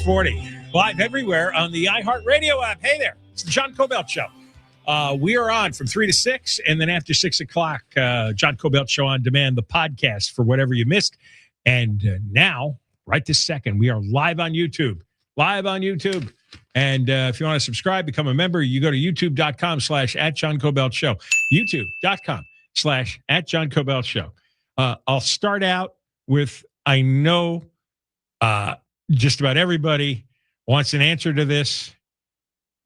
640. Live everywhere on the iHeartRadio app. Hey there. It's the John Kobylt Show. We are on from 3 to 6, and then after 6 o'clock, John Kobylt Show On Demand, the podcast for whatever you missed. And now, right this second, we are live on YouTube. Live on YouTube. And if you want to subscribe, become a member, you go to youtube.com/@JohnKobyltShow. youtube.com/@JohnKobyltShow. I'll start out with, I know just about everybody wants an answer to this.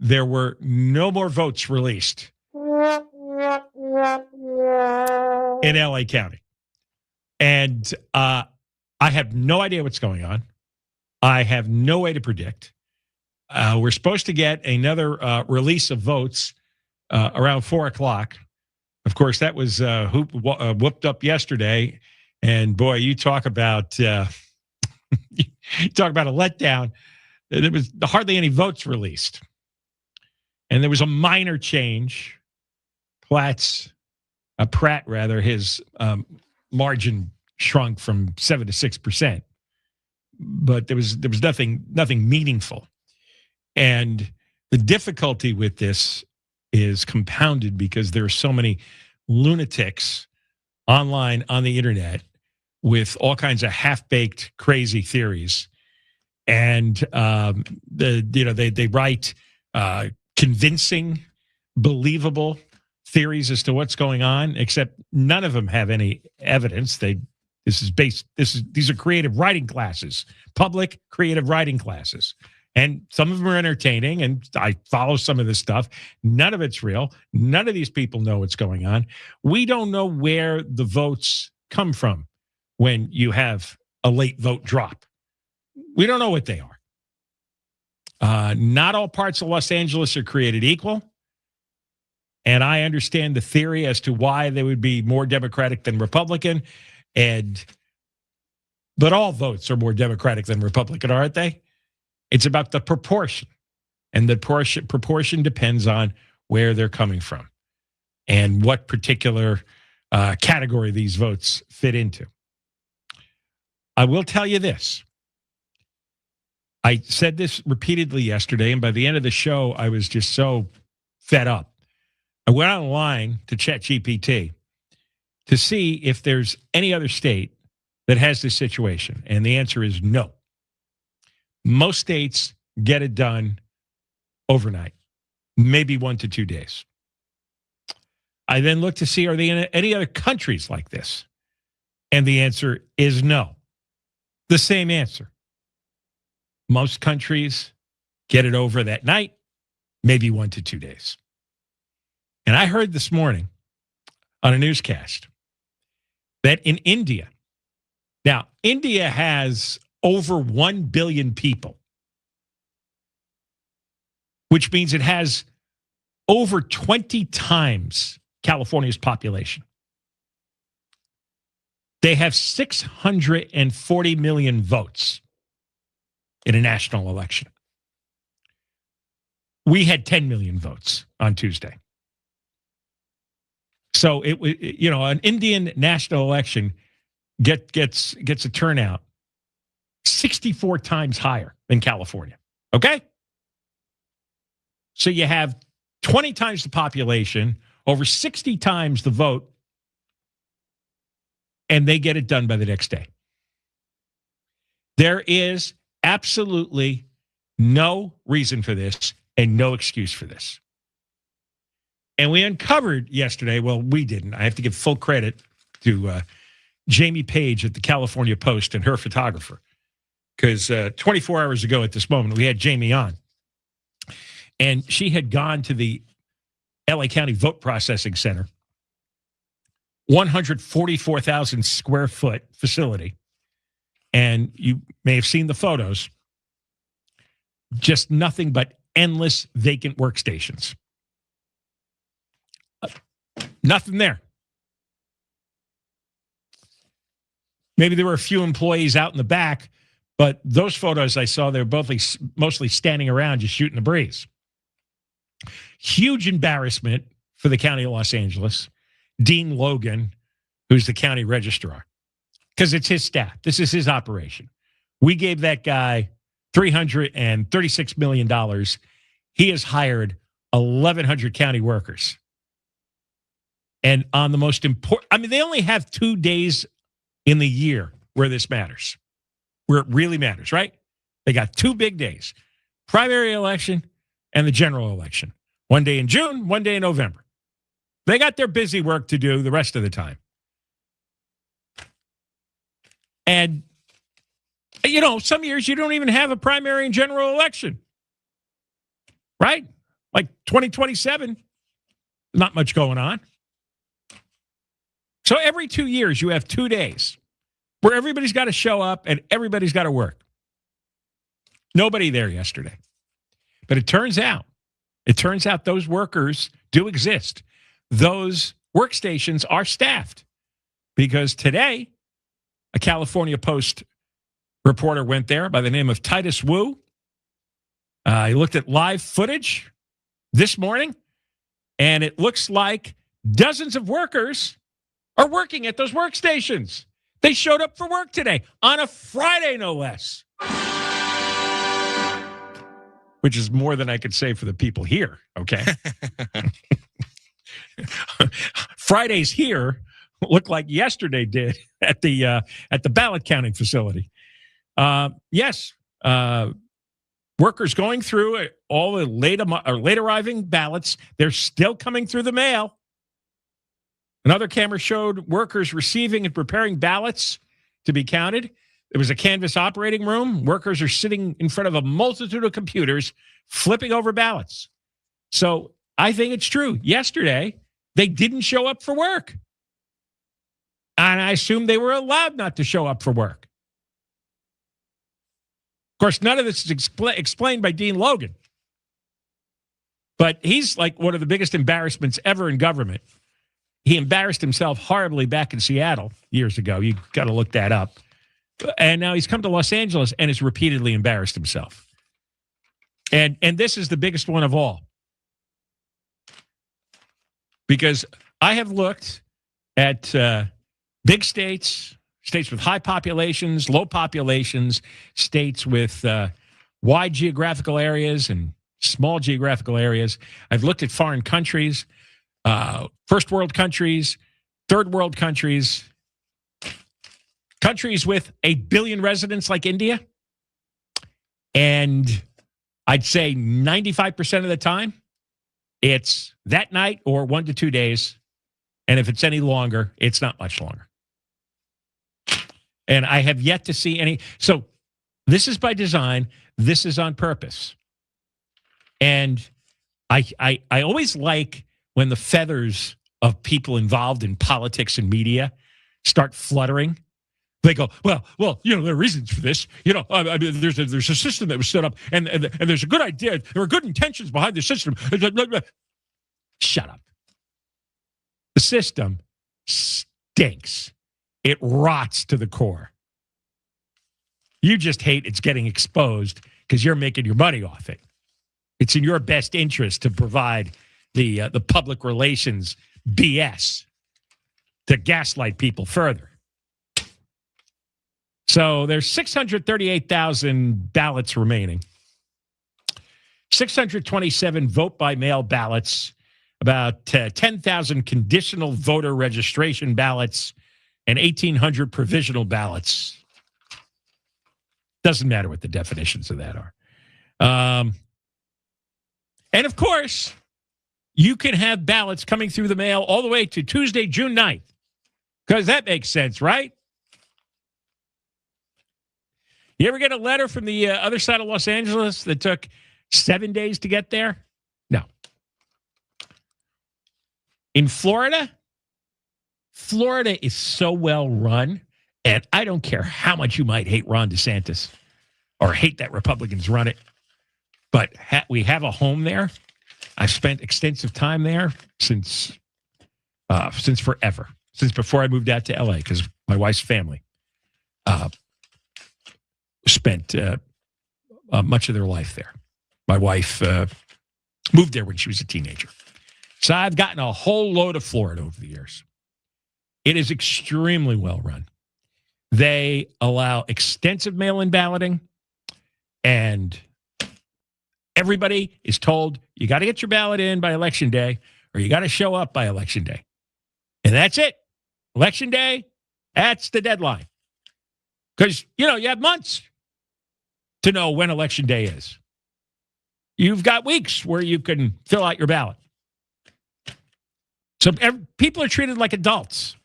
There were no more votes released in LA County. And I have no idea what's going on. I have no way to predict. We're supposed to get another release of votes around 4 o'clock. Of course, that was whooped up yesterday. And boy, you talk about you talk about a letdown. There was hardly any votes released. And there was a minor change. Pratt, his margin shrunk from 7 to 6%. But there was nothing meaningful. And the difficulty with this is compounded because there are so many lunatics online on the internet with all kinds of half-baked crazy theories. And they write convincing, believable theories as to what's going on, except none of them have any evidence. These are creative writing classes, public creative writing classes. And some of them are entertaining, and I follow some of this stuff. None of it's real. None of these people know what's going on. We don't know where the votes come from when you have a late vote drop. We don't know what they are. Not all parts of Los Angeles are created equal. And I understand the theory as to why they would be more Democratic than Republican. But all votes are more Democratic than Republican, aren't they? It's about the proportion. And the proportion depends on where they're coming from and what particular category these votes fit into. I will tell you this. I said this repeatedly yesterday, and by the end of the show, I was just so fed up. I went online to ChatGPT to see if there's any other state that has this situation, and the answer is no. Most states get it done overnight, maybe 1 to 2 days. I then looked to see, are there any other countries like this? And the answer is no. The same answer. Most countries get it over that night, maybe 1 to 2 days. And I heard this morning on a newscast that in India, now India has over 1 billion people, which means it has over 20 times California's population. They have 640 million votes in a national election. We had 10 million votes on Tuesday. So an Indian national election gets a turnout 64 times higher than California. Okay? So you have 20 times the population, over 60 times the vote, and they get it done by the next day. There is absolutely no reason for this and no excuse for this. And we uncovered yesterday, well, we didn't. I have to give full credit to Jamie Page at the California Post and her photographer. Because 24 hours ago at this moment, we had Jamie on. And she had gone to the LA County Vote Processing Center, 144,000 square foot facility. And you may have seen the photos. Just nothing but endless vacant workstations. Nothing there. Maybe there were a few employees out in the back, but those photos I saw, they're mostly standing around just shooting the breeze. Huge embarrassment for the county of Los Angeles. Dean Logan, who's the county registrar, because it's his staff. This is his operation. We gave that guy $336 million. He has hired 1,100 county workers. And on the most important, I mean, they only have 2 days in the year where this matters, where it really matters, right? They got 2 big days, primary election and the general election. 1 day in June, 1 day in November. They got their busy work to do the rest of the time. And, you know, some years you don't even have a primary and general election, right? Like 2027, not much going on. So every 2 years you have 2 days where everybody's got to show up and everybody's got to work. Nobody there yesterday. But it turns out those workers do exist. Those workstations are staffed because today a California Post reporter went there by the name of Titus Wu. He looked at live footage this morning, and it looks like dozens of workers are working at those workstations. They showed up for work today on a Friday, no less. Which is more than I could say for the people here, okay? Fridays here look like yesterday did at the ballot counting facility. Yes, workers going through all the late arriving ballots. They're still coming through the mail. Another camera showed workers receiving and preparing ballots to be counted. There was a canvas operating room. Workers are sitting in front of a multitude of computers, flipping over ballots. So I think it's true. Yesterday, they didn't show up for work. And I assume they were allowed not to show up for work. Of course, none of this is explained by Dean Logan. But he's like one of the biggest embarrassments ever in government. He embarrassed himself horribly back in Seattle years ago. You got to look that up. And now he's come to Los Angeles and has repeatedly embarrassed himself. And this is the biggest one of all. Because I have looked at big states, states with high populations, low populations, states with wide geographical areas and small geographical areas. I've looked at foreign countries, first world countries, third world countries, countries with 1 billion residents like India. And I'd say 95% of the time, it's that night or 1 to 2 days. And if it's any longer, it's not much longer. And I have yet to see any. So this is by design. This is on purpose. And I always like when the feathers of people involved in politics and media start fluttering. They go, well, you know, there are reasons for this. You know, I mean, there's a system that was set up, and there's a good idea. There are good intentions behind the system. Shut up. The system stinks. It rots to the core. You just hate it's getting exposed because you're making your money off it. It's in your best interest to provide the public relations BS to gaslight people further. So there's 638,000 ballots remaining. 627 vote-by-mail ballots, about 10,000 conditional voter registration ballots, and 1,800 provisional ballots. Doesn't matter what the definitions of that are. And of course, you can have ballots coming through the mail all the way to Tuesday, June 9th, because that makes sense, right? You ever get a letter from the other side of Los Angeles that took 7 days to get there? No. In Florida is so well run, and I don't care how much you might hate Ron DeSantis or hate that Republicans run it, but we have a home there. I've spent extensive time there since forever, since before I moved out to LA, because my wife's family spent much of their life there. My wife moved there when she was a teenager. So I've gotten a whole load of Florida over the years. It is extremely well run. They allow extensive mail-in balloting. And everybody is told you got to get your ballot in by Election Day or you got to show up by Election Day. And that's it. Election Day, that's the deadline. Because, you have months to know when Election Day is. You've got weeks where you can fill out your ballot. So people are treated like adults,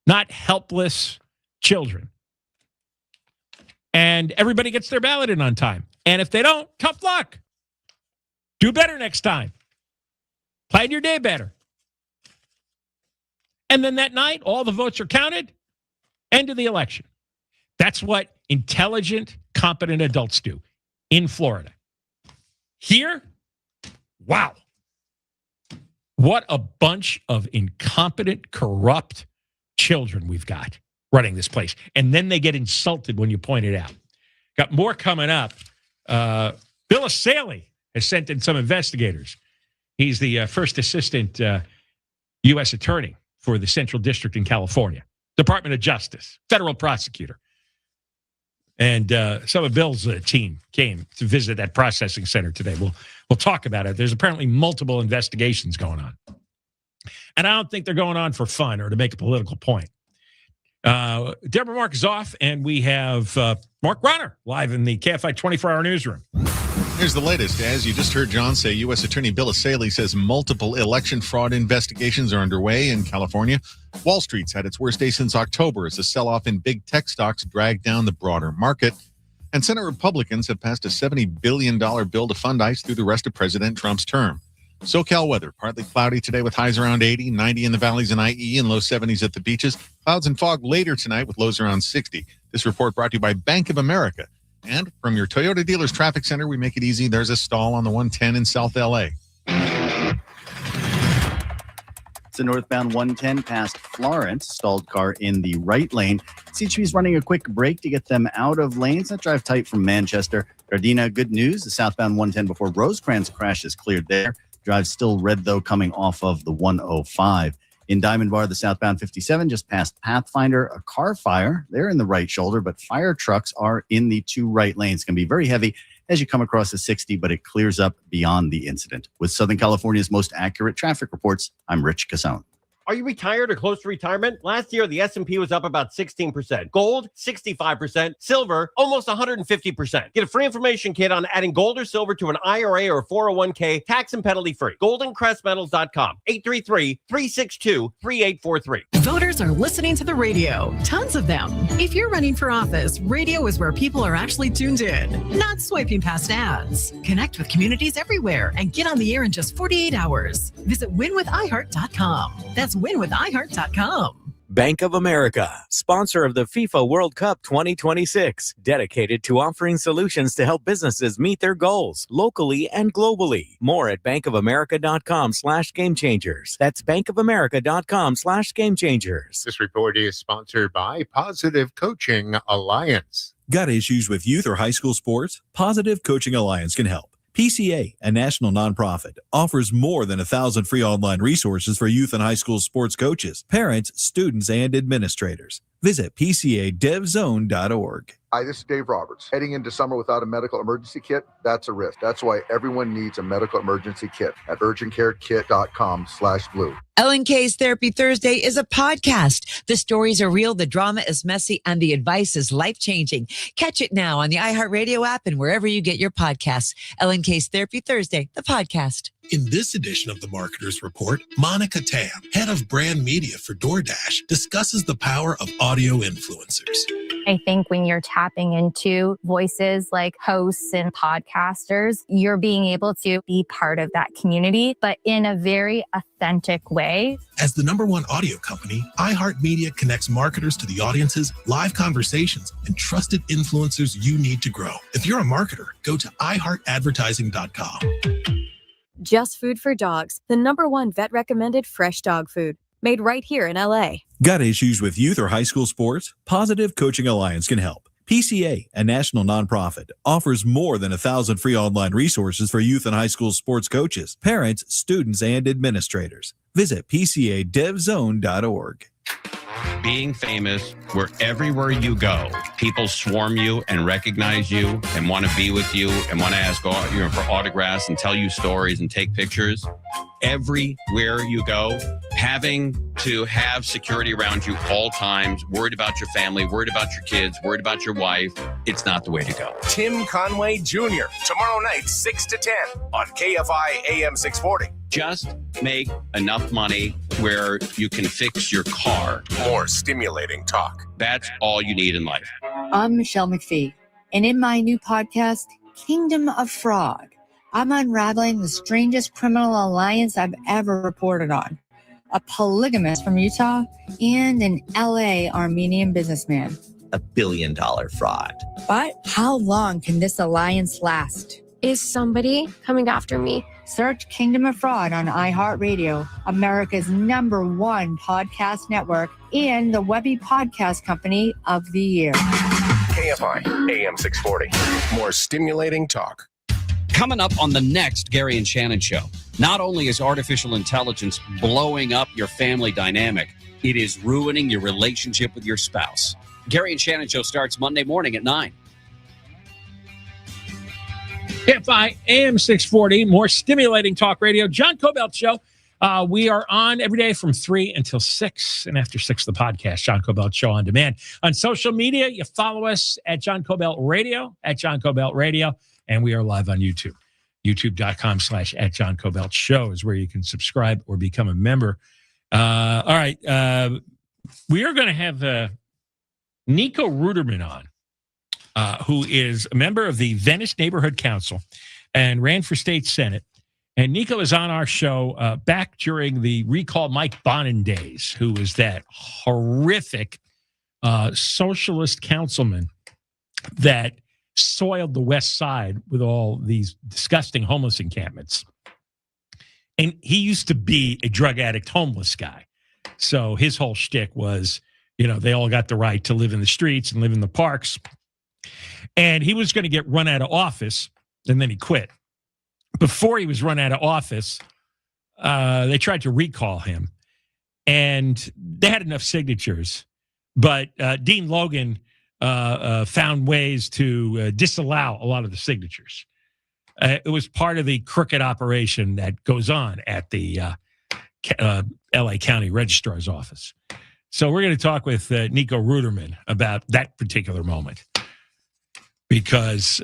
not helpless children. And everybody gets their ballot in on time. And if they don't, tough luck. Do better next time. Plan your day better. And then that night, all the votes are counted. End of the election. That's what intelligent, competent adults do in Florida. Here, wow. What a bunch of incompetent, corrupt children we've got running this place. And then they get insulted when you point it out. Got more coming up. Bill Asaley has sent in some investigators. He's the first assistant U.S. attorney for the Central District in California, Department of Justice, federal prosecutor. And some of Bill's team came to visit that processing center today. We'll talk about it. There's apparently multiple investigations going on. And I don't think they're going on for fun or to make a political point. Deborah Mark is off, and we have Mark Ronner live in the KFI 24-hour newsroom. Here's the latest. As you just heard John say, U.S. Attorney Bill Asaley says multiple election fraud investigations are underway in California. Wall Street's had its worst day since October as the sell-off in big tech stocks dragged down the broader market. And Senate Republicans have passed a $70 billion bill to fund ICE through the rest of President Trump's term. SoCal weather, partly cloudy today with highs around 80, 90 in the valleys and IE, and low 70s at the beaches. Clouds and fog later tonight with lows around 60. This report brought to you by Bank of America. And from your Toyota dealer's traffic center, we make it easy. There's a stall on the 110 in South LA. It's a northbound 110 past Florence. Stalled car in the right lane. CHP is running a quick break to get them out of lanes that drive tight from Manchester. Gardena, good news. The southbound 110 before Rosecrans crash is cleared there. Drive still red, though, coming off of the 105. In Diamond Bar, the southbound 57 just past Pathfinder, a car fire. They're in the right shoulder, but fire trucks are in the two right lanes. It's going to be very heavy as you come across the 60, but it clears up beyond the incident. With Southern California's most accurate traffic reports, I'm Rich Casone. Are you retired or close to retirement? Last year, the S&P was up about 16%. Gold, 65%. Silver, almost 150%. Get a free information kit on adding gold or silver to an IRA or 401k, tax and penalty free. goldencrestmetals.com. 833-362-3843. Voters are listening to the radio. Tons of them. If you're running for office, radio is where people are actually tuned in, not swiping past ads. Connect with communities everywhere and get on the air in just 48 hours. Visit winwithiheart.com. That's winwithiheart.com. Bank of America, sponsor of the FIFA World Cup 2026, dedicated to offering solutions to help businesses meet their goals locally and globally. More at bankofamerica.com/gamechangers. That's bankofamerica.com/gamechangers. This report is sponsored by Positive Coaching Alliance. Got issues with youth or high school sports? Positive Coaching Alliance can help. PCA, a national nonprofit, offers more than 1,000 free online resources for youth and high school sports coaches, parents, students, and administrators. Visit PCADevZone.org. Hi, this is Dave Roberts. Heading into summer without a medical emergency kit, that's a risk. That's why everyone needs a medical emergency kit at urgentcarekit.com/blue. L&K's Therapy Thursday is a podcast. The stories are real, the drama is messy, and the advice is life-changing. Catch it now on the iHeartRadio app and wherever you get your podcasts. L&K's Therapy Thursday, the podcast. In this edition of the Marketer's Report, Monica Tam, head of brand media for DoorDash, discusses the power of audio influencers. I think when you're tapping into voices like hosts and podcasters, you're being able to be part of that community, but in a very authentic way. As the #1 audio company, iHeartMedia connects marketers to the audiences, live conversations, and trusted influencers you need to grow. If you're a marketer, go to iHeartAdvertising.com. Just Food for Dogs, the #1 vet-recommended fresh dog food, made right here in LA. Got issues with youth or high school sports? Positive Coaching Alliance can help. PCA, a national nonprofit, offers more than 1,000 free online resources for youth and high school sports coaches, parents, students, and administrators. Visit PCADevZone.org. being famous, where everywhere you go, people swarm you and recognize you and want to be with you and want to ask for autographs and tell you stories and take pictures. Everywhere you go, having to have security around you all times, worried about your family, worried about your kids, worried about your wife, it's not the way to go. Tim Conway Jr., tomorrow night, 6 to 10 on KFI AM 640. Just make enough money where you can fix your car. More stimulating talk. That's all you need in life. I'm Michelle McPhee, and in my new podcast, Kingdom of Fraud, I'm unraveling the strangest criminal alliance I've ever reported on. A polygamist from Utah and an LA Armenian businessman. $1 billion fraud. But how long can this alliance last? Is somebody coming after me? Search Kingdom of Fraud on iHeartRadio, America's #1 podcast network, and the Webby Podcast Company of the Year. KFI AM 640. More stimulating talk. Coming up on the next Gary and Shannon show, not only is artificial intelligence blowing up your family dynamic, it is ruining your relationship with your spouse. Gary and Shannon show starts Monday morning at 9. KFI AM 640, more stimulating talk radio. John Kobylt Show. We are on every day from 3 until 6, and after 6, the podcast, John Kobylt Show on demand. On social media, you follow us at John Kobylt Radio, and we are live on YouTube. YouTube.com/@John Kobylt Show is where you can subscribe or become a member. All right. We are going to have Nico Ruderman on, who is a member of the Venice Neighborhood Council and ran for state senate. And Nico is on our show back during the Recall Mike Bonin days, who was that horrific socialist councilman that soiled the West Side with all these disgusting homeless encampments. And he used to be a drug addict homeless guy. So his whole shtick was, they all got the right to live in the streets and live in the parks. And he was going to get run out of office, and then he quit. Before he was run out of office, they tried to recall him, and they had enough signatures. But Dean Logan found ways to disallow a lot of the signatures. It was part of the crooked operation that goes on at the LA County Registrar's office. So we're going to talk with Nico Ruderman about that particular moment, because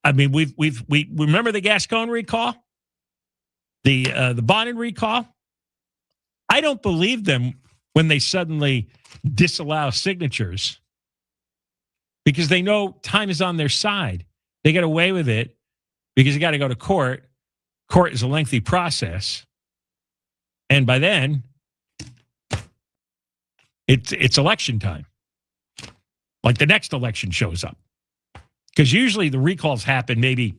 we remember the Gascon recall, the Bonin recall. I don't believe them when they suddenly disallow signatures, because they know time is on their side. They get away with it because you got to go to court. Court is a lengthy process, and by then, it's election time. Like the next election shows up. Because usually the recalls happen maybe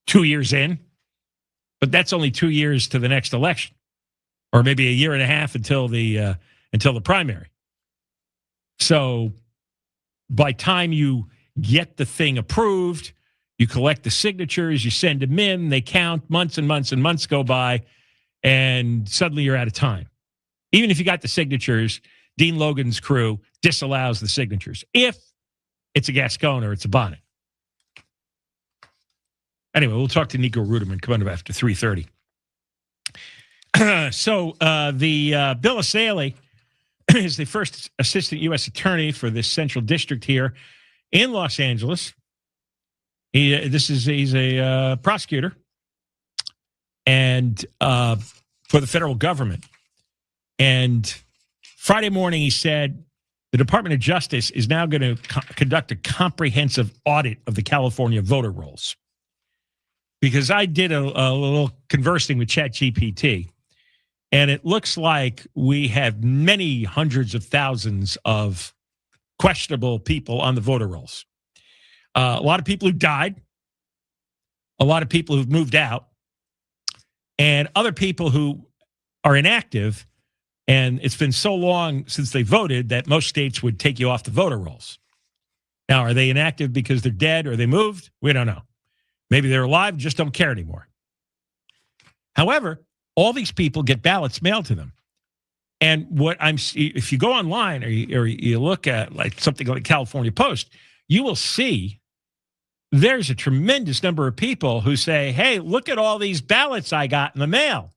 2 years in, but that's only 2 years to the next election, or maybe a year and a half until the primary. So by time you get the thing approved, you collect the signatures, you send them in, they count, months and months and months go by, and suddenly you're out of time. Even if you got the signatures, Dean Logan's crew disallows the signatures if it's a Gascon or it's a Bonin. Anyway, we'll talk to Nico Ruderman coming up after 3:30. So Bill Asaley is the first assistant U.S. attorney for this central district here in Los Angeles. He's a prosecutor and for the federal government. And Friday morning, he said the Department of Justice is now going to conduct a comprehensive audit of the California voter rolls. Because I did a little conversing with ChatGPT, and it looks like we have many hundreds of thousands of questionable people on the voter rolls. A lot of people who died, a lot of people who've moved out, and other people who are inactive, and it's been so long since they voted that most states would take you off the voter rolls. Now, are they inactive because they're dead or they moved? We don't know. Maybe they're alive, just don't care anymore. However, all these people get ballots mailed to them. And if you go online or you look at like something like California Post, you will see there's a tremendous number of people who say, hey, look at all these ballots I got in the mail.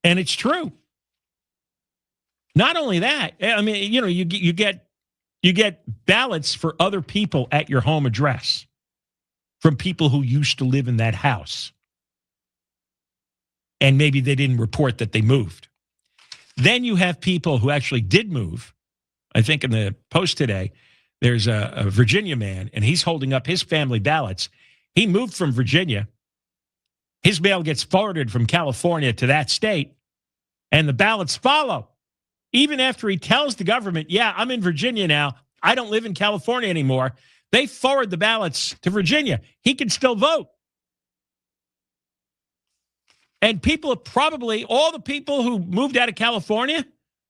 And it's true. Not only that, I mean, you get ballots for other people at your home address from people who used to live in that house. And maybe they didn't report that they moved. Then you have people who actually did move. I think in the Post today, there's a Virginia man, and he's holding up his family ballots. He moved from Virginia. His mail gets forwarded from California to that state, and the ballots follow. Even after he tells the government, yeah, I'm in Virginia now. I don't live in California anymore. They forward the ballots to Virginia. He can still vote. And people probably, all the people who moved out of California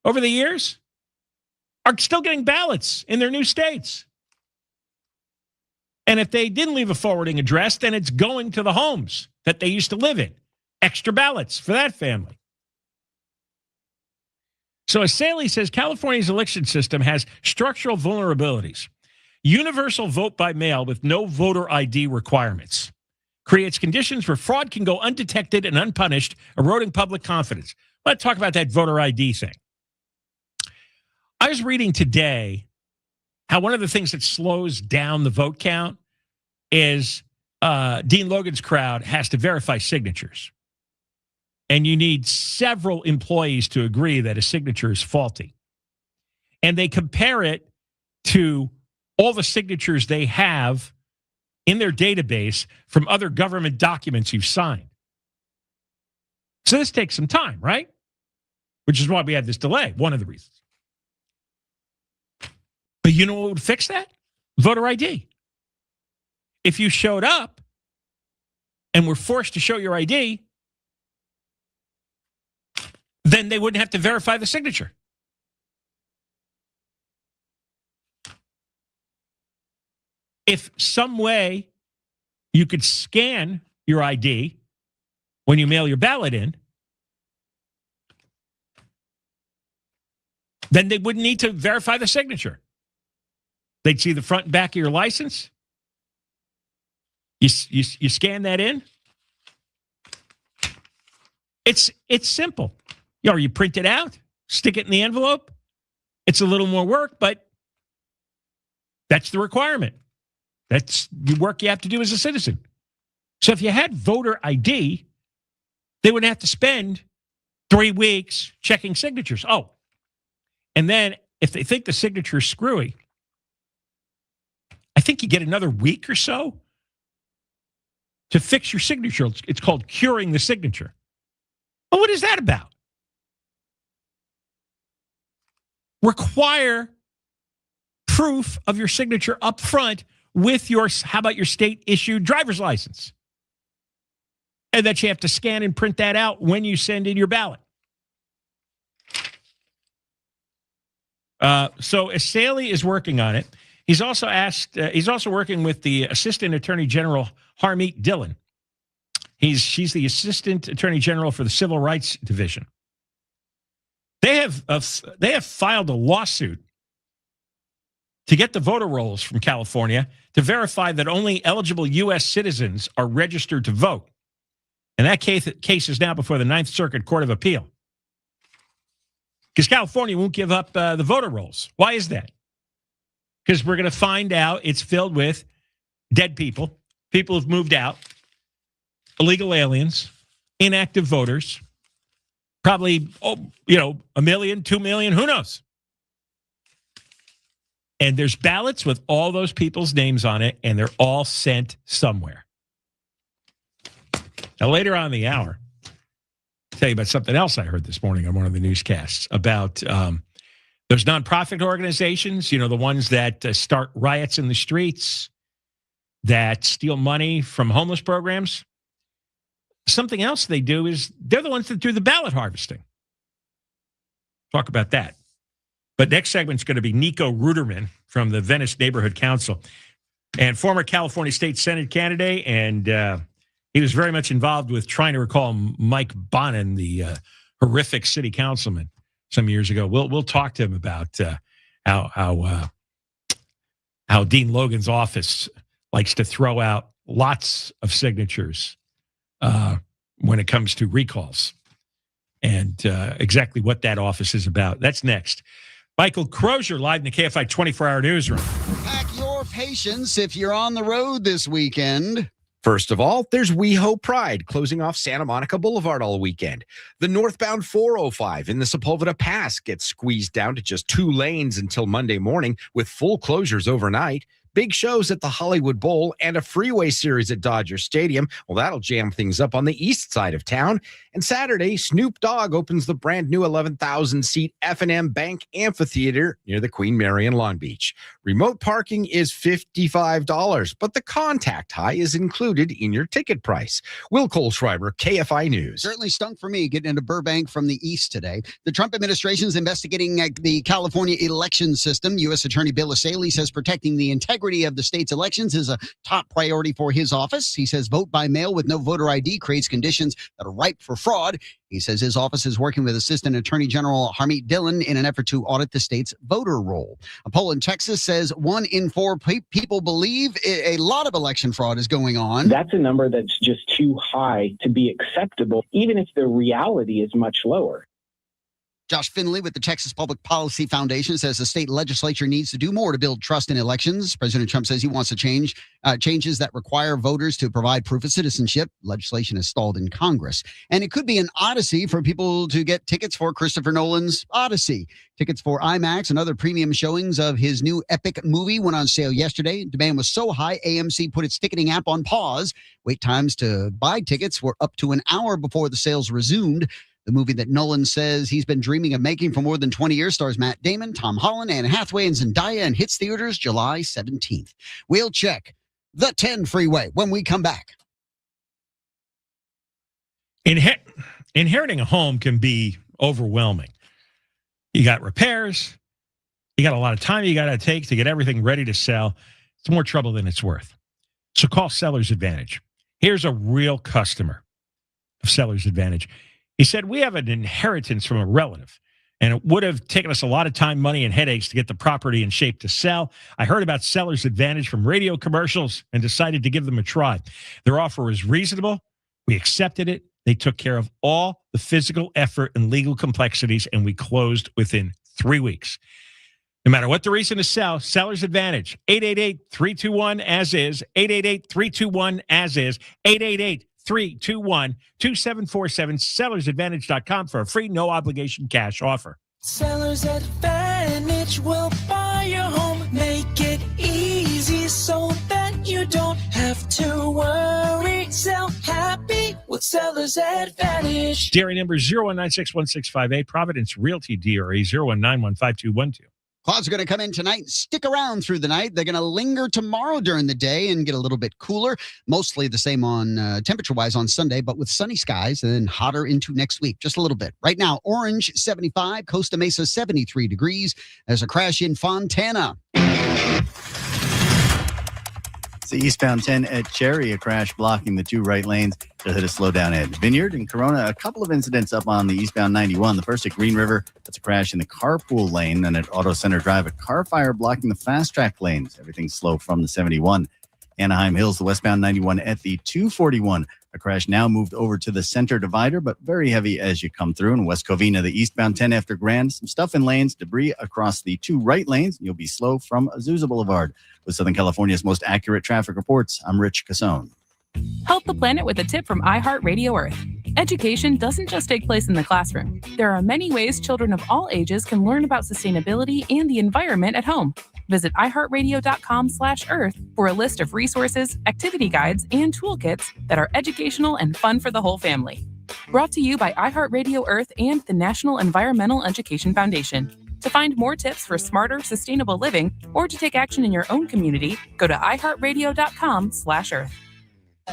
over the years are still getting ballots in their new states. And if they didn't leave a forwarding address, then it's going to the homes that they used to live in. Extra ballots for that family. So as Saley says, California's election system has structural vulnerabilities. Universal vote by mail with no voter ID requirements creates conditions where fraud can go undetected and unpunished, eroding public confidence. Let's talk about that voter ID thing. I was reading today how one of the things that slows down the vote count is Dean Logan's crowd has to verify signatures. And you need several employees to agree that a signature is faulty. And they compare it to all the signatures they have in their database from other government documents you've signed. So this takes some time, right? Which is why we had this delay, one of the reasons. But you know what would fix that? Voter ID. If you showed up and were forced to show your ID, then they wouldn't have to verify the signature. If some way you could scan your ID when you mail your ballot in, then they wouldn't need to verify the signature. They'd see the front and back of your license. You scan that in. It's simple. Or you print it out, stick it in the envelope. It's a little more work, but that's the requirement. That's the work you have to do as a citizen. So if you had voter ID, they wouldn't have to spend 3 weeks checking signatures. Oh, and then if they think the signature is screwy, I think you get another week or so to fix your signature. It's called curing the signature. Well, what is that about? Require proof of your signature up front with your, how about your state-issued driver's license? And that you have to scan and print that out when you send in your ballot. So Saley is working on it. He's also working with the Assistant Attorney General, Harmeet Dillon. She's the Assistant Attorney General for the Civil Rights Division. They have filed a lawsuit to get the voter rolls from California to verify that only eligible U.S. citizens are registered to vote. And that case is now before the Ninth Circuit Court of Appeal. Because California won't give up the voter rolls. Why is that? Because we're going to find out it's filled with dead people, people who've moved out, illegal aliens, inactive voters, probably, 1 million, 2 million, who knows? And there's ballots with all those people's names on it, and they're all sent somewhere. Now, later on in the hour, I'll tell you about something else I heard this morning on one of the newscasts about those nonprofit organizations, the ones that start riots in the streets, that steal money from homeless programs. Something else they do is they're the ones that do the ballot harvesting. Talk about that. But next segment's going to be Nico Ruderman from the Venice Neighborhood Council and former California State Senate candidate. And he was very much involved with trying to recall Mike Bonin, the horrific city councilman some years ago. We'll talk to him about how Dean Logan's office likes to throw out lots of signatures when it comes to recalls, and exactly what that office is about. That's next. Michael Crozier live in the KFI 24-hour newsroom. Pack your patience if you're on the road this weekend. First of all, there's WeHo Pride closing off Santa Monica Boulevard all weekend. The northbound 405 in the Sepulveda Pass gets squeezed down to just 2 lanes until Monday morning with full closures overnight. Big shows at the Hollywood Bowl and a freeway series at Dodger Stadium. Well, that'll jam things up on the east side of town. And Saturday, Snoop Dogg opens the brand new 11,000-seat F&M Bank Amphitheater near the Queen Mary in Long Beach. Remote parking is $55, but the contact high is included in your ticket price. Will Kohlschreiber, KFI News. Certainly stunk for me getting into Burbank from the east today. The Trump administration is investigating the California election system. U.S. Attorney Bill Asaley says protecting the integrity of the state's elections is a top priority for his office. He says vote by mail with no voter ID creates conditions that are ripe for fraud. He says his office is working with Assistant Attorney General Harmeet Dillon in an effort to audit the state's voter roll. A poll in Texas says 1 in 4 people believe a lot of election fraud is going on. That's a number that's just too high to be acceptable, even if the reality is much lower. Josh Finley with the Texas Public Policy Foundation says the state legislature needs to do more to build trust in elections. President Trump says he wants to changes that require voters to provide proof of citizenship. Legislation is stalled in Congress. And it could be an odyssey for people to get tickets for Christopher Nolan's Odyssey. Tickets for IMAX and other premium showings of his new epic movie went on sale yesterday. Demand was so high, AMC put its ticketing app on pause. Wait times to buy tickets were up to an hour before the sales resumed. The movie that Nolan says he's been dreaming of making for more than 20 years stars Matt Damon, Tom Holland, Anne Hathaway, and Zendaya and hits theaters July 17th. We'll check the 10 freeway when we come back. Inheriting a home can be overwhelming. You got repairs. You got a lot of time you got to take to get everything ready to sell. It's more trouble than it's worth. So call Seller's Advantage. Here's a real customer of Seller's Advantage. He said, we have an inheritance from a relative, and it would have taken us a lot of time, money, and headaches to get the property in shape to sell. I heard about Seller's Advantage from radio commercials and decided to give them a try. Their offer was reasonable. We accepted it. They took care of all the physical effort and legal complexities, and we closed within 3 weeks. No matter what the reason to sell, Seller's Advantage, 888-321-AS-IS, 888-321-AS-IS, 888-321-2747, sellersadvantage.com for a free, no-obligation cash offer. Seller's Advantage will buy your home, make it easy so that you don't have to worry. Sell happy with Seller's Advantage. DRE number 01961658, Providence Realty DRE 01915212. Clouds are going to come in tonight and stick around through the night. They're going to linger tomorrow during the day and get a little bit cooler. Mostly the same on temperature-wise on Sunday, but with sunny skies and then hotter into next week. Just a little bit. Right now, Orange 75, Costa Mesa 73 degrees. There's a crash in Fontana. It's the eastbound 10 at Cherry, a crash blocking the 2 right lanes. Just hit a slow down at Vineyard and Corona. A couple of incidents up on the eastbound 91. The first at Green River, that's a crash in the carpool lane. Then at Auto Center Drive, a car fire blocking the fast track lanes. Everything's slow from the 71. Anaheim Hills, the westbound 91 at the 241. A crash now moved over to the center divider, but very heavy as you come through. In West Covina, the eastbound 10 after Grand, some stuff in lanes, debris across the 2 right lanes. You'll be slow from Azusa Boulevard. With Southern California's most accurate traffic reports, I'm Rich Casone. Help the planet with a tip from iHeartRadio Earth. Education doesn't just take place in the classroom. There are many ways children of all ages can learn about sustainability and the environment at home. Visit iHeartRadio.com/Earth for a list of resources, activity guides, and toolkits that are educational and fun for the whole family. Brought to you by iHeartRadio Earth and the National Environmental Education Foundation. To find more tips for smarter, sustainable living, or to take action in your own community, go to iHeartRadio.com/Earth.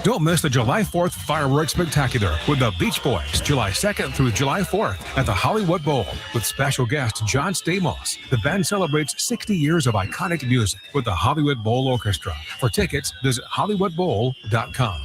Don't miss the July 4th Fireworks Spectacular with the Beach Boys, July 2nd through July 4th at the Hollywood Bowl with special guest John Stamos. The band celebrates 60 years of iconic music with the Hollywood Bowl Orchestra. For tickets, visit HollywoodBowl.com.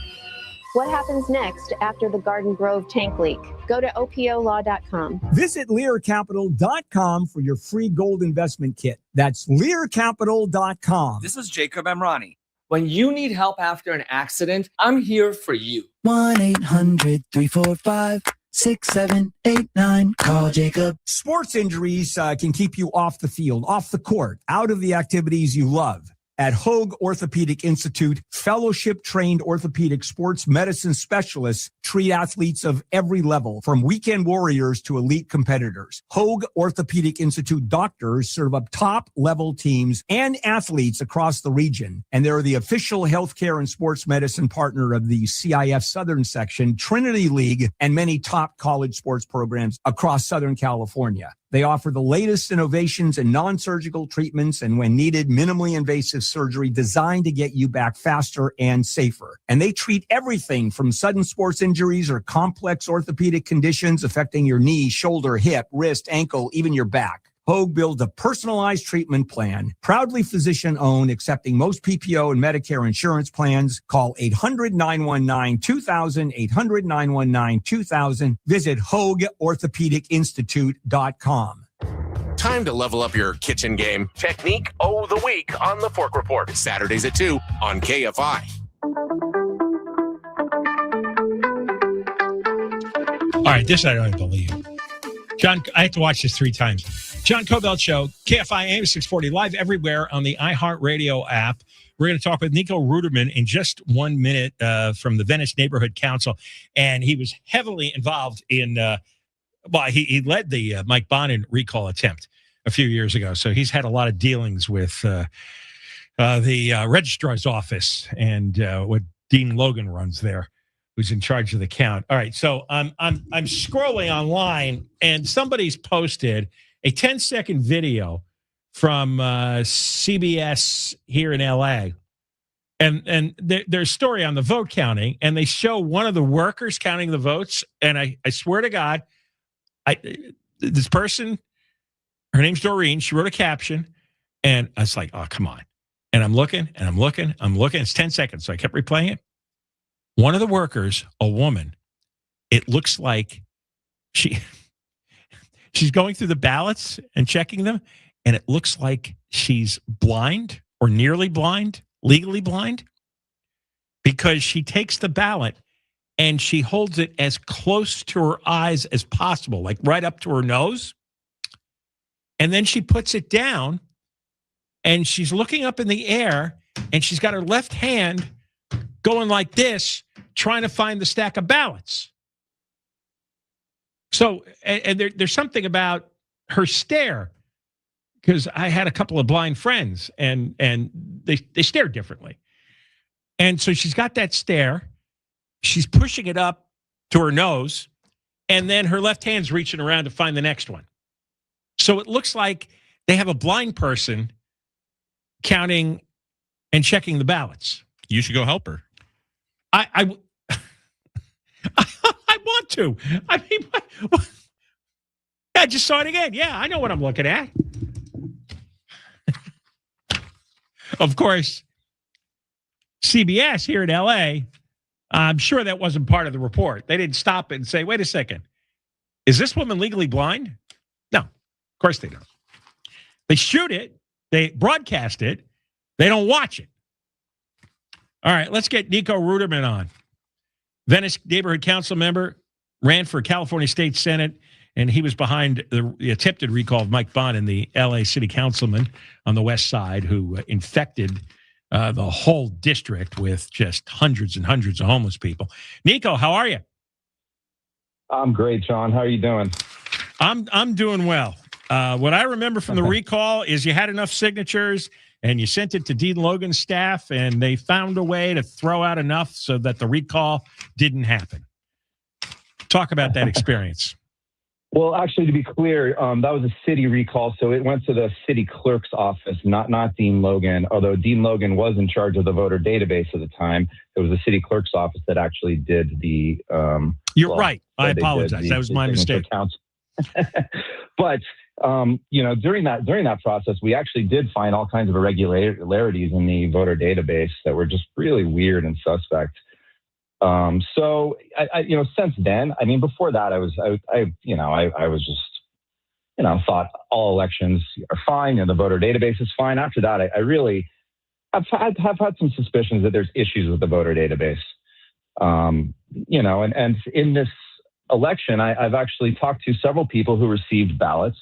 What happens next after the Garden Grove tank leak? Go to opolaw.com. Visit LearCapital.com for your free gold investment kit. That's LearCapital.com. This is Jacob Emrani. When you need help after an accident, I'm here for you. 1-800-345-6789. Call Jacob. Sports injuries can keep you off the field, off the court, out of the activities you love. At Hoag Orthopedic Institute, fellowship-trained orthopedic sports medicine specialists treat athletes of every level, from weekend warriors to elite competitors. Hoag Orthopedic Institute doctors serve up top-level teams and athletes across the region, and they're the official healthcare and sports medicine partner of the CIF Southern Section, Trinity League, and many top college sports programs across Southern California. They offer the latest innovations in non-surgical treatments and, when needed, minimally invasive surgery designed to get you back faster and safer. And they treat everything from sudden sports injuries or complex orthopedic conditions affecting your knee, shoulder, hip, wrist, ankle, even your back. Hoag builds a personalized treatment plan, proudly physician-owned, accepting most PPO and Medicare insurance plans. Call 800-919-2000, 800-919-2000. Visit HoagOrthopedicInstitute.com. Time to level up your kitchen game. Technique of the Week on the Fork Report. Saturdays at 2 on KFI. All right, this I don't believe. John, I have to watch this 3 times. John Kobylt Show, KFI AM 640, live everywhere on the iHeartRadio app. We're going to talk with Nico Ruderman in just 1 minute from the Venice Neighborhood Council. And he was heavily involved in, he led the Mike Bonin recall attempt a few years ago. So he's had a lot of dealings with the registrar's office and what Dean Logan runs there, who's in charge of the count. All right, so I'm scrolling online, and somebody's posted a 10-second video from CBS here in LA, and there's a story on the vote counting, and they show one of the workers counting the votes, and I swear to God, this person, her name's Doreen, she wrote a caption, and I was like, oh, come on. And I'm looking. It's 10 seconds, so I kept replaying it. One of the workers, a woman, it looks like she's going through the ballots and checking them, and it looks like she's blind or nearly blind, legally blind, because she takes the ballot and she holds it as close to her eyes as possible, like right up to her nose. And then she puts it down, and she's looking up in the air, and she's got her left hand going like this, trying to find the stack of ballots. So, and there's something about her stare, because I had a couple of blind friends, and they stare differently. And so she's got that stare. She's pushing it up to her nose, and then her left hand's reaching around to find the next one. So it looks like they have a blind person counting and checking the ballots. You should go help her. I want to. I mean, I just saw it again. Yeah, I know what I'm looking at. Of course, CBS here in LA, I'm sure that wasn't part of the report. They didn't stop it and say, wait a second, is this woman legally blind? No, of course they don't. They shoot it, they broadcast it, they don't watch it. All right, let's get Nico Ruderman on. Venice Neighborhood Council member, ran for California State Senate, and he was behind the attempted recall of Mike Bonin, the LA City Councilman on the west side, who infected the whole district with just hundreds and hundreds of homeless people. Nico, how are you? I'm great, John. How are you doing? I'm doing well. What I remember from the recall is you had enough signatures and you sent it to Dean Logan's staff, and they found a way to throw out enough so that the recall didn't happen. Talk about that experience. Well, actually, to be clear, that was a city recall, so it went to the city clerk's office, not Dean Logan. Although Dean Logan was in charge of the voter database at the time, it was the city clerk's office that actually did the. You're right. I apologize. That was my mistake. But during that process, we actually did find all kinds of irregularities in the voter database that were just really weird and suspect. So since then, I mean, before that, I was just, thought all elections are fine and the voter database is fine. After that, I really have had some suspicions that there's issues with the voter database. And in this election, I've actually talked to several people who received ballots.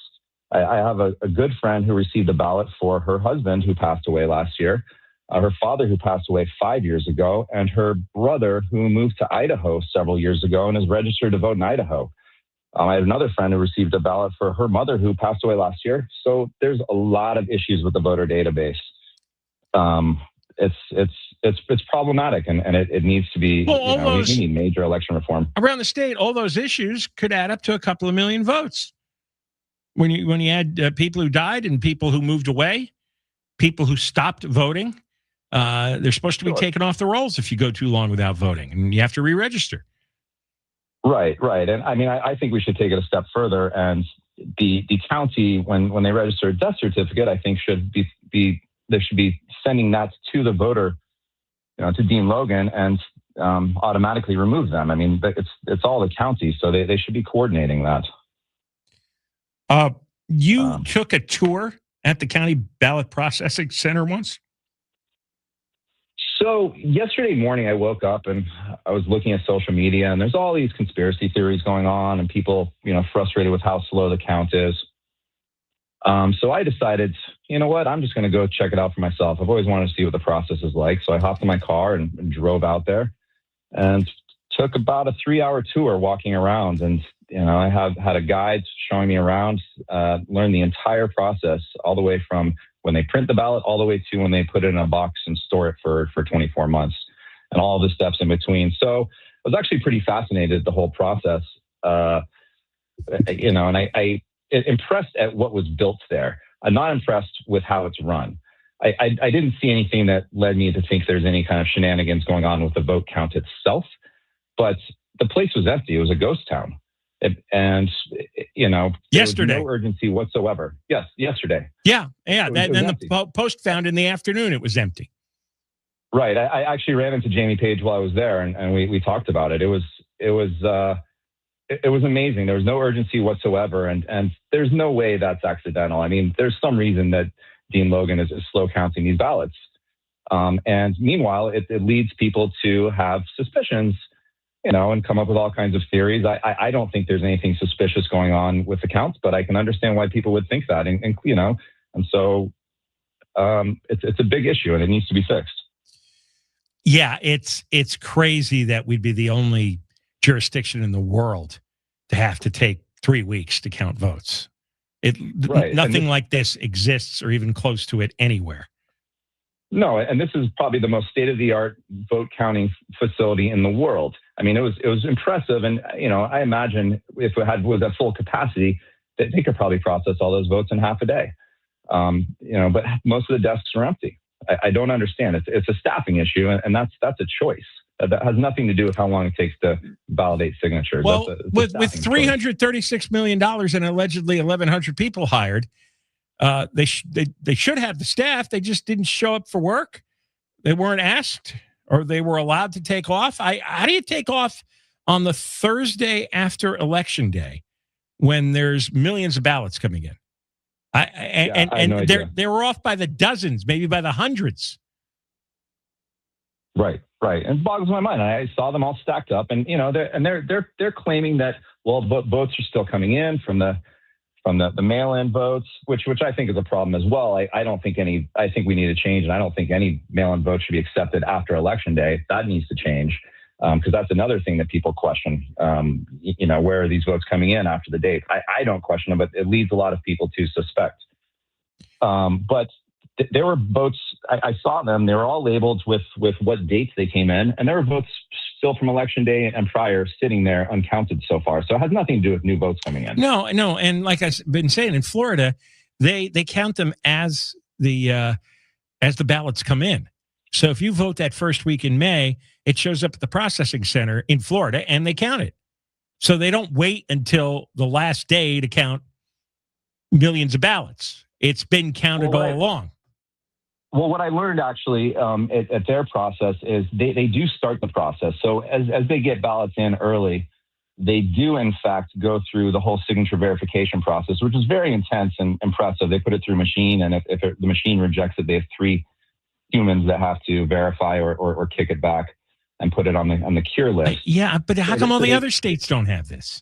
I have a good friend who received a ballot for her husband who passed away last year, her father who passed away 5 years ago, and her brother who moved to Idaho several years ago and is registered to vote in Idaho. I have another friend who received a ballot for her mother who passed away last year. So there's a lot of issues with the voter database. It's problematic, and it needs to be. We need major election reform around the state. All those issues could add up to a couple of million votes. When you add people who died and people who moved away, people who stopped voting, they're supposed to be taken off the rolls if you go too long without voting, and you have to re-register. Right. And I mean, I think we should take it a step further, and the county, when they register a death certificate, I think they should be sending that to the voter, to Dean Logan, and automatically remove them. I mean, it's all the county, so they should be coordinating that. You took a tour at the county ballot processing center once? So yesterday morning, I woke up and I was looking at social media, and there's all these conspiracy theories going on, and people, frustrated with how slow the count is. So I decided, you know what, I'm just going to go check it out for myself. I've always wanted to see what the process is like. So I hopped in my car and drove out there and took about a 3-hour tour walking around. And, I had a guide showing me around, learned the entire process all the way from when they print the ballot all the way to when they put it in a box and store it for 24 months and all the steps in between. So I was actually pretty fascinated at the whole process, and I impressed at what was built there. I'm not impressed with how it's run. I didn't see anything that led me to think there's any kind of shenanigans going on with the vote count itself, but the place was empty. It was a ghost town. There yesterday, was no urgency whatsoever. Yes, yesterday. Yeah. The Post found in the afternoon it was empty. Right. I actually ran into Jamie Page while I was there, and we talked about it. It was amazing. There was no urgency whatsoever, and there's no way that's accidental. I mean, there's some reason that Dean Logan is slow counting these ballots, and meanwhile, it leads people to have suspicions. And come up with all kinds of theories. I don't think there's anything suspicious going on with the counts, but I can understand why people would think that. And so it's a big issue and it needs to be fixed. Yeah, it's crazy that we'd be the only jurisdiction in the world to have to take 3 weeks to count votes. Nothing like this exists or even close to it anywhere. No, and this is probably the most state-of-the-art vote counting facility in the world. I mean, it was impressive, and I imagine if it was at full capacity, that they could probably process all those votes in half a day. But most of the desks are empty. I don't understand. It's a staffing issue, and that's a choice. That has nothing to do with how long it takes to validate signatures. Well, with $336 million and allegedly 1,100 people hired, they should have the staff. They just didn't show up for work. They weren't asked, or they were allowed to take off. How do you take off on the Thursday after Election Day when there's millions of ballots coming in? They were off by the dozens, maybe by the hundreds. Right. And it boggles my mind. I saw them all stacked up, and they're claiming that votes are still coming in from the mail-in votes, which I think is a problem as well. I think we need to change, and I don't think any mail-in vote should be accepted after Election Day. That needs to change, because that's another thing that people question. Where are these votes coming in after the date? I don't question them, but it leads a lot of people to suspect. But there were votes, I saw them, they were all labeled with what dates they came in, and there were votes still from Election Day and prior sitting there uncounted so far. So it has nothing to do with new votes coming in. No. And like I've been saying, in Florida, they count them as the ballots come in. So if you vote that first week in May, it shows up at the processing center in Florida and they count it. So they don't wait until the last day to count millions of ballots. It's been counted all along. Well, what I learned actually at their process is they do start the process. So as they get ballots in early, they do, in fact, go through the whole signature verification process, which is very intense and impressive. They put it through a machine, and if the machine rejects it, they have 3 humans that have to verify or kick it back and put it on the cure list. Yeah, but how come all the other states don't have this?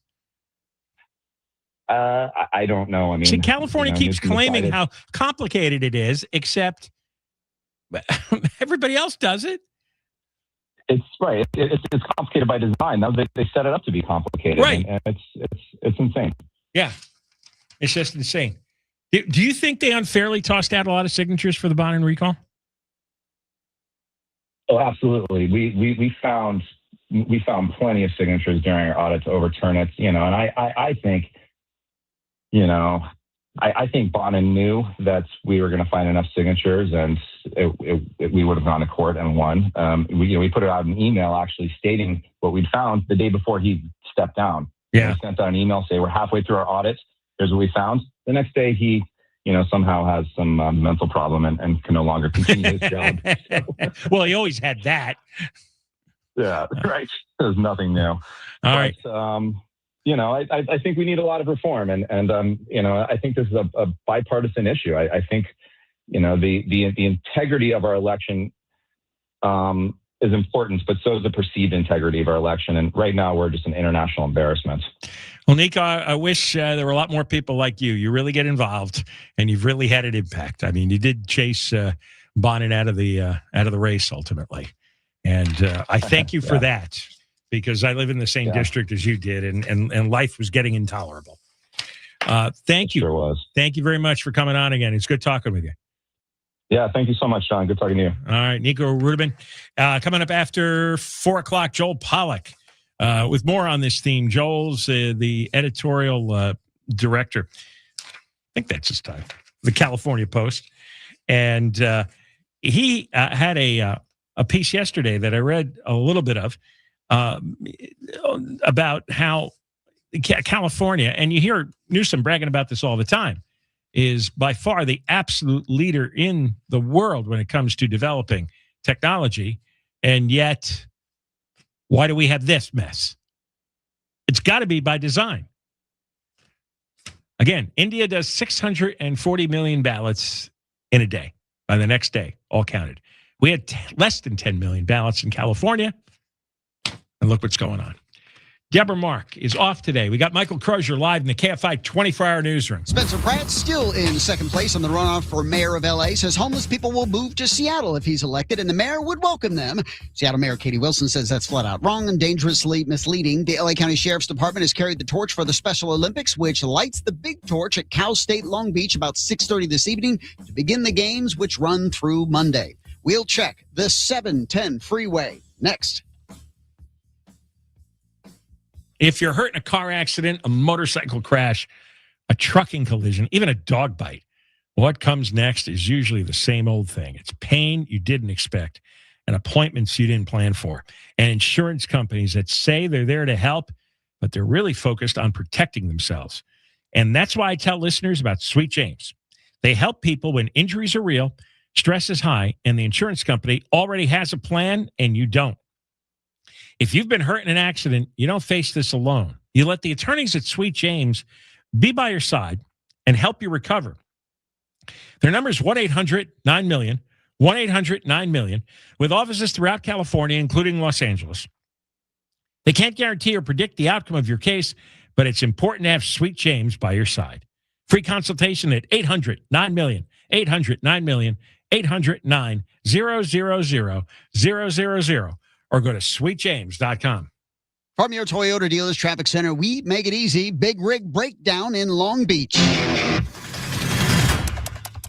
I don't know. I mean, see, California keeps claiming how complicated it is, except everybody else does it. It's right. It's complicated by design. They set it up to be complicated, right? And it's insane. Yeah, it's just insane. Do you think they unfairly tossed out a lot of signatures for the bond and recall? Oh, absolutely. We found plenty of signatures during our audit to overturn it. And I think, I think Bonin knew that we were going to find enough signatures, and we would have gone to court and won. We put it out an email actually stating what we'd found the day before he stepped down. Yeah, we sent out an email saying we're halfway through our audit. Here's what we found. The next day he, somehow has some mental problem and can no longer continue his job. Well, he always had that. Yeah, right. There's nothing new. All right. I think we need a lot of reform, and I think this is a bipartisan issue. I think, the integrity of our election is important, but so is the perceived integrity of our election. And right now, we're just an international embarrassment. Well, Nico, I wish there were a lot more people like you. You really get involved, and you've really had an impact. I mean, you did chase Bonnet out of the race ultimately, and I thank you for that, because I live in the same district as you did, and life was getting intolerable. Thank you. Sure was. Thank you very much for coming on again. It's good talking with you. Yeah, thank you so much, John. Good talking to you. All right, Nico Ruderman. Coming up after 4 o'clock, Joel Pollack with more on this theme. Joel's the editorial director. I think that's his title. The California Post. And he had a piece yesterday that I read a little bit of about how California, and you hear Newsom bragging about this all the time, is by far the absolute leader in the world when it comes to developing technology. And yet, why do we have this mess? It's got to be by design. Again, India does 640 million ballots in a day, by the next day, all counted. We had less than 10 million ballots in California. And look what's going on. Deborah Mark is off today. We got Michael Crozier live in the KFI 24-hour newsroom. Spencer Pratt still in second place on the runoff for mayor of L.A. says homeless people will move to Seattle if he's elected, and the mayor would welcome them. Seattle Mayor Katie Wilson says that's flat out wrong and dangerously misleading. The L.A. County Sheriff's Department has carried the torch for the Special Olympics, which lights the big torch at Cal State Long Beach about 6:30 this evening to begin the games, which run through Monday. We'll check the 710 freeway next. If you're hurt in a car accident, a motorcycle crash, a trucking collision, even a dog bite, what comes next is usually the same old thing. It's pain you didn't expect and appointments you didn't plan for, and insurance companies that say they're there to help, but they're really focused on protecting themselves. And that's why I tell listeners about Sweet James. They help people when injuries are real, stress is high, and the insurance company already has a plan and you don't. If you've been hurt in an accident, you don't face this alone. You let the attorneys at Sweet James be by your side and help you recover. Their number is 1-800-9-MILLION, 1-800-9-MILLION, with offices throughout California, including Los Angeles. They can't guarantee or predict the outcome of your case, but it's important to have Sweet James by your side. Free consultation at 800-9-MILLION, 800-9-MILLION, 800-9-000-000, or go to sweetjames.com. From your Toyota Dealers Traffic Center, we make it easy. Big rig breakdown in Long Beach.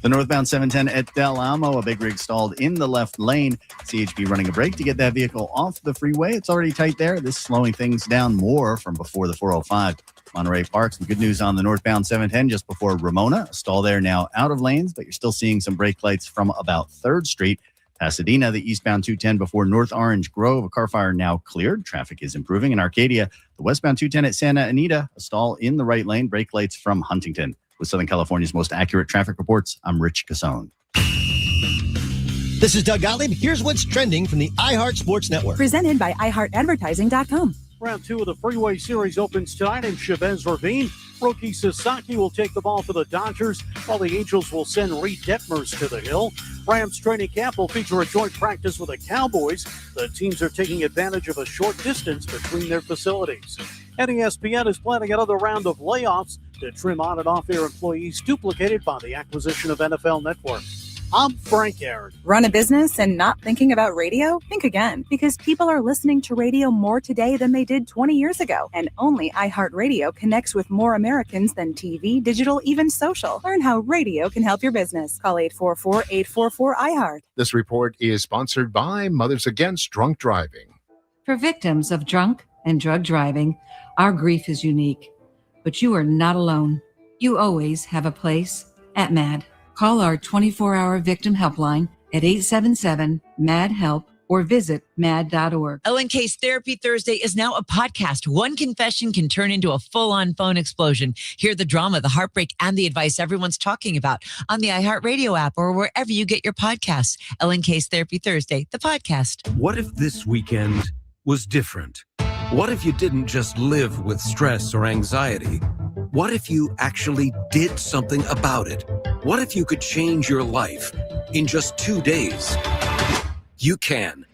The northbound 710 at Del Amo, a big rig stalled in the left lane. CHP running a brake to get that vehicle off the freeway. It's already tight there. This is slowing things down more from before the 405. Monterey Park, some good news on the northbound 710 just before Ramona. A stall there now out of lanes, but you're still seeing some brake lights from about 3rd Street. Pasadena, the eastbound 210 before North Orange Grove, a car fire now cleared. Traffic is improving. In Arcadia, the westbound 210 at Santa Anita, a stall in the right lane. Brake lights from Huntington. With Southern California's most accurate traffic reports, I'm Rich Casone. This is Doug Gottlieb. Here's what's trending from the iHeart Sports Network. Presented by iHeartAdvertising.com. Round 2 of the Freeway Series opens tonight in Chavez Ravine. Rookie Sasaki will take the ball for the Dodgers, while the Angels will send Reed Detmers to the hill. Rams training camp will feature a joint practice with the Cowboys. The teams are taking advantage of a short distance between their facilities. And ESPN is planning another round of layoffs to trim on and off-air employees duplicated by the acquisition of NFL Network. I'm Frank Aaron. Run a business and not thinking about radio? Think again, because people are listening to radio more today than they did 20 years ago. And only iHeartRadio connects with more Americans than TV, digital, even social. Learn how radio can help your business. Call 844-844-iHeart. This report is sponsored by Mothers Against Drunk Driving. For victims of drunk and drug driving, our grief is unique. But you are not alone. You always have a place at MAD. Call our 24-hour victim helpline at 877-MAD-HELP or visit mad.org. Ellen K's Therapy Thursday is now a podcast. One confession can turn into a full-on phone explosion. Hear the drama, the heartbreak, and the advice everyone's talking about on the iHeartRadio app or wherever you get your podcasts. Ellen K's Therapy Thursday, the podcast. What if this weekend was different? What if you didn't just live with stress or anxiety? What if you actually did something about it? What if you could change your life in just 2 days? You can.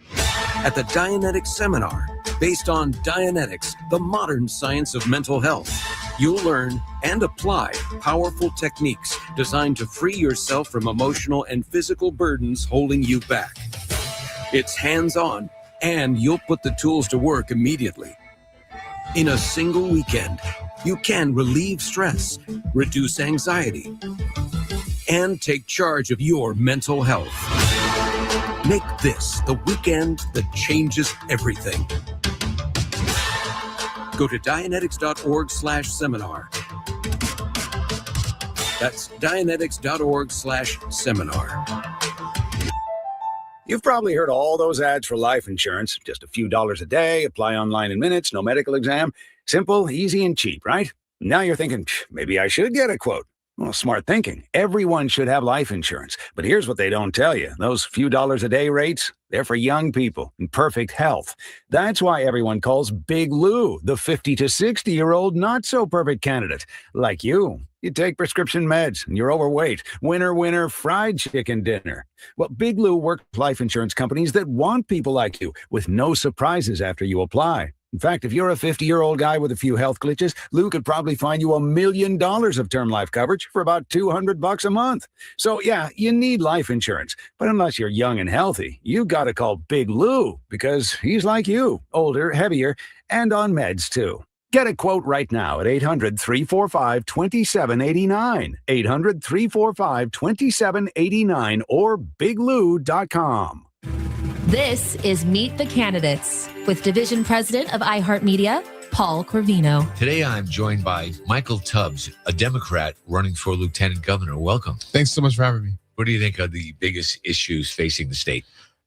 At the Dianetics Seminar, based on Dianetics, the modern science of mental health, you'll learn and apply powerful techniques designed to free yourself from emotional and physical burdens holding you back. It's hands-on, and you'll put the tools to work immediately. In a single weekend, you can relieve stress, reduce anxiety, and take charge of your mental health. Make this the weekend that changes everything. Go to Dianetics.org/seminar. That's Dianetics.org/seminar. You've probably heard all those ads for life insurance. Just a few dollars a day, apply online in minutes, no medical exam. Simple, easy, and cheap, right? Now you're thinking, maybe I should get a quote. Well, smart thinking. Everyone should have life insurance. But here's what they don't tell you. Those few dollars a day rates, they're for young people in perfect health. That's why everyone calls Big Lou the 50 to 60-year-old not-so-perfect candidate. Like you. You take prescription meds and you're overweight. Winner, winner, fried chicken dinner. Well, Big Lou works with life insurance companies that want people like you with no surprises after you apply. In fact, if you're a 50-year-old guy with a few health glitches, Lou could probably find you $1 million of term life coverage for about $200 a month. So yeah, you need life insurance. But unless you're young and healthy, you got to call Big Lou because he's like you, older, heavier, and on meds too. Get a quote right now at 800-345-2789, 800-345-2789, or biglou.com. This is Meet the Candidates with Division President of iHeartMedia, Paul Corvino. Today I'm joined by Michael Tubbs, a Democrat running for Lieutenant Governor. Welcome. Thanks so much for having me. What do you think are the biggest issues facing the state?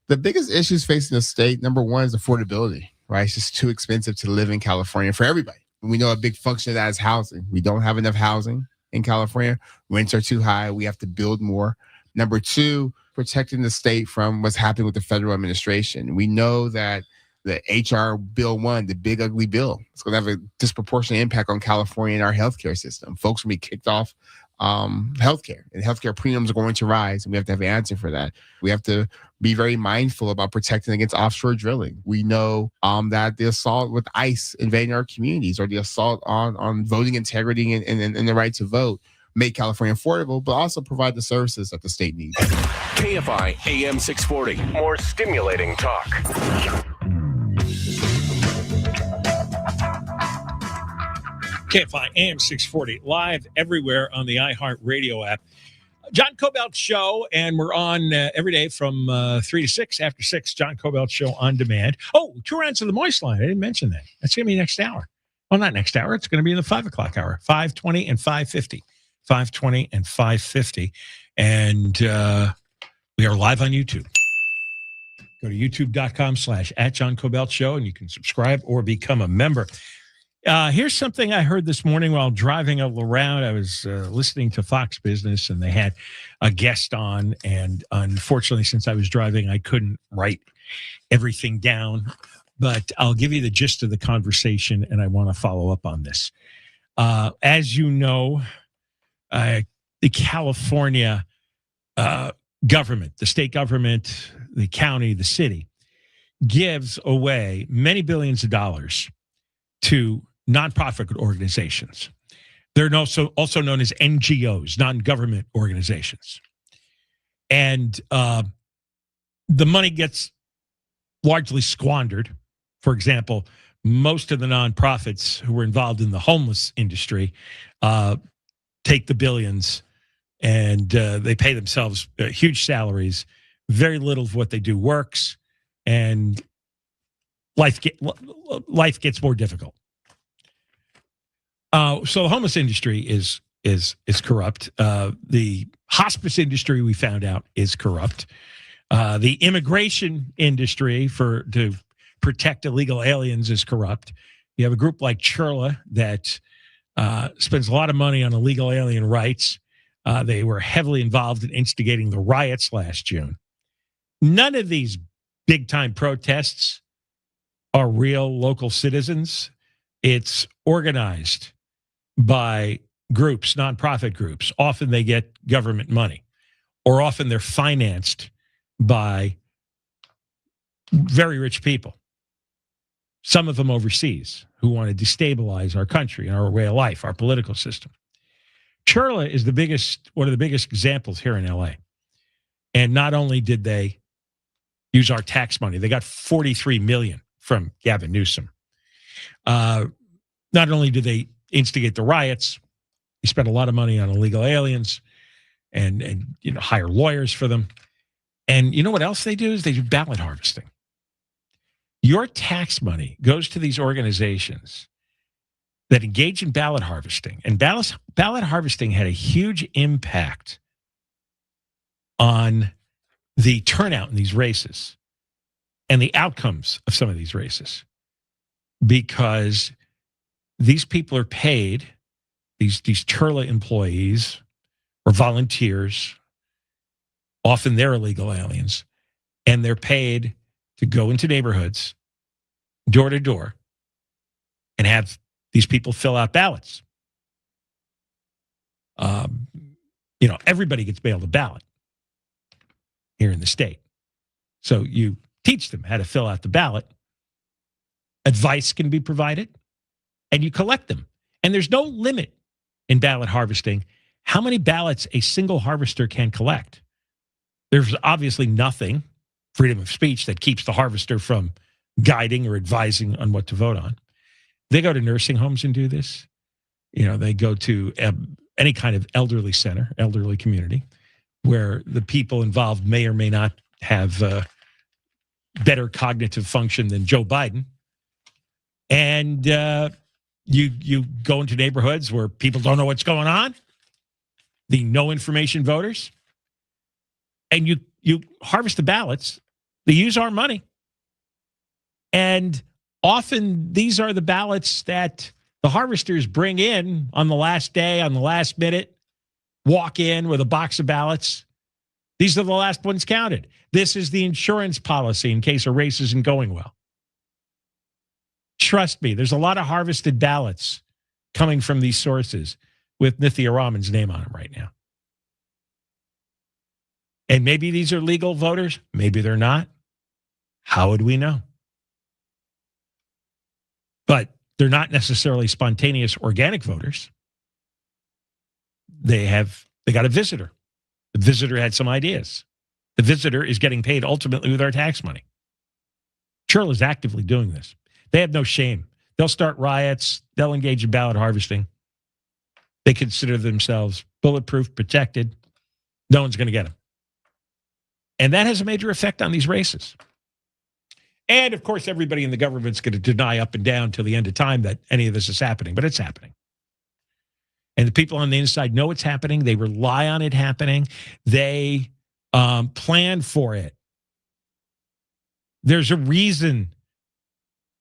The biggest issues facing the state, number one, is affordability, right? It's just too expensive to live in California for everybody. We know a big function of that is housing. We don't have enough housing in California. Rents are too high. We have to build more. Number two, protecting the state from what's happening with the federal administration. We know that the HR Bill 1, the big ugly bill, it's going to have a disproportionate impact on California and our healthcare system. Folks will be kicked off healthcare, and healthcare premiums are going to rise, and we have to have an answer for that. We have to be very mindful about protecting against offshore drilling. We know that the assault with ICE invading our communities, or the assault on voting integrity and the right to vote, make California affordable, but also provide the services that the state needs. KFI AM 640. More stimulating talk. KFI AM 640, live everywhere on the iHeartRadio app. John Kobylt Show, and we're on every day from 3 to 6. After 6, John Kobylt Show on demand. Oh, 2 rounds of the Moist Line. I didn't mention that. That's going to be next hour. Well, not next hour. It's going to be in the 5 o'clock hour, 5:20 and 5:50. 5:20 and 5:50. And we are live on YouTube. Go to youtube.com/@John Kobylt Show, and you can subscribe or become a member. Here's something I heard this morning while driving around. I was listening to Fox Business, and they had a guest on. And unfortunately, since I was driving, I couldn't write everything down. But I'll give you the gist of the conversation, and I want to follow up on this. As you know, the California government, the state government, the county, the city, gives away many billions of dollars to nonprofit organizations. They're also known as NGOs, non-government organizations. And the money gets largely squandered. For example, most of the nonprofits who were involved in the homeless industry take the billions and they pay themselves huge salaries. Very little of what they do works, and life gets more difficult. So the homeless industry is corrupt. The hospice industry, we found out, is corrupt. The immigration industry to protect illegal aliens is corrupt. You have a group like Chirla that spends a lot of money on illegal alien rights. They were heavily involved in instigating the riots last June. None of these big-time protests are real local citizens. It's organized by groups, nonprofit groups. Often they get government money, or often they're financed by very rich people, some of them overseas, who want to destabilize our country and our way of life, our political system. Chirla is one of the biggest examples here in LA. And not only did they use our tax money, they got $43 million from Gavin Newsom. Not only did they instigate the riots, they spent a lot of money on illegal aliens and hire lawyers for them. And you know what else they do is they do ballot harvesting. Your tax money goes to these organizations that engage in ballot harvesting. And ballot harvesting had a huge impact on the turnout in these races and the outcomes of some of these races, because these people are paid, these Chirla employees or volunteers, often they're illegal aliens, and they're paid to go into neighborhoods, door to door, and have these people fill out ballots. Everybody gets mailed a ballot here in the state. So you teach them how to fill out the ballot. Advice can be provided, and you collect them. And there's no limit in ballot harvesting how many ballots a single harvester can collect. There's obviously nothing, freedom of speech, that keeps the harvester from guiding or advising on what to vote on. They go to nursing homes and do this. They go to any kind of elderly center, elderly community, where the people involved may or may not have better cognitive function than Joe Biden. And you go into neighborhoods where people don't know what's going on, the no information voters, and you harvest the ballots. They use our money. And often these are the ballots that the harvesters bring in on the last day, on the last minute, walk in with a box of ballots. These are the last ones counted. This is the insurance policy in case a race isn't going well. Trust me, there's a lot of harvested ballots coming from these sources with Nithya Raman's name on them right now. And maybe these are legal voters. Maybe they're not. How would we know? But they're not necessarily spontaneous organic voters. They got a visitor. The visitor had some ideas. The visitor is getting paid ultimately with our tax money. Chirla is actively doing this. They have no shame. They'll start riots. They'll engage in ballot harvesting. They consider themselves bulletproof, protected. No one's going to get them. And that has a major effect on these races. And, of course, everybody in the government's going to deny up and down till the end of time that any of this is happening, but it's happening. And the people on the inside know it's happening. They rely on it happening. They plan for it. There's a reason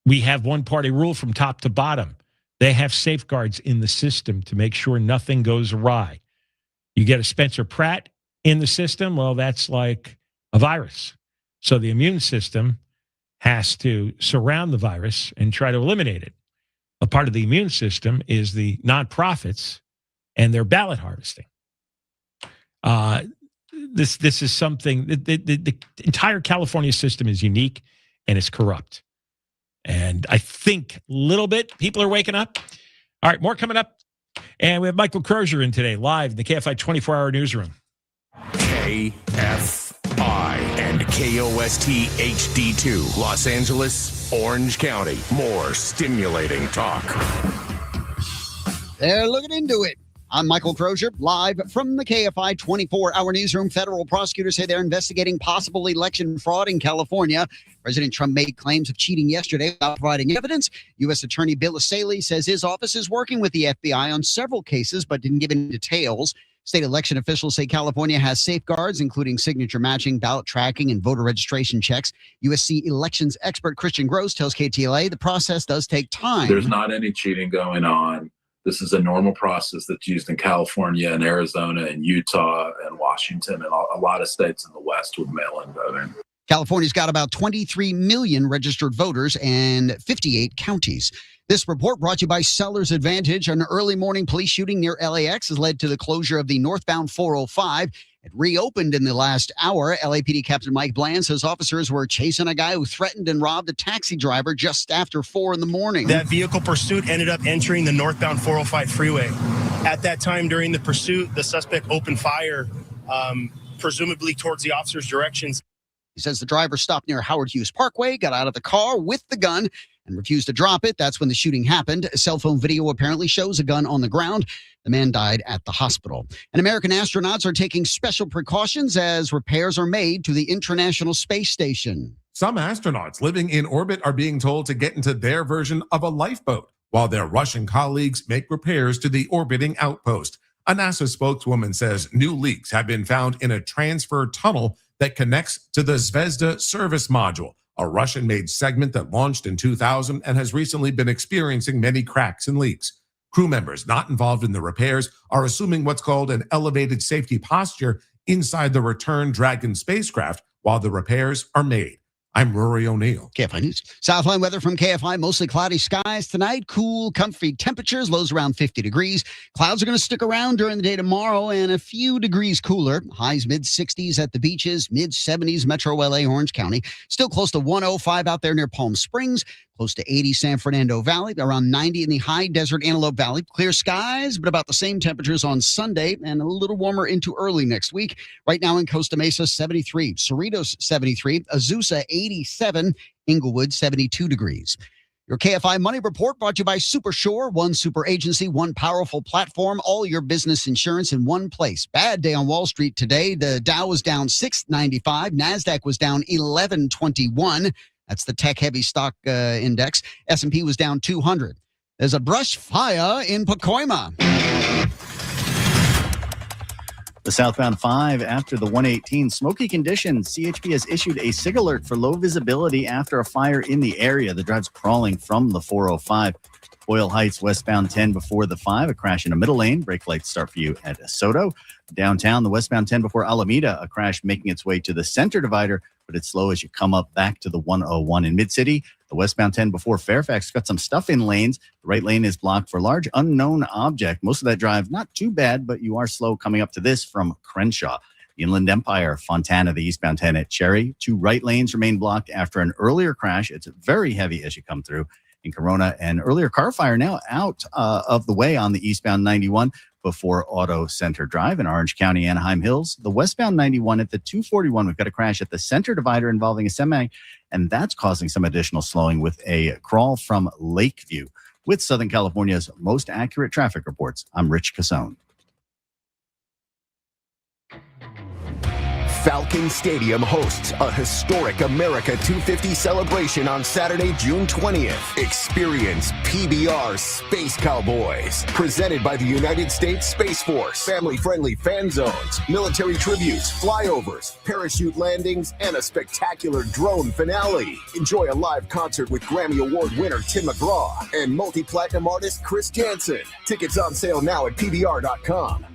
we have one-party rule from top to bottom. They have safeguards in the system to make sure nothing goes awry. You get a Spencer Pratt in the system, well, that's like a virus. So the immune system has to surround the virus and try to eliminate it. A part of the immune system is the nonprofits and their ballot harvesting. This is something, the entire California system is unique and it's corrupt. And I think a little bit people are waking up. All right, more coming up. And we have Michael Crozier in today, live in the KFI 24-hour newsroom. KFI and KOST HD2, Los Angeles, Orange County. More stimulating talk. They're looking into it. I'm Michael Crozier, live from the KFI 24-hour newsroom. Federal prosecutors say they're investigating possible election fraud in California. President Trump made claims of cheating yesterday without providing evidence. U.S. Attorney Bill Asaley says his office is working with the FBI on several cases, but didn't give any details. State election officials say California has safeguards, including signature matching, ballot tracking, and voter registration checks. USC elections expert Christian Gross tells KTLA the process does take time. There's not any cheating going on. This is a normal process that's used in California and Arizona and Utah and Washington and a lot of states in the West with mail-in voting. California's got about 23 million registered voters and 58 counties. This report brought to you by Seller's Advantage. An early morning police shooting near LAX has led to the closure of the northbound 405. It reopened in the last hour. LAPD Captain Mike Bland says officers were chasing a guy who threatened and robbed a taxi driver just after 4 in the morning. That vehicle pursuit ended up entering the northbound 405 freeway. At that time, during the pursuit, the suspect opened fire, presumably towards the officer's directions. He says the driver stopped near Howard Hughes Parkway, got out of the car with the gun, and refused to drop it. That's when the shooting happened. Cell phone video apparently shows a gun on the ground. The man died at the hospital. And American astronauts are taking special precautions as repairs are made to the International Space Station. Some astronauts living in orbit are being told to get into their version of a lifeboat, while their Russian colleagues make repairs to the orbiting outpost. A NASA spokeswoman says new leaks have been found in a transfer tunnel that connects to the Zvezda service module, a Russian-made segment that launched in 2000 and has recently been experiencing many cracks and leaks. Crew members not involved in the repairs are assuming what's called an elevated safety posture inside the return Dragon spacecraft while the repairs are made. I'm Rory O'Neill. KFI News. Southline weather from KFI. Mostly cloudy skies tonight. Cool, comfy temperatures. Lows around 50 degrees. Clouds are going to stick around during the day tomorrow and a few degrees cooler. Highs mid-60s at the beaches. Mid-70s Metro LA, Orange County. Still close to 105 out there near Palm Springs. Close to 80 San Fernando Valley, around 90 in the high desert Antelope Valley. Clear skies, but about the same temperatures on Sunday and a little warmer into early next week. Right now in Costa Mesa, 73. Cerritos, 73. Azusa, 87. Inglewood, 72 degrees. Your KFI Money Report brought to you by Super Shore. One super agency, one powerful platform, all your business insurance in one place. Bad day on Wall Street today. The Dow was down 695. NASDAQ was down 1121. That's the tech-heavy stock index. S&P was down 200. There's a brush fire in Pacoima. The southbound 5 after the 118. Smoky conditions. CHP has issued a SIG alert for low visibility after a fire in the area. The drive's crawling from the 405. Boyle Heights westbound 10 before the 5. A crash in a middle lane. Brake lights start for you at Soto. Downtown, the westbound 10 before Alameda. A crash making its way to the center divider, but it's slow as you come up back to the 101 in Mid-City. The westbound 10 before Fairfax got some stuff in lanes. The right lane is blocked for large unknown object. Most of that drive, not too bad, but you are slow coming up to this from Crenshaw. The Inland Empire, Fontana, the eastbound 10 at Cherry. 2 right lanes remain blocked after an earlier crash. It's very heavy as you come through. In Corona, an earlier car fire now out of the way on the eastbound 91 before Auto Center Drive in Orange County, Anaheim Hills. The westbound 91 at the 241, we've got a crash at the center divider involving a semi, and that's causing some additional slowing with a crawl from Lakeview. With Southern California's most accurate traffic reports, I'm Rich Casone. Falcon Stadium hosts a historic America 250 celebration on Saturday, June 20th. Experience PBR Space Cowboys, presented by the United States Space Force. Family-friendly fan zones, military tributes, flyovers, parachute landings, and a spectacular drone finale. Enjoy a live concert with Grammy Award winner Tim McGraw and multi-platinum artist Chris Jansen. Tickets on sale now at PBR.com.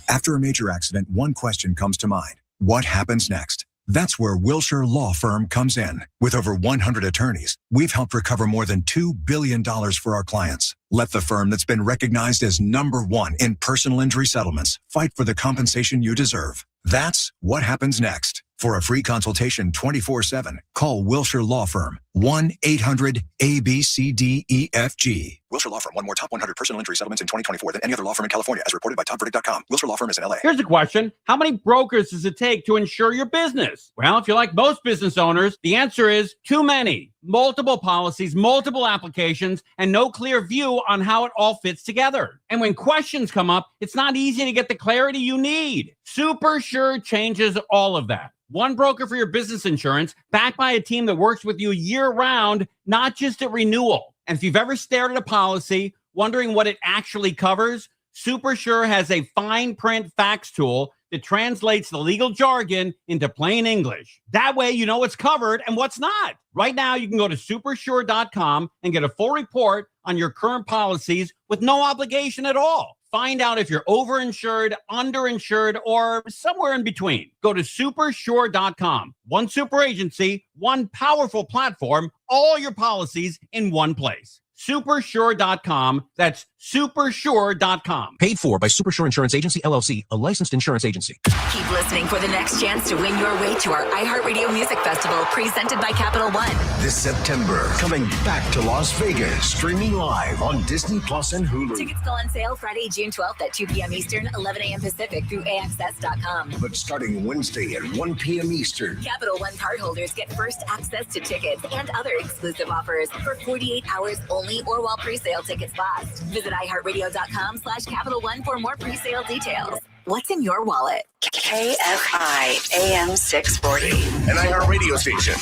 After a major accident, one question comes to mind. What happens next? That's where Wilshire Law Firm comes in. With over 100 attorneys, we've helped recover more than $2 billion for our clients. Let the firm that's been recognized as #1 in personal injury settlements fight for the compensation you deserve. That's what happens next. For a free consultation 24/7, call Wilshire Law Firm, 1-800-ABCDEFG. Wilshire Law Firm won more top 100 personal injury settlements in 2024 than any other law firm in California, as reported by TopVerdict.com. Wilshire Law Firm is in LA. Here's a question. How many brokers does it take to insure your business? Well, if you're like most business owners, the answer is too many. Multiple policies, multiple applications, and no clear view on how it all fits together. And when questions come up, it's not easy to get the clarity you need. Super Sure changes all of that. One broker for your business insurance, backed by a team that works with you year-round, not just at renewal. And if you've ever stared at a policy, wondering what it actually covers, Super Sure has a fine print fax tool that translates the legal jargon into plain English. That way you know what's covered and what's not. Right now, you can go to supersure.com and get a full report on your current policies with no obligation at all. Find out if you're overinsured, underinsured, or somewhere in between. Go to supersure.com. One super agency, one powerful platform, all your policies in one place. Supersure.com. That's supersure.com. Paid for by Supersure Insurance Agency, LLC, a licensed insurance agency. Keep listening for the next chance to win your way to our iHeartRadio Music Festival, presented by Capital One. This September, coming back to Las Vegas, streaming live on Disney Plus and Hulu. Tickets go on sale Friday, June 12th at 2 p.m. Eastern, 11 a.m. Pacific through AXS.com. But starting Wednesday at 1 p.m. Eastern, Capital One cardholders get first access to tickets and other exclusive offers for 48 hours only or while pre-sale tickets last. Visit iHeartRadio.com/Capital One for more pre-sale details. What's in your wallet? KFI AM 640. an iHeartRadio station.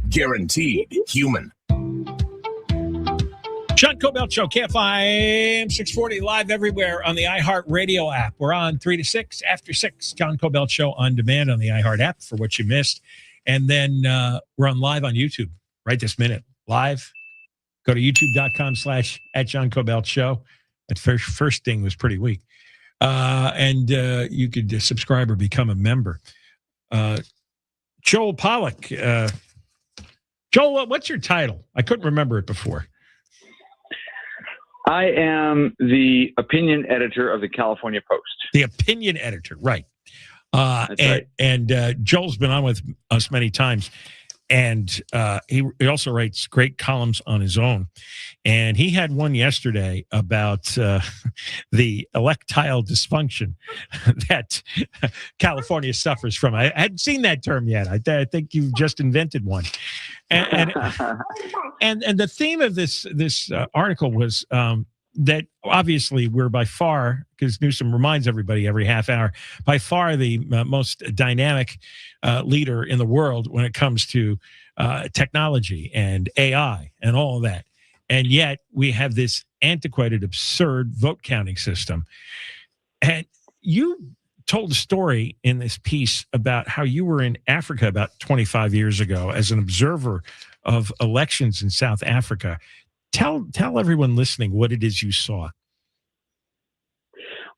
Guaranteed human. John Kobylt Show, KFI AM 640, live everywhere on the iHeartRadio app. We're on 3 to 6, after 6. John Kobylt Show on demand on the iHeart app for what you missed. And then we're on live on YouTube right this minute. Live. Go to youtube.com/@John Kobylt Show. That first thing was pretty weak. And you could subscribe or become a member. Joel Pollack. Joel, what's your title? I couldn't remember it before. I am the opinion editor of the California Post. The opinion editor, right. That's right. And Joel's been on with us many times. And he also writes great columns on his own. And he had one yesterday about the electile dysfunction that California suffers from. I hadn't seen that term yet. I think you just invented one. And the theme of this article was that obviously we're by far, because Newsom reminds everybody every half hour, by far the most dynamic leader in the world when it comes to technology and AI and all of that. And yet we have this antiquated, absurd vote counting system. And you told a story in this piece about how you were in Africa about 25 years ago as an observer of elections in South Africa. Tell everyone listening what it is you saw.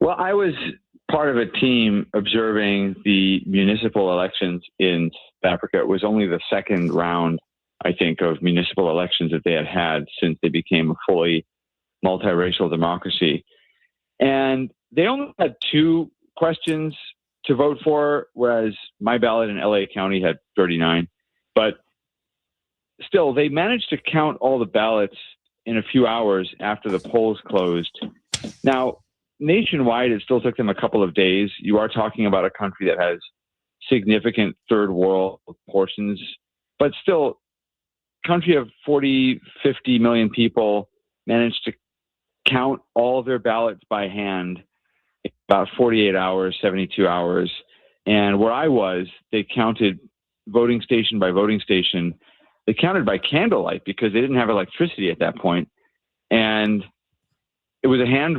Well, I was part of a team observing the municipal elections in South Africa. It was only the second round, I think, of municipal elections that they had since they became a fully multiracial democracy. And they only had 2 questions to vote for, whereas my ballot in LA County had 39. But still, they managed to count all the ballots in a few hours after the polls closed. Now, nationwide, it still took them a couple of days. You are talking about a country that has significant third world portions, but still, country of 40, 50 million people managed to count all of their ballots by hand in about 48 hours, 72 hours. And where I was, they counted voting station by voting station. They counted by candlelight because they didn't have electricity at that point. And it was a hand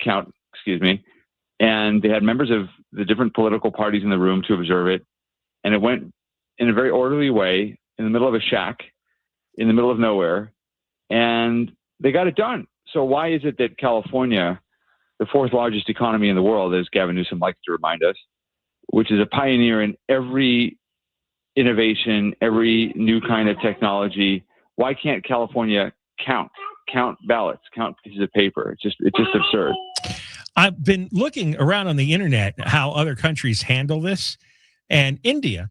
count, excuse me. And they had members of the different political parties in the room to observe it. And it went in a very orderly way in the middle of a shack, in the middle of nowhere. And they got it done. So why is it that California, the fourth largest economy in the world, as Gavin Newsom likes to remind us, which is a pioneer in every innovation, every new kind of technology, why can't California count ballots, count pieces of paper? It's just absurd. I've been looking around on the internet how other countries handle this, and India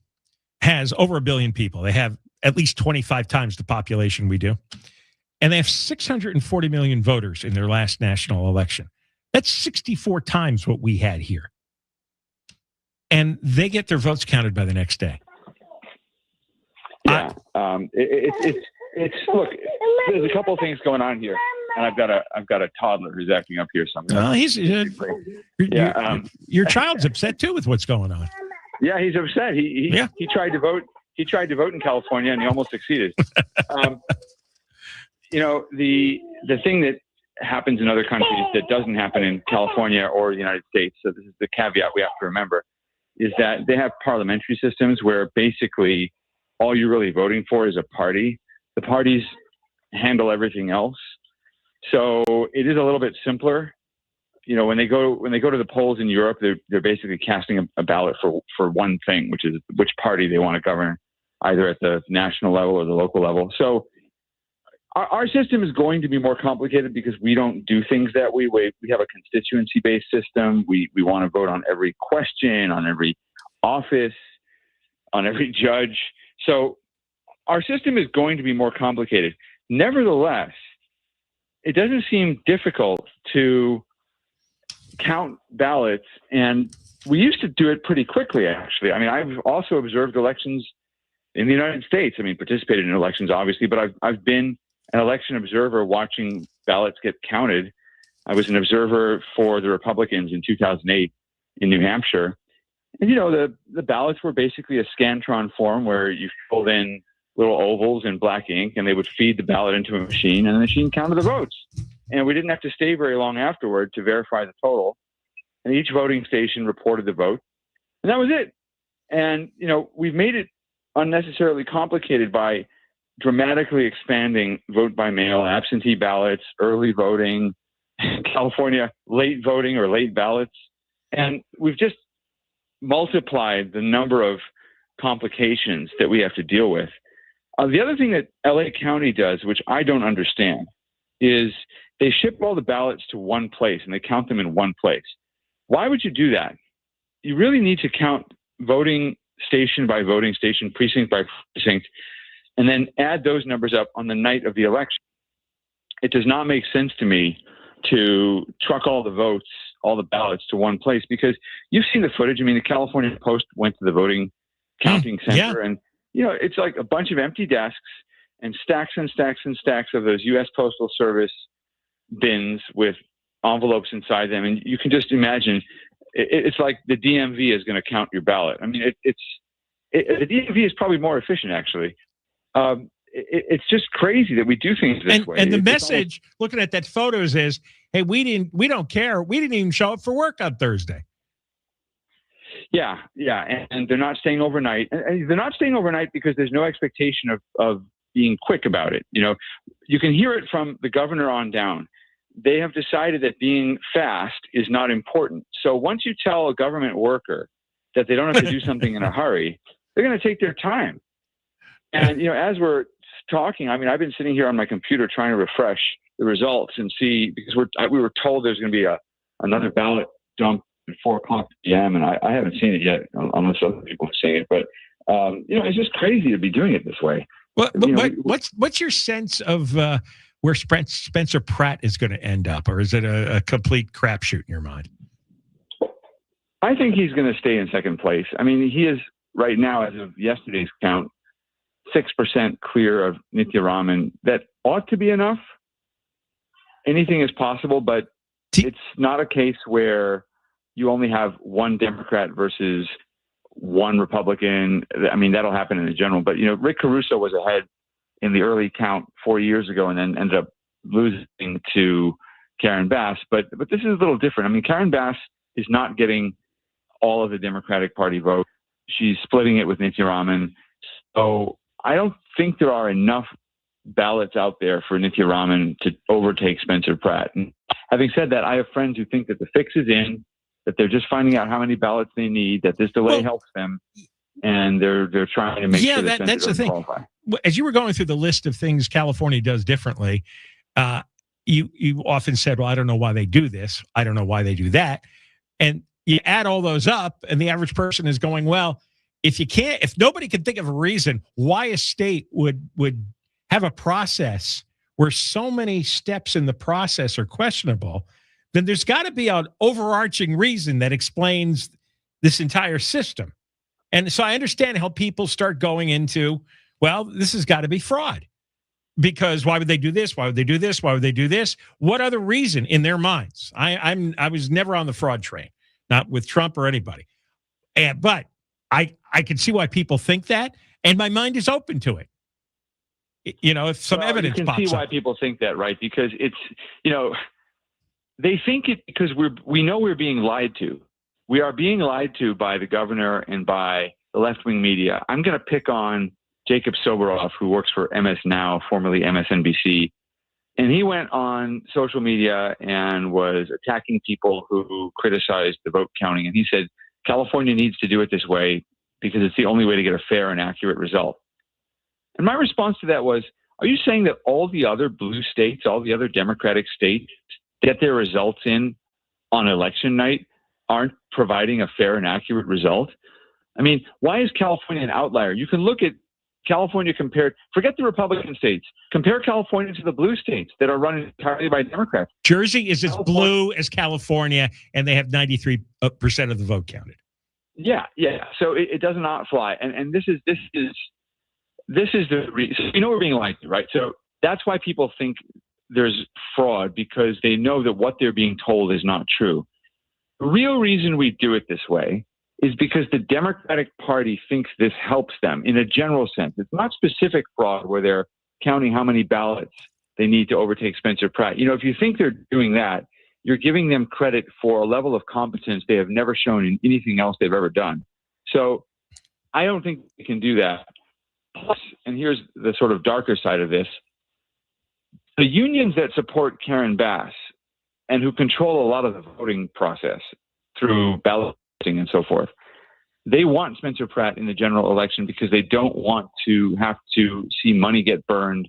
has over 1 billion people. They have at least 25 times the population we do, and they have 640 million voters in their last national election. That's 64 times what we had here. And they get their votes counted by the next day. Yeah, it's look. There's a couple of things going on here, and I've got a toddler who's acting up here. Your child's upset too with what's going on. Yeah, he's upset. He tried to vote. He tried to vote in California, and he almost succeeded. The thing that happens in other countries that doesn't happen in California or the United States. So this is the caveat we have to remember, is that they have parliamentary systems where basically all you're really voting for is a party. The parties handle everything else. So it is a little bit simpler. When they go to the polls in Europe, they're basically casting a ballot for one thing, which is which party they want to govern, either at the national level or the local level. So our system is going to be more complicated because we don't do things that way. We have a constituency-based system. We want to vote on every question, on every office, on every judge. So our system is going to be more complicated. Nevertheless, it doesn't seem difficult to count ballots, and we used to do it pretty quickly, actually. I mean, I've also observed elections in the United States. I mean, participated in elections, obviously, but I've been an election observer watching ballots get counted. I was an observer for the Republicans in 2008 in New Hampshire. And, the ballots were basically a Scantron form where you filled in little ovals in black ink, and they would feed the ballot into a machine, and the machine counted the votes. And we didn't have to stay very long afterward to verify the total. And each voting station reported the vote. And that was it. And, we've made it unnecessarily complicated by dramatically expanding vote by mail, absentee ballots, early voting, California late voting or late ballots. And we've just multiplied the number of complications that we have to deal with. The other thing that LA County does, which I don't understand, is they ship all the ballots to one place and they count them in one place. Why would you do that? You really need to count voting station by voting station, precinct by precinct, and then add those numbers up on the night of the election. It does not make sense to me to truck all the votes, all the ballots to one place, because you've seen the footage. I mean, the California Post went to the voting counting center, and it's like a bunch of empty desks and stacks and stacks and stacks of those U.S. Postal Service bins with envelopes inside them, and you can just imagine it's like the DMV is going to count your ballot. I mean, the DMV is probably more efficient, actually. It's just crazy that we do things this way. And the message, looking at that photos, is, hey, we don't care. We didn't even show up for work on Thursday. Yeah, and they're not staying overnight. And they're not staying overnight because there's no expectation of being quick about it. You can hear it from the governor on down. They have decided that being fast is not important. So once you tell a government worker that they don't have to do something in a hurry, they're going to take their time. And, as we're talking, I mean, I've been sitting here on my computer trying to refresh the results and see, because we were told there's going to be another ballot dump at 4:00 p.m. and I haven't seen it yet, unless other people have seen it. But, it's just crazy to be doing it this way. Well, what's your sense of where Spencer Pratt is going to end up, or is it a complete crapshoot in your mind? I think he's going to stay in second place. I mean, he is right now, as of yesterday's count, 6% clear of Nitya Raman. That ought to be enough. Anything is possible, but it's not a case where you only have one Democrat versus one Republican. I mean, that'll happen in the general. But, Rick Caruso was ahead in the early count 4 years ago and then ended up losing to Karen Bass. But this is a little different. I mean, Karen Bass is not getting all of the Democratic Party vote. She's splitting it with Nithya Raman. So I don't think there are enough ballots out there for Nithya Raman to overtake Spencer Pratt. And having said that, I have friends who think that the fix is in, that they're just finding out how many ballots they need, that this delay helps them, and they're trying to make sure that that's the thing. Qualify. As you were going through the list of things California does differently, you often said, well, I don't know why they do this. I don't know why they do that. And you add all those up, and the average person is going, well, if nobody can think of a reason why a state would have a process where so many steps in the process are questionable, then there's got to be an overarching reason that explains this entire system. And so I understand how people start going into, well, this has got to be fraud. Because why would they do this? Why would they do this? Why would they do this? What other reason in their minds? I was never on the fraud train, not with Trump or anybody. But I can see why people think that, and my mind is open to it. If some evidence pops up. You can see why people think that, right? Because it's, they think it because we know we're being lied to. We are being lied to by the governor and by the left-wing media. I'm going to pick on Jacob Soboroff, who works for MS Now, formerly MSNBC. And he went on social media and was attacking people who criticized the vote counting. And he said, California needs to do it this way because it's the only way to get a fair and accurate result. And my response to that was, are you saying that all the other blue states, all the other Democratic states get their results in on election night aren't providing a fair and accurate result? I mean, why is California an outlier? You can look at California compared, forget the Republican states, compare California to the blue states that are run entirely by Democrats. Jersey is as blue as California, and they have 93% of the vote counted. Yeah. So it does not fly. And this is the reason. We're being lied to, right? So that's why people think there's fraud, because they know that what they're being told is not true. The real reason we do it this way is because the Democratic Party thinks this helps them in a general sense. It's not specific fraud where they're counting how many ballots they need to overtake Spencer Pratt. If you think they're doing that, you're giving them credit for a level of competence they have never shown in anything else they've ever done. So I don't think they can do that. Plus, and here's the sort of darker side of this, the unions that support Karen Bass and who control a lot of the voting process through balloting and so forth, they want Spencer Pratt in the general election because they don't want to have to see money get burned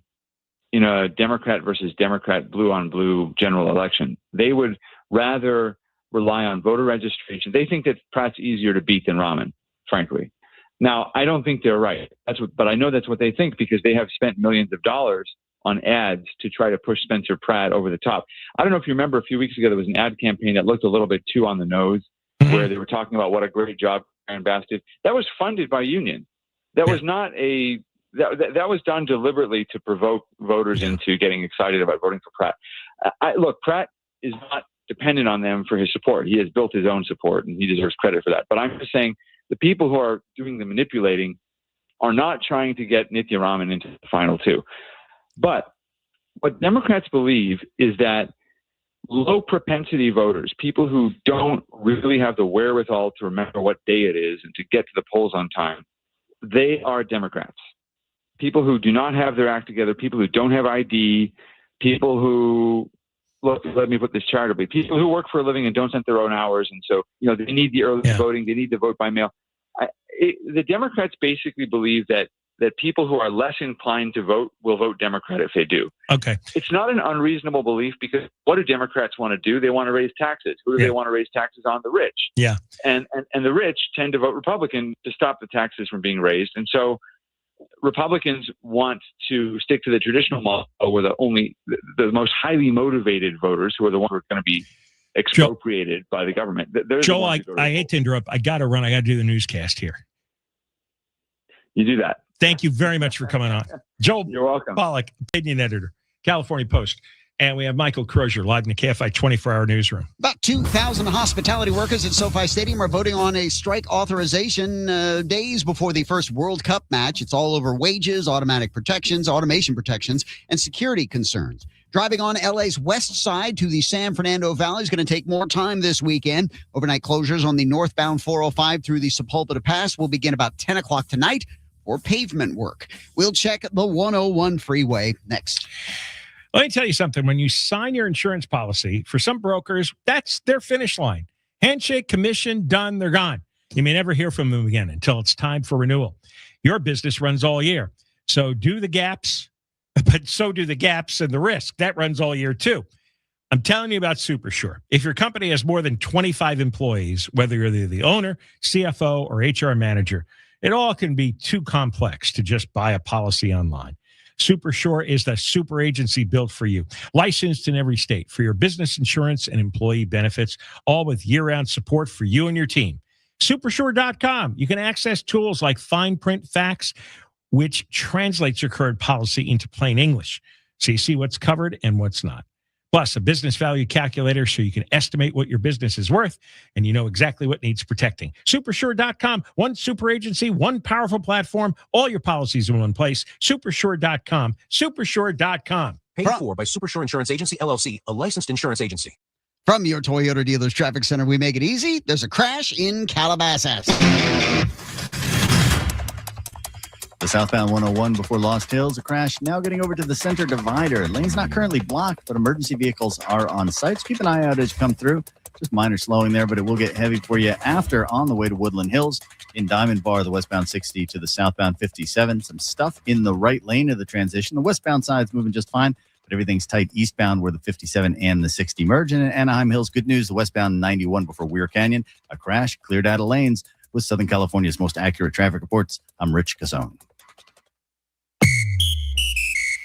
in a Democrat versus Democrat, blue on blue general election. They would rather rely on voter registration. They think that Pratt's easier to beat than Raman, frankly. Now, I don't think they're right. But I know that's what they think because they have spent millions of dollars on ads to try to push Spencer Pratt over the top. I don't know if you remember a few weeks ago, there was an ad campaign that looked a little bit too on the nose, where they were talking about what a great job Karen Bass did. That was funded by union. That was not that was done deliberately to provoke voters into getting excited about voting for Pratt. Look, Pratt is not dependent on them for his support. He has built his own support, and he deserves credit for that. But I'm just saying the people who are doing the manipulating are not trying to get Nithya Raman into the final two. But what Democrats believe is that low propensity voters, people who don't really have the wherewithal to remember what day it is and to get to the polls on time, they are Democrats. People who do not have their act together, people who don't have ID, people who, look, let me put this charitably, people who work for a living and don't set their own hours. And so, they need the early voting, they need to vote by mail. The Democrats basically believe that people who are less inclined to vote will vote Democrat if they do. Okay. It's not an unreasonable belief because what do Democrats want to do? They want to raise taxes. Who do they want to raise taxes on? The rich. Yeah. And the rich tend to vote Republican to stop the taxes from being raised. And so Republicans want to stick to the traditional model where the most highly motivated voters who are the ones who are going to be expropriated by the government. Joel, I hate to interrupt. I got to run. I got to do the newscast here. You do that. Thank you very much for coming on. Joel, you're welcome. Pollack, opinion editor, California Post. And we have Michael Crozier live in the KFI 24-hour newsroom. About 2,000 hospitality workers at SoFi Stadium are voting on a strike authorization days before the first World Cup match. It's all over wages, automatic protections, automation protections, and security concerns. Driving on LA's west side to the San Fernando Valley is going to take more time this weekend. Overnight closures on the northbound 405 through the Sepulveda Pass will begin about 10 o'clock tonight for pavement work. We'll check the 101 freeway next. Let me tell you something. When you sign your insurance policy, for some brokers, that's their finish line. Handshake, commission, done, they're gone. You may never hear from them again until it's time for renewal. Your business runs all year. So do the gaps, but so do the gaps and the risk. That runs all year too. I'm telling you about SuperSure. If your company has more than 25 employees, whether you're the owner, CFO, or HR manager, it all can be too complex to just buy a policy online. SuperSure is the super agency built for you, licensed in every state for your business insurance and employee benefits, all with year-round support for you and your team. Supersure.com. You can access tools like fine print facts, which translates your current policy into plain English, so you see what's covered and what's not. Plus, a business value calculator so you can estimate what your business is worth and you know exactly what needs protecting. Supersure.com, one super agency, one powerful platform, all your policies in one place. Supersure.com, supersure.com. Paid for by Supersure Insurance Agency, LLC, a licensed insurance agency. From your Toyota Dealers Traffic Center, we make it easy. There's a crash in Calabasas. The southbound 101 before Lost Hills, a crash now getting over to the center divider. Lane's not currently blocked, but emergency vehicles are on site. So keep an eye out as you come through. Just minor slowing there, but it will get heavy for you after on the way to Woodland Hills. In Diamond Bar, the westbound 60 to the southbound 57. Some stuff in the right lane of the transition. The westbound side's moving just fine, but everything's tight eastbound where the 57 and the 60 merge. And in Anaheim Hills, good news, the westbound 91 before Weir Canyon, a crash cleared out of lanes. With Southern California's most accurate traffic reports, I'm Rich Cassone.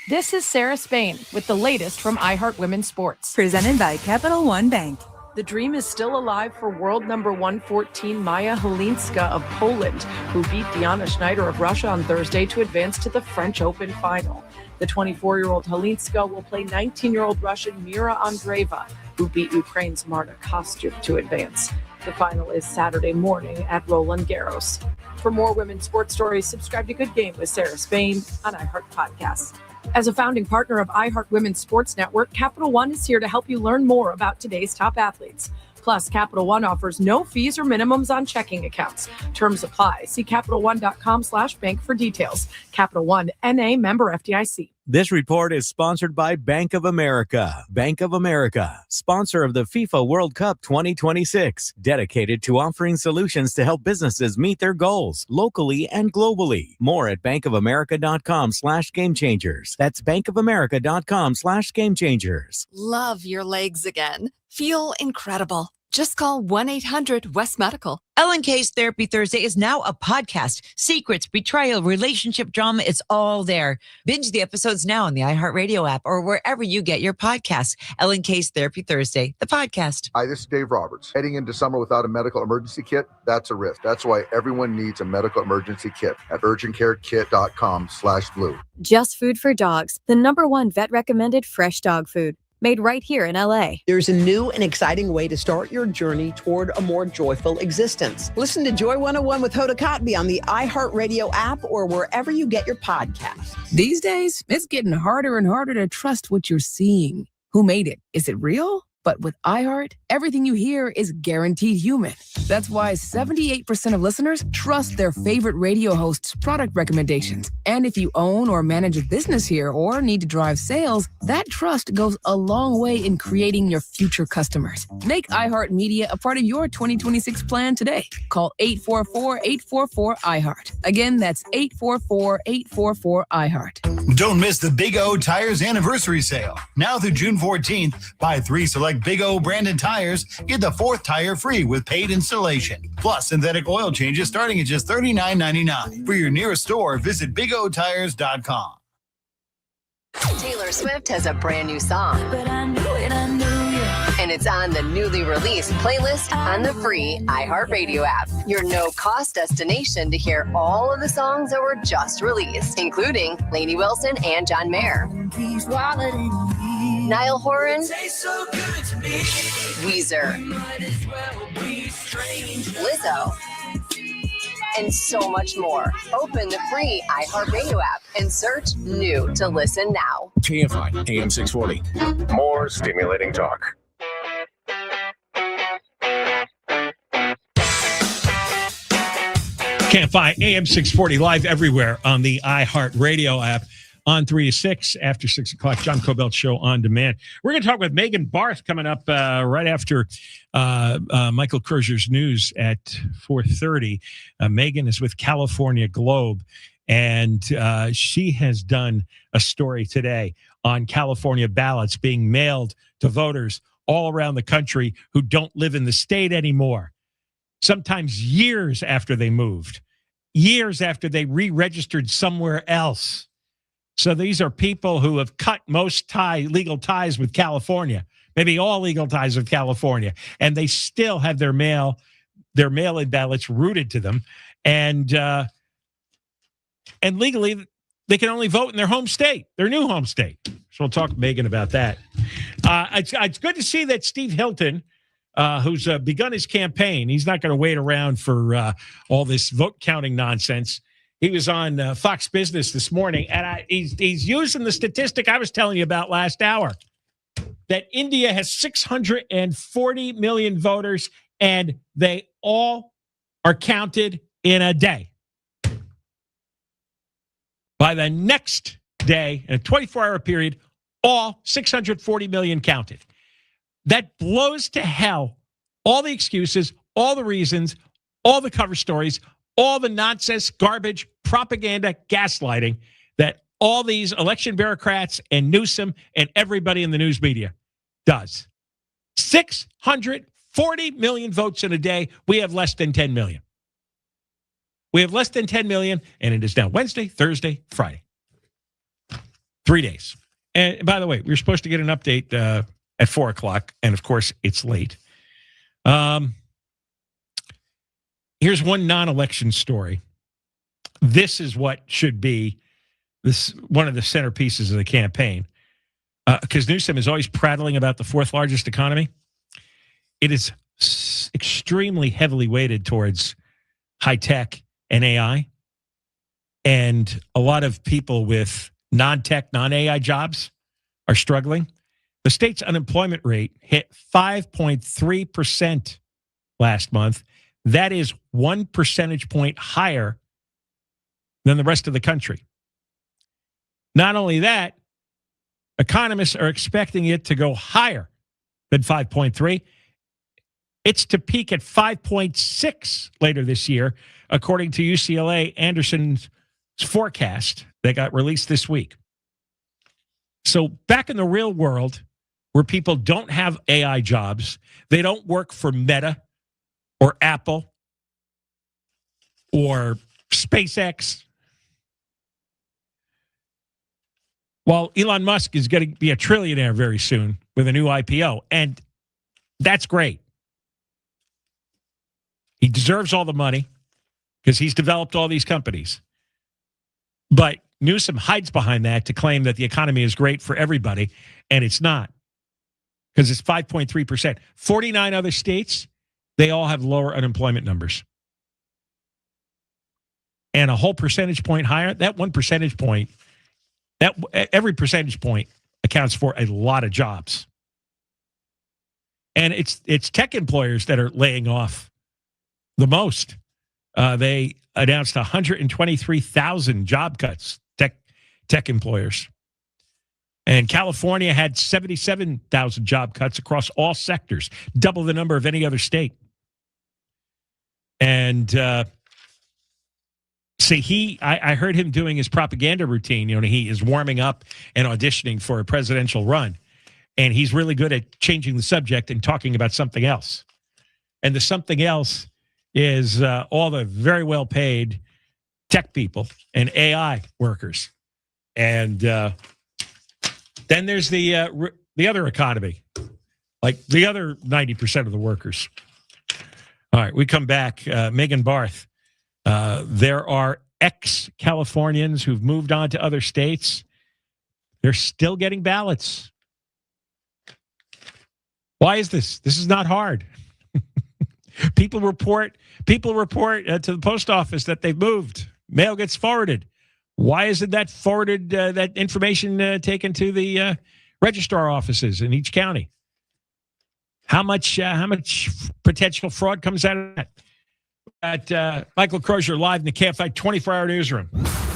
This is Sarah Spain with the latest from iHeart Women's Sports. Presented by Capital One Bank. The dream is still alive for world number 114 Maya Halinska of Poland, who beat Diana Schneider of Russia on Thursday to advance to the French Open final. The 24-year-old Halinska will play 19-year-old Russian Mira Andreeva, who beat Ukraine's Marta Kostyuk to advance. The final is Saturday morning at Roland Garros. For more women's sports stories, subscribe to Good Game with Sarah Spain on iHeart Podcasts. As a founding partner of iHeart Women's Sports Network, Capital One is here to help you learn more about today's top athletes. Plus, Capital One offers no fees or minimums on checking accounts. Terms apply. See CapitalOne.com/bank for details. Capital One, N.A. member FDIC. This report is sponsored by Bank of America. Bank of America, sponsor of the FIFA World Cup 2026, dedicated to offering solutions to help businesses meet their goals locally and globally. More at bankofamerica.com/gamechangers. That's bankofamerica.com/gamechangers. Love your legs again. Feel incredible. Just call 1-800-WEST-MEDICAL. Ellen K's Therapy Thursday is now a podcast. Secrets, betrayal, relationship drama, it's all there. Binge the episodes now on the iHeartRadio app or wherever you get your podcasts. Ellen K's Therapy Thursday, the podcast. Hi, this is Dave Roberts. Heading into summer without a medical emergency kit, that's a risk. That's why everyone needs a medical emergency kit at urgentcarekit.com/blue. Just Food for Dogs, the #1 vet-recommended fresh dog food. Made right here in LA. There's a new and exciting way to start your journey toward a more joyful existence. Listen to Joy 101 with Hoda Kotb on the iHeartRadio app or wherever you get your podcasts. These days, it's getting harder and harder to trust what you're seeing. Who made it? Is it real? But with iHeart, everything you hear is guaranteed human. That's why 78% of listeners trust their favorite radio hosts' product recommendations. And if you own or manage a business here or need to drive sales, that trust goes a long way in creating your future customers. Make iHeart Media a part of your 2026 plan today. Call 844-844-iHeart. Again, that's 844-844-iHeart. Don't miss the Big O Tires Anniversary Sale. Now through June 14th, buy 3 select Big O branded tires, get the 4th tire free with paid installation. Plus synthetic oil changes starting at just $39.99. For your nearest store, visit BigOTires.com. Taylor Swift has a brand new song. But I knew it, I knew you. And and it's on the newly released playlist on the free iHeartRadio app. Your no-cost destination to hear all of the songs that were just released, including Lainey Wilson and John Mayer, Niall Horan, Weezer, Lizzo, and so much more. Open the free iHeartRadio app and search New to listen now. KFI AM 640. More stimulating talk. KFI AM 640 live everywhere on the iHeartRadio app. On 3 to 6 after 6 o'clock, John Kobylt Show on demand. We're going to talk with Megan Barth coming up right after Michael Kerzer's news at 4:30. Megan is with California Globe, and she has done a story today on California ballots being mailed to voters all around the country who don't live in the state anymore. Sometimes years after they moved, years after they re-registered somewhere else. So these are people who have cut most legal ties with California, maybe all legal ties with California, and they still have their mail-in ballots rooted to them, and legally they can only vote in their home state, their new home state. So we'll talk to Megan about that. It's good to see that Steve Hilton, who's begun his campaign, he's not going to wait around for all this vote counting nonsense. He was on Fox Business this morning, and he's using the statistic I was telling you about last hour, that India has 640 million voters, and they all are counted in a day. By the next day, in a 24-hour period, all 640 million counted. That blows to hell all the excuses, all the reasons, all the cover stories, all the nonsense, garbage, propaganda, gaslighting that all these election bureaucrats and Newsom and everybody in the news media does. 640 million votes in a day. We have less than 10 million. We have less than 10 million, and it is now Wednesday, Thursday, Friday. 3 days. And by the way, we were supposed to get an update at 4 o'clock, and of course, it's late. Here's one non-election story. This is what should be one of the centerpieces of the campaign. Because Newsom is always prattling about the fourth largest economy. It is extremely heavily weighted towards high tech and AI. And a lot of people with non-tech, non-AI jobs are struggling. The state's unemployment rate hit 5.3% last month. That is 1 percentage point higher than the rest of the country. Not only that, economists are expecting it to go higher than 5.3. It's to peak at 5.6 later this year, according to UCLA Anderson's forecast that got released this week. So back in the real world, where people don't have AI jobs, they don't work for Meta or Apple or SpaceX. Well, Elon Musk is going to be a trillionaire very soon with a new IPO, and that's great. He deserves all the money because he's developed all these companies. But Newsom hides behind that to claim that the economy is great for everybody, and it's not, because it's 5.3%. 49 other states, they all have lower unemployment numbers. And a whole percentage point higher, that 1 percentage point, every percentage point accounts for a lot of jobs. And it's tech employers that are laying off the most. They announced 123,000 job cuts, tech employers. And California had 77,000 job cuts across all sectors, double the number of any other state. And I heard him doing his propaganda routine. You know, he is warming up and auditioning for a presidential run. And he's really good at changing the subject and talking about something else. And the something else is all the very well-paid tech people and AI workers. And then there's the other economy, like the other 90% of the workers. All right, we come back. Megan Barth. There are ex-Californians who've moved on to other states. They're still getting ballots. Why is this? This is not hard. People report to the post office that they've moved. Mail gets forwarded. Why isn't that forwarded, that information taken to the registrar offices in each county? How much potential fraud comes out of that? At Michael Crozier live in the KFI 24-hour newsroom.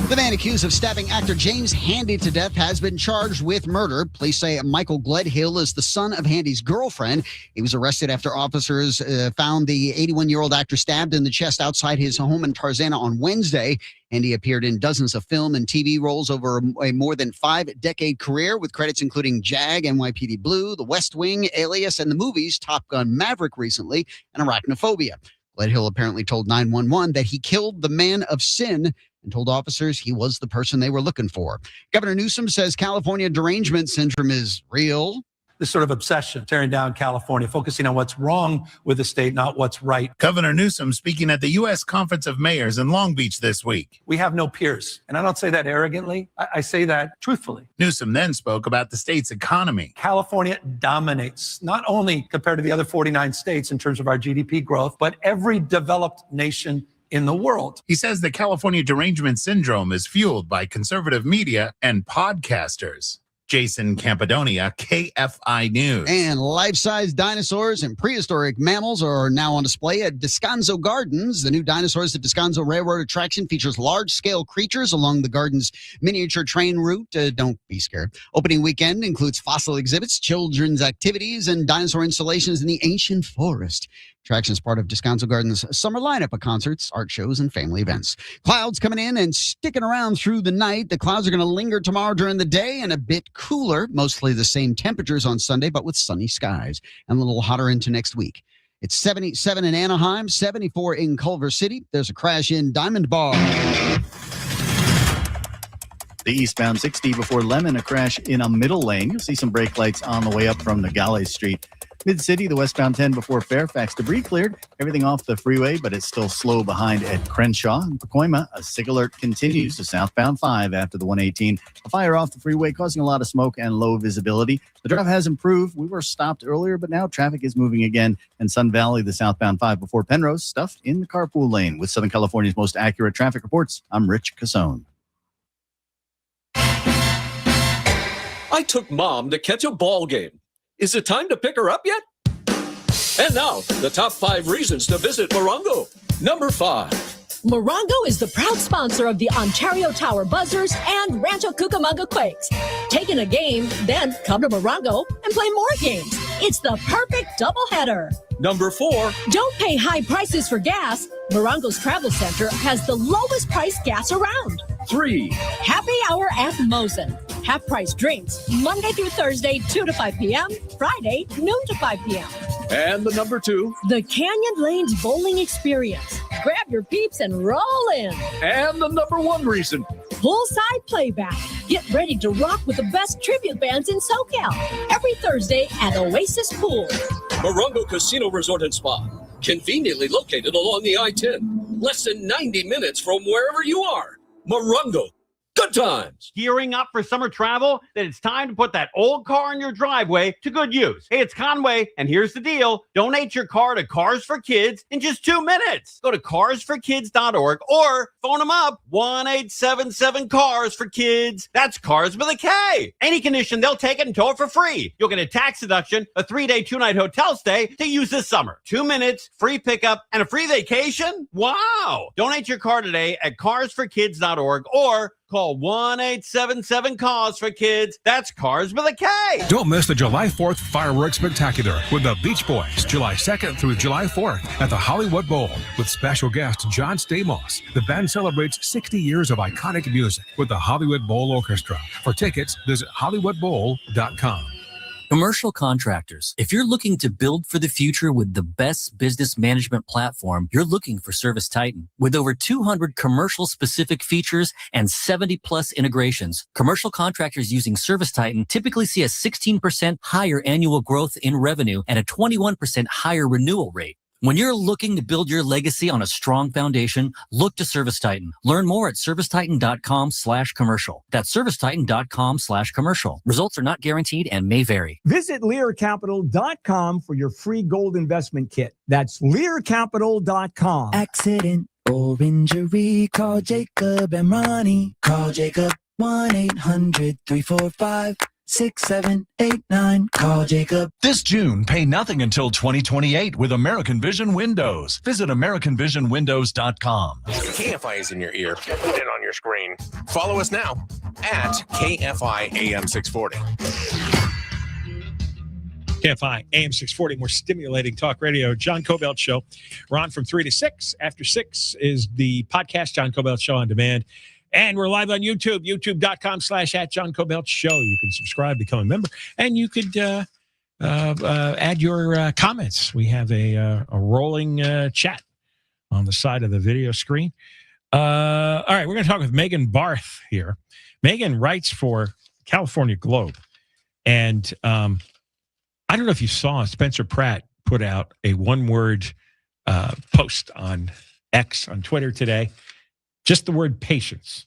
The man accused of stabbing actor James Handy to death has been charged with murder. Police say Michael Gledhill is the son of Handy's girlfriend. He was arrested after officers found the 81-year-old actor stabbed in the chest outside his home in Tarzana on Wednesday. Handy appeared in dozens of film and TV roles over a more than 5-decade career, with credits including JAG, NYPD Blue, The West Wing, Alias, and the movies Top Gun Maverick recently, and Arachnophobia. Gledhill apparently told 911 that he killed the man of sin and told officers he was the person they were looking for. Governor Newsom says California derangement syndrome is real. This sort of obsession, tearing down California, focusing on what's wrong with the state, not what's right. Governor Newsom speaking at the U.S. Conference of Mayors in Long Beach this week. We have no peers. And I don't say that arrogantly. I say that truthfully. Newsom then spoke about the state's economy. California dominates, not only compared to the other 49 states in terms of our GDP growth, but every developed nation in the world. He says the California derangement syndrome is fueled by conservative media and podcasters. Jason Campidonia, KFI News. And life-size dinosaurs and prehistoric mammals are now on display at Descanso Gardens. The new Dinosaurs at Descanso Railroad attraction features large-scale creatures along the garden's miniature train route. Don't be scared. Opening weekend includes fossil exhibits, children's activities, and dinosaur installations in the ancient forest. Attraction is part of Descanso Gardens' summer lineup of concerts, art shows, and family events. Clouds coming in and sticking around through the night. The clouds are going to linger tomorrow during the day and a bit cooler. Mostly the same temperatures on Sunday, but with sunny skies and a little hotter into next week. It's 77 in Anaheim, 74 in Culver City. There's a crash in Diamond Bar. The eastbound 60 before Lemon, a crash in a middle lane. You'll see some brake lights on the way up from Nogales Street. Mid-City, the westbound 10 before Fairfax. Debris cleared. Everything off the freeway, but it's still slow behind at Crenshaw. In Pacoima, a SIG alert continues to southbound 5 after the 118. A fire off the freeway causing a lot of smoke and low visibility. The drive has improved. We were stopped earlier, but now traffic is moving again. And Sun Valley, the southbound 5 before Penrose, stuffed in the carpool lane. With Southern California's most accurate traffic reports, I'm Rich Casone. I took Mom to catch a ball game. Is it time to pick her up yet? And now, the top 5 reasons to visit Morongo. Number 5. Morongo is the proud sponsor of the Ontario Tower Buzzers and Rancho Cucamonga Quakes. Take in a game, then come to Morongo and play more games. It's the perfect doubleheader. Number 4. Don't pay high prices for gas. Morongo's Travel Center has the lowest price gas around. 3. Happy Hour at Mosen. Half-price drinks, Monday through Thursday, 2 to 5 p.m., Friday, noon to 5 p.m. And the number 2. The Canyon Lanes Bowling Experience. Grab your peeps and roll in. And the number 1 reason. Poolside playback. Get ready to rock with the best tribute bands in SoCal. Every Thursday at Oasis Pool. Morongo Casino Resort and Spa. Conveniently located along the I-10. Less than 90 minutes from wherever you are. Morongo. Good times. Gearing up for summer travel? Then it's time to put that old car in your driveway to good use. Hey, it's Conway, and here's the deal. Donate your car to Cars for Kids in just 2 minutes. Go to carsforkids.org or phone them up, 1-877-CARS-FOR-KIDS. That's Cars with a K. Any condition, they'll take it and tow it for free. You'll get a tax deduction, a 3-day, 2-night hotel stay to use this summer. 2 minutes, free pickup, and a free vacation? Wow. Donate your car today at carsforkids.org or call 1-877-CARS-FOR-KIDS. That's Cars with a K. Don't miss the July 4th Fireworks Spectacular with the Beach Boys, July 2nd through July 4th at the Hollywood Bowl with special guest John Stamos. The band celebrates 60 years of iconic music with the Hollywood Bowl Orchestra. For tickets, visit hollywoodbowl.com. Commercial contractors. If you're looking to build for the future with the best business management platform, you're looking for ServiceTitan. With over 200 commercial-specific features and 70-plus integrations, commercial contractors using ServiceTitan typically see a 16% higher annual growth in revenue and a 21% higher renewal rate. When you're looking to build your legacy on a strong foundation, look to ServiceTitan. Learn more at servicetitan.com/commercial. That's servicetitan.com/commercial. Results are not guaranteed and may vary. Visit LearCapital.com for your free gold investment kit. That's LearCapital.com. Accident or injury, call Jacob and Ronnie. Call Jacob 1-800-345-6789. Call Jacob. This June, pay nothing until 2028 with American Vision Windows. Visit AmericanVisionWindows.com. KFI is in your ear and on your screen. Follow us now at KFI AM 640. KFI AM 640, more stimulating talk radio. John Kobylt Show. We're on from 3 to 6. After 6 is the podcast, John Kobylt Show on Demand. And we're live on YouTube, youtube.com/@JohnKobyltShow. You can subscribe, become a member, and you could add your comments. We have a rolling chat on the side of the video screen. All right, we're going to talk with Megan Barth here. Megan writes for California Globe. And I don't know if you saw, Spencer Pratt put out a one-word post on X, on Twitter today. Just the word patience.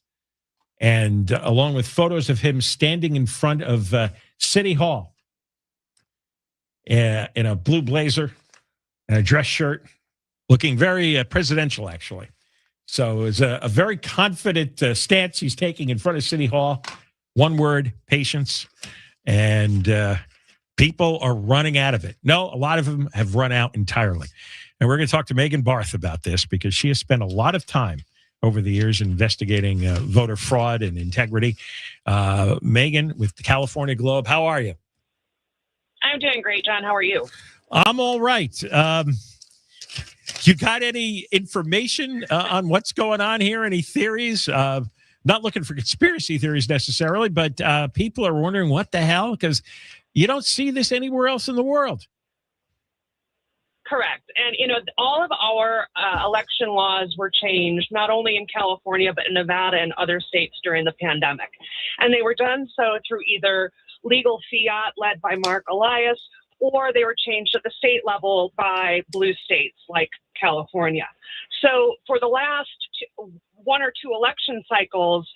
And along with photos of him standing in front of City Hall in a blue blazer and a dress shirt, looking very presidential, actually. So it's a very confident stance he's taking in front of City Hall. One word, patience. And people are running out of it. No, a lot of them have run out entirely. And we're going to talk to Megan Barth about this because she has spent a lot of time over the years investigating voter fraud and integrity. Megan with the California Globe, how are you? I'm doing great, John. How are you? I'm all right. You got any information on what's going on here? Any theories? Not looking for conspiracy theories necessarily, but people are wondering what the hell, because you don't see this anywhere else in the world. Correct. And, all of our election laws were changed, not only in California, but in Nevada and other states during the pandemic. And they were done so through either legal fiat led by Mark Elias, or they were changed at the state level by blue states like California. So for the last one or two election cycles,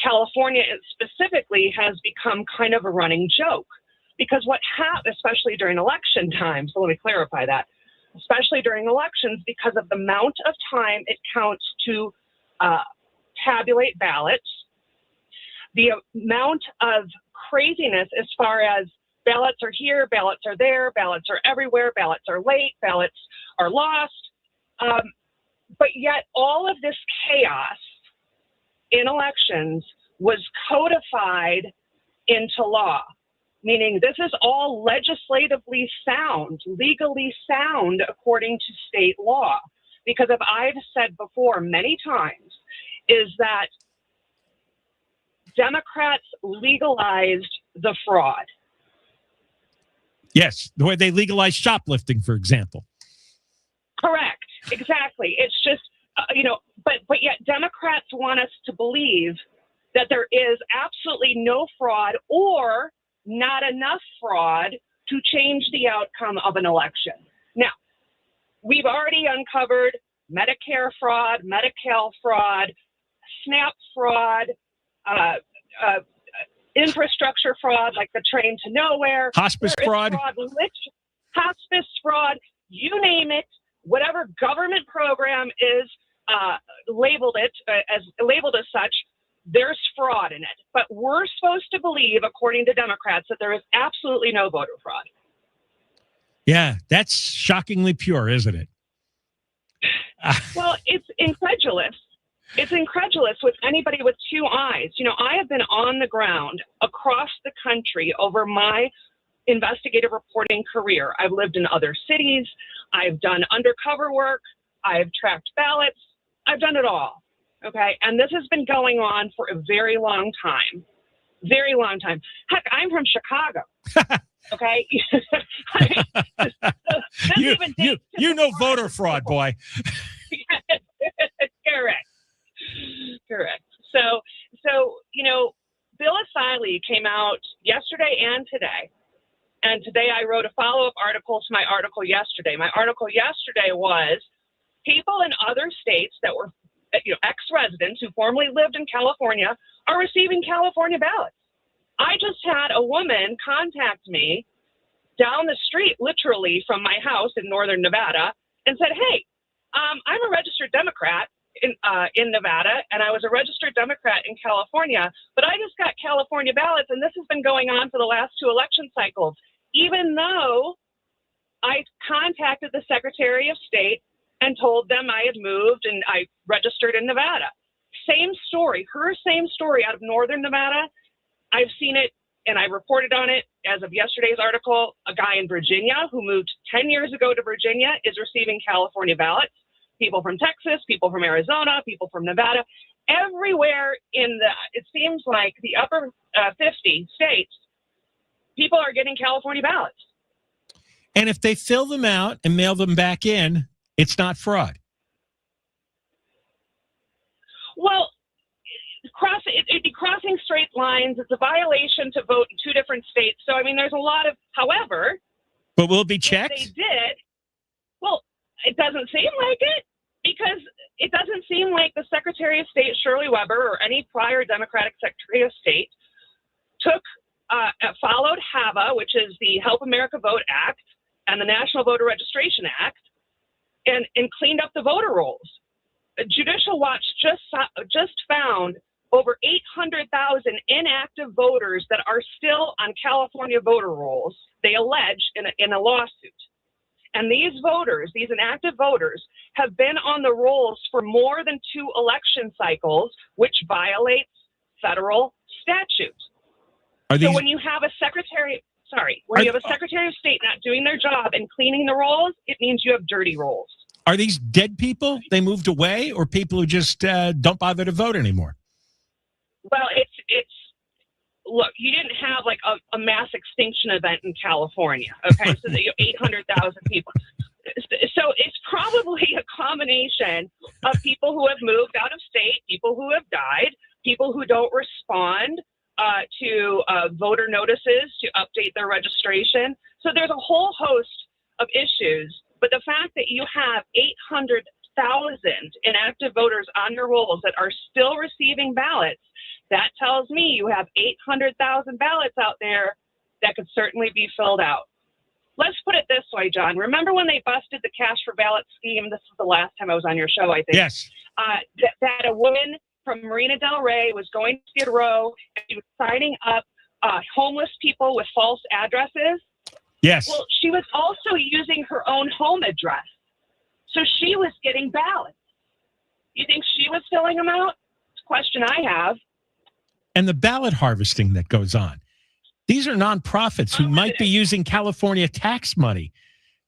California specifically has become kind of a running joke. Because what happens, especially during election time, so let me clarify that, especially during elections, because of the amount of time it counts to tabulate ballots, the amount of craziness as far as ballots are here, ballots are there, ballots are everywhere, ballots are late, ballots are lost. But yet all of this chaos in elections was codified into law. Meaning this is all legislatively sound, legally sound, according to state law. Because as I've said before many times, is that Democrats legalized the fraud. Yes, the way they legalized shoplifting, for example. Correct, exactly. It's just, but yet Democrats want us to believe that there is absolutely no fraud or not enough fraud to change the outcome of an election. Now, we've already uncovered Medicare fraud, Medi-Cal fraud, SNAP fraud, infrastructure fraud, like the train to nowhere. Hospice fraud. Hospice fraud, you name it, whatever government program is labeled as such, there's fraud in it. But we're supposed to believe, according to Democrats, that there is absolutely no voter fraud. Yeah, that's shockingly pure, isn't it? Well, it's incredulous. It's incredulous with anybody with two eyes. I have been on the ground across the country over my investigative reporting career. I've lived in other cities. I've done undercover work. I've tracked ballots. I've done it all. Okay. And this has been going on for a very long time. Very long time. Heck, I'm from Chicago. Okay. You know voter fraud, boy. Correct. So, Bill Asili came out yesterday and today. And today I wrote a follow-up article to my article yesterday. My article yesterday was people in other states that were, ex-residents who formerly lived in California are receiving California ballots. I just had a woman contact me down the street, literally from my house in northern Nevada, and said, hey, I'm a registered Democrat in Nevada, and I was a registered Democrat in California, but I just got California ballots, and this has been going on for the last 2 election cycles, even though I contacted the Secretary of State and told them I had moved and I registered in Nevada. Same story, her same story out of northern Nevada. I've seen it, and I reported on it as of yesterday's article. A guy in Virginia who moved 10 years ago to Virginia is receiving California ballots. People from Texas, people from Arizona, people from Nevada, everywhere it seems like the upper 50 states, people are getting California ballots. And if they fill them out and mail them back in, it's not fraud. Well, it'd be crossing straight lines. It's a violation to vote in 2 different states. So, there's a lot of, however. But will it be checked? They did. Well, it doesn't seem like it, because it doesn't seem like the Secretary of State, Shirley Weber, or any prior Democratic Secretary of State followed HAVA, which is the Help America Vote Act, and the National Voter Registration Act, and cleaned up the voter rolls. Judicial Watch just found over 800,000 inactive voters that are still on California voter rolls, they allege in a lawsuit. And these voters, these inactive voters, have been on the rolls for more than 2 election cycles, which violates federal statute. So when you have a Secretary of State not doing their job and cleaning the rolls, it means you have dirty rolls. Are these dead people? They moved away, or people who just don't bother to vote anymore? Well, look, you didn't have like a mass extinction event in California, okay? So 800,000 people. So it's probably a combination of people who have moved out of state, people who have died, people who don't respond to voter notices to update their registration. So there's a whole host of issues. But the fact that you have 800,000 inactive voters on your rolls that are still receiving ballots, that tells me you have 800,000 ballots out there that could certainly be filled out. Let's put it this way, John. Remember when they busted the cash for ballot scheme? This was the last time I was on your show, I think. Yes. That a woman from Marina Del Rey was going to Skid Row and she was signing up homeless people with false addresses. Yes. Well, she was also using her own home address. So she was getting ballots. You think she was filling them out? It's a question I have. And the ballot harvesting that goes on. These are nonprofits who might be using California tax money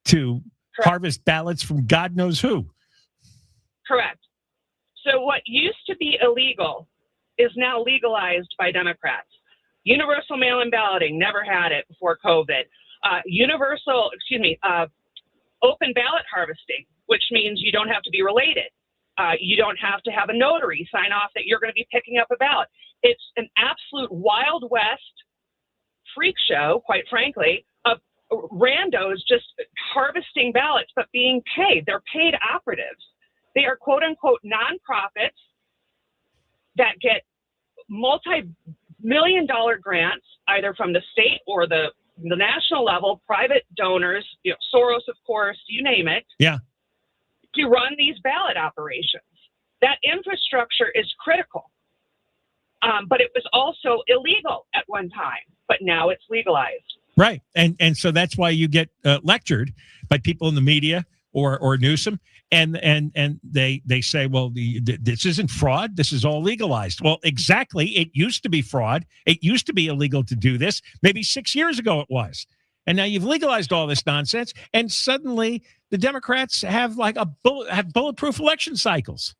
to harvest ballots from God knows who. Correct. So what used to be illegal is now legalized by Democrats. Universal mail-in balloting, never had it before COVID. Open ballot harvesting, which means you don't have to be related. You don't have to have a notary sign off that you're going to be picking up a ballot. It's an absolute Wild West freak show, quite frankly, of randos just harvesting ballots, but being paid. They're paid operatives. They are quote unquote nonprofits that get multi-million-dollar grants, either from the state or the national level, private donors, Soros, of course, you name it. Yeah. To run these ballot operations. That infrastructure is critical. But it was also illegal at one time, but now it's legalized. Right. And so that's why you get lectured by people in the media or Newsom. And they say, well, this isn't fraud. This is all legalized. Well, exactly. It used to be fraud. It used to be illegal to do this. Maybe 6 years ago it was. And now you've legalized all this nonsense. And suddenly the Democrats have like bulletproof election cycles.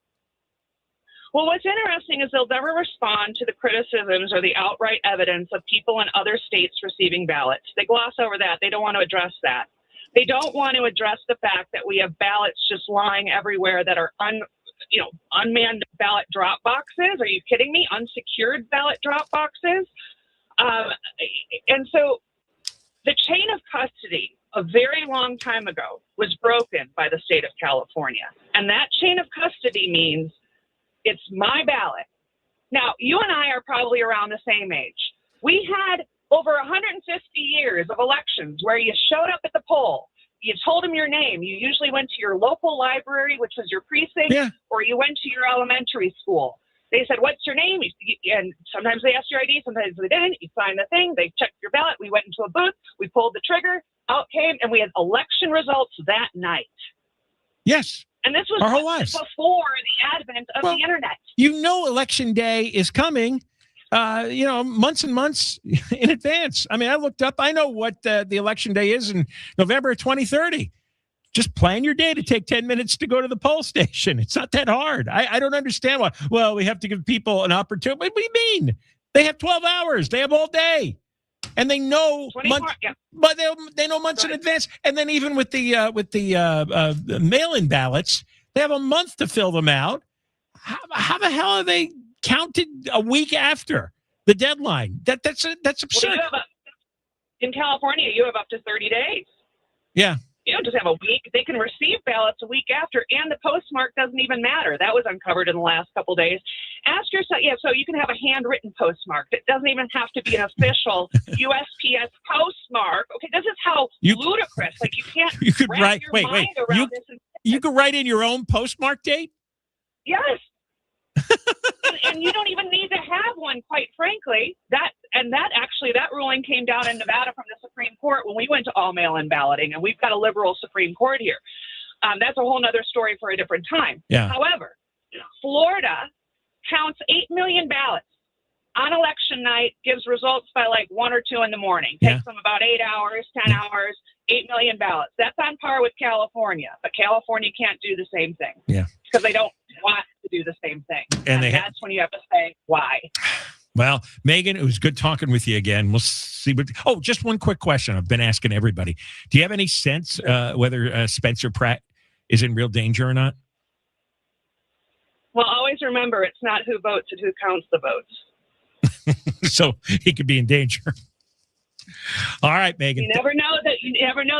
Well, what's interesting is they'll never respond to the criticisms or the outright evidence of people in other states receiving ballots. They gloss over that. They don't want to address that. They don't want to address the fact that we have ballots just lying everywhere that are unmanned ballot drop boxes. Are you kidding me? Unsecured ballot drop boxes. And so the chain of custody a very long time ago was broken by the state of California. And that chain of custody means it's my ballot. Now, you and I are probably around the same age. We had over 150 years of elections where you showed up at the poll, you told them your name. You usually went to your local library, which was your precinct, or you went to your elementary school. They said, what's your name? And sometimes they asked your ID, sometimes they didn't. You signed the thing, they checked your ballot. We went into a booth, we pulled the trigger, out came, and we had election results that night. Yes. And this was our whole lives before the advent of the internet. You know, election day is coming, months and months in advance. I mean, I looked up, I know what the election day is in November 2030. Just plan your day to take 10 minutes to go to the poll station. It's not that hard. I don't understand why. Well, we have to give people an opportunity. What do you mean? They have 12 hours. They have all day. And they know months, but they know months in advance. And then even with the mail-in ballots, they have a month to fill them out. How the hell are they counted a week after the deadline? That's absurd. Well, in California, you have up to 30 days. Yeah. You don't just have a week. They can receive ballots a week after, and the postmark doesn't even matter. That was uncovered in the last couple of days. Ask yourself, so you can have a handwritten postmark. It doesn't even have to be an official USPS postmark. Okay, this is how ludicrous. Like, you could write. You could write in your own postmark date. Yes. and you don't even need to have one, quite frankly. That ruling came down in Nevada from the Supreme Court when we went to all mail-in balloting, and we've got a liberal Supreme Court here. That's a whole other story for a different time. Yeah. However, Florida counts 8 million ballots on election night, gives results by like 1 or 2 in the morning. Takes them about 8 hours, 10 hours, 8 million ballots. That's on par with California, but California can't do the same thing. Yeah. Because they don't want to do the same thing. And that's when you have to say why. Well, Megan, it was good talking with you again. We'll see just one quick question I've been asking everybody. Do you have any sense whether Spencer Pratt is in real danger or not? Well, always remember, it's not who votes, it's who counts the votes. So he could be in danger. All right, Megan. You never know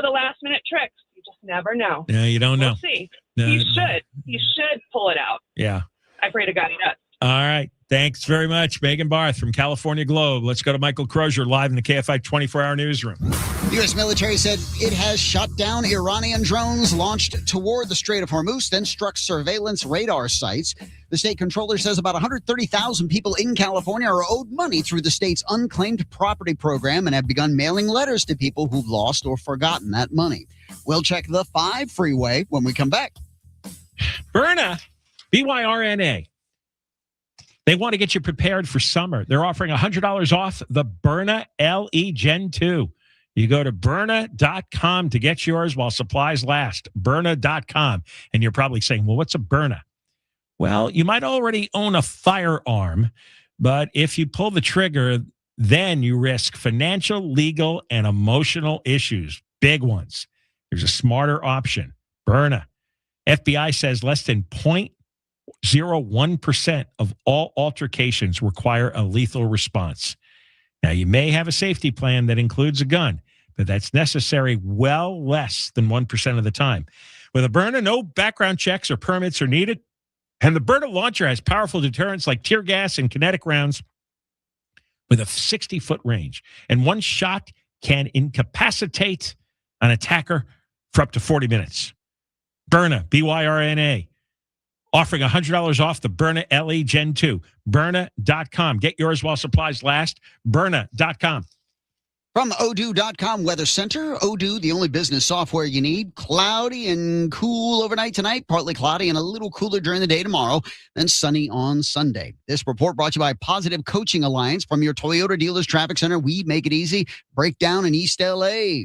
the last minute tricks. You just never know. Yeah, you don't know. We'll see. He should pull it out. Yeah. I pray to God he does. All right. Thanks very much, Megan Barth from California Globe. Let's go to Michael Crozier live in the KFI 24-hour newsroom. The U.S. military said it has shot down Iranian drones launched toward the Strait of Hormuz, then struck surveillance radar sites. The state controller says about 130,000 people in California are owed money through the state's unclaimed property program and have begun mailing letters to people who've lost or forgotten that money. We'll check the 5 freeway when we come back. Byrna, B-Y-R-N-A. They want to get you prepared for summer. They're offering $100 off the Byrna LE Gen 2. You go to Byrna.com to get yours while supplies last. Byrna.com. And you're probably saying, well, what's a Byrna? Well, you might already own a firearm, but if you pull the trigger, then you risk financial, legal, and emotional issues. Big ones. There's a smarter option. Byrna. FBI says less than 0.01% of all altercations require a lethal response. Now, you may have a safety plan that includes a gun, but that's necessary well less than 1% of the time. With a Byrna, no background checks or permits are needed, and the Byrna launcher has powerful deterrents like tear gas and kinetic rounds with a 60-foot range, and one shot can incapacitate an attacker for up to 40 minutes. Byrna, B-Y-R-N-A. Offering $100 off the Byrna LE Gen 2. Byrna.com. Get yours while supplies last. Byrna.com. From Odoo.com Weather Center. Odoo, the only business software you need. Cloudy and cool overnight tonight. Partly cloudy and a little cooler during the day tomorrow. Then sunny on Sunday. This report brought to you by Positive Coaching Alliance. From your Toyota Dealers Traffic Center, we make it easy. Breakdown in East LA.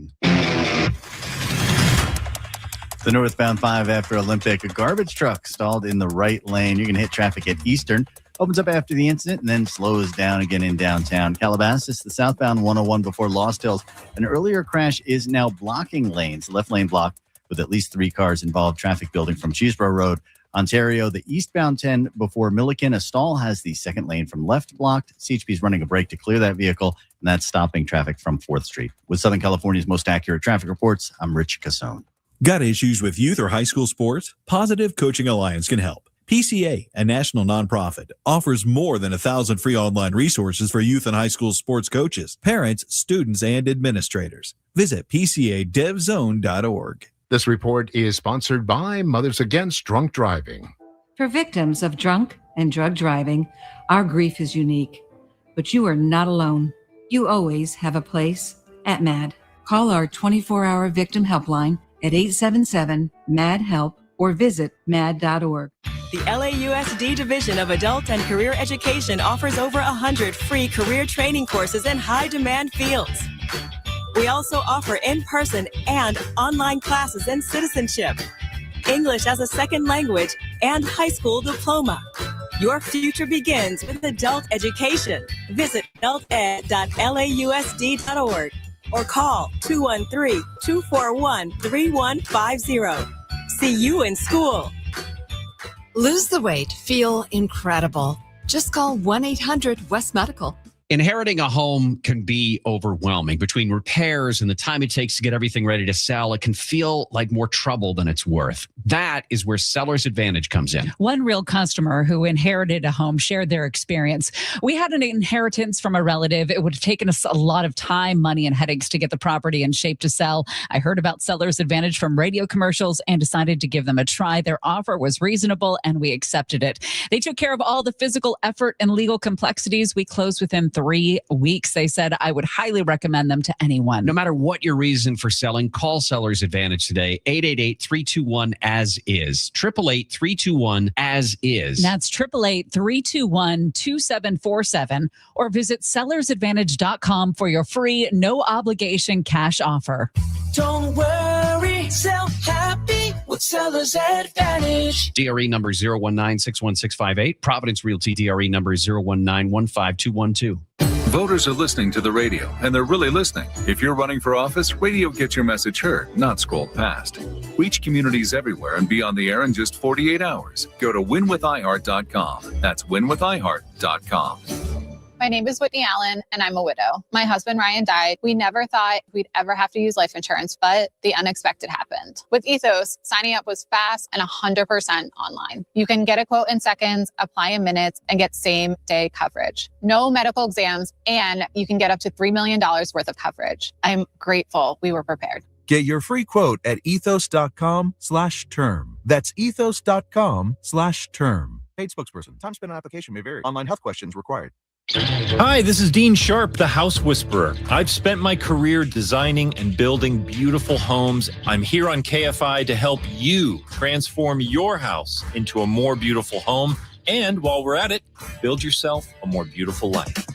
The northbound 5 after Olympic, a garbage truck stalled in the right lane. You're going to hit traffic at Eastern. Opens up after the incident and then slows down again in downtown Calabasas. The southbound 101 before Lost Hills. An earlier crash is now blocking lanes. The left lane blocked with at least 3 cars involved. Traffic building from Cheeseboro Road. Ontario, the eastbound 10 before Milliken. A stall has the second lane from left blocked. CHP is running a brake to clear that vehicle, and that's stopping traffic from 4th Street. With Southern California's most accurate traffic reports, I'm Rich Cassone. Got issues with youth or high school sports? Positive Coaching Alliance can help. PCA, a national nonprofit, offers more than 1,000 free online resources for youth and high school sports coaches, parents, students, and administrators. Visit PCADevZone.org. This report is sponsored by Mothers Against Drunk Driving. For victims of drunk and drug driving, our grief is unique, but you are not alone. You always have a place at MAD. Call our 24-hour victim helpline at 877-MAD-HELP or visit mad.org. The LAUSD Division of Adult and Career Education offers over 100 free career training courses in high-demand fields. We also offer in-person and online classes in citizenship, English as a second language, and high school diploma. Your future begins with adult education. Visit adulted.lausd.org or call 213-241-3150. See you in school. Lose the weight, feel incredible. Just call 1-800-WEST-MEDICAL. Inheriting a home can be overwhelming. Between repairs and the time it takes to get everything ready to sell, it can feel like more trouble than it's worth. That is where Seller's Advantage comes in. One real customer who inherited a home shared their experience. We had an inheritance from a relative. It would have taken us a lot of time, money, and headaches to get the property in shape to sell. I heard about Seller's Advantage from radio commercials and decided to give them a try. Their offer was reasonable and we accepted it. They took care of all the physical effort and legal complexities. We closed within 3 weeks. They said I would highly recommend them to anyone. No matter what your reason for selling, call Seller's Advantage today. 888-321-AS-IS. 888-321-AS-IS. That's 888-321-2747 or visit sellersadvantage.com for your free, no obligation cash offer. Don't worry, sell happy with Seller's Advantage. DRE number 019-61658. Providence Realty DRE number 019-15212. Voters are listening to the radio, and they're really listening. If you're running for office, radio gets your message heard, not scrolled past. Reach communities everywhere and be on the air in just 48 hours. Go to winwithiheart.com. That's winwithiheart.com. My name is Whitney Allen, and I'm a widow. My husband, Ryan, died. We never thought we'd ever have to use life insurance, but the unexpected happened. With Ethos, signing up was fast and 100% online. You can get a quote in seconds, apply in minutes, and get same-day coverage. No medical exams, and you can get up to $3 million worth of coverage. I'm grateful we were prepared. Get your free quote at ethos.com/term. That's ethos.com/term. Paid spokesperson. Time spent on application may vary. Online health questions required. Hi, this is Dean Sharp, the House Whisperer. I've spent my career designing and building beautiful homes. I'm here on KFI to help you transform your house into a more beautiful home. And while we're at it, build yourself a more beautiful life.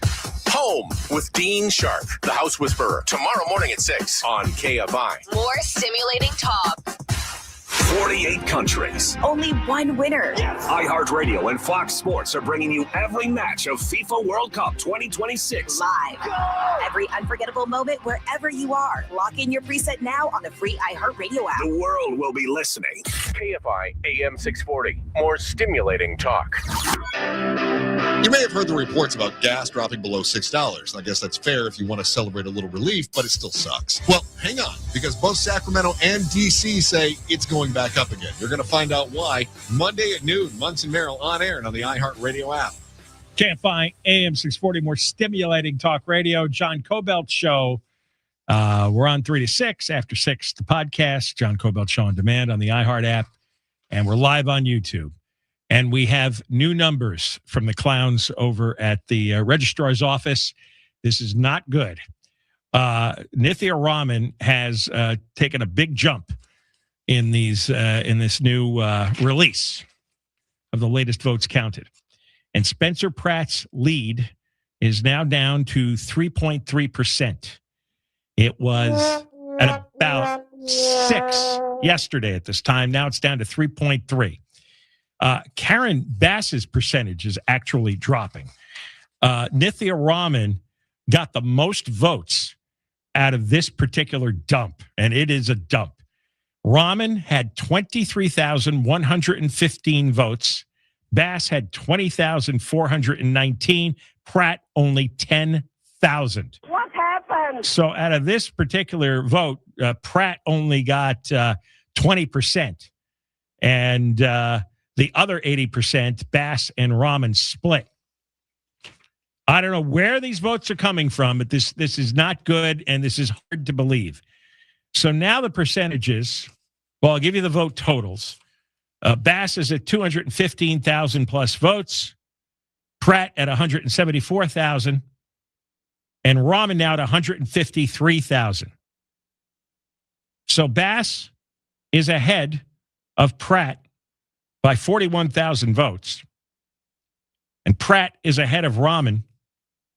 Home with Dean Sharp, the House Whisperer, tomorrow morning at 6 on KFI. More stimulating talk. 48 countries. Only one winner. iHeartRadio and Fox Sports are bringing you every match of FIFA World Cup 2026. Live. Every unforgettable moment wherever you are. Lock in your preset now on the free iHeartRadio app. The world will be listening. KFI AM 640. More stimulating talk. You may have heard the reports about gas dropping below $6. I guess that's fair if you want to celebrate a little relief, but it still sucks. Well, hang on, because both Sacramento and DC say it's going back up again. You're going to find out why Monday at noon, Munson Merrill on air and on the iHeartRadio app. KFI AM 640, more stimulating talk radio. John Kobylt Show. We're on 3 to 6. After 6, the podcast, John Kobylt Show on demand on the iHeart app. And we're live on YouTube. And we have new numbers from the clowns over at the registrar's office. This is not good. Nithya Raman has taken a big jump in this new release of the latest votes counted. And Spencer Pratt's lead is now down to 3.3%. It was at about 6 yesterday at this time. Now it's down to 3.3. Karen Bass's percentage is actually dropping. Nithya Raman got the most votes out of this particular dump, and it is a dump. Raman had 23,115 votes. Bass had 20,419. Pratt only 10,000. What happened? So out of this particular vote, Pratt only got 20%. And the other 80%, Bass and Raman split. I don't know where these votes are coming from, but this is not good, and this is hard to believe. So now the percentages, well, I'll give you the vote totals. Bass is at 215,000 plus votes. Pratt at 174,000. And Raman now at 153,000. So Bass is ahead of Pratt by 41,000 votes. And Pratt is ahead of Raman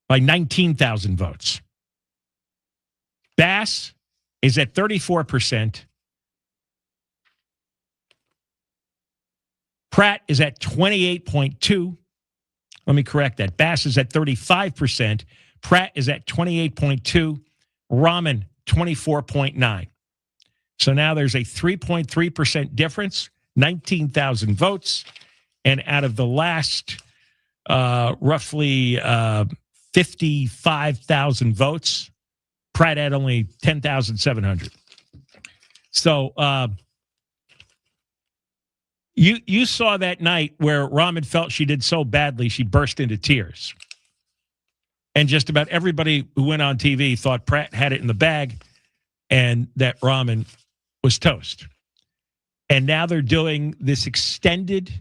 by 19,000 votes. Bass is at 34%. Pratt is at 28.2. Let me correct that. Bass is at 35%. Pratt is at 28.2. Raman, 24.9. So now there's a 3.3% difference, 19,000 votes. And out of the last roughly 55,000 votes, Pratt had only 10,700. So you saw that night where Raman felt she did so badly she burst into tears. And just about everybody who went on TV thought Pratt had it in the bag and that Raman was toast. And now they're doing this extended,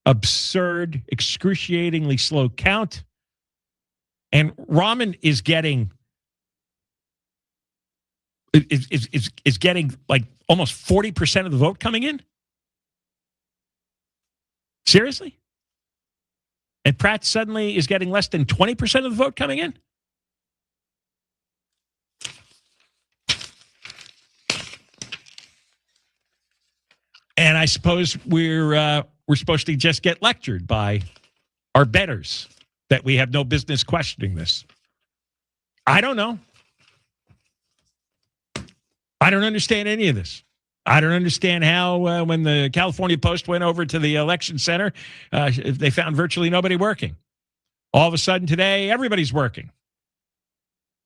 absurd, excruciatingly slow count. And Raman is getting like almost 40% of the vote coming in. Seriously? And Pratt suddenly is getting less than 20% of the vote coming in? And I suppose we're supposed to just get lectured by our betters that we have no business questioning this. I don't know. I don't understand any of this. I don't understand how when the California Post went over to the election center, they found virtually nobody working. All of a sudden today, everybody's working.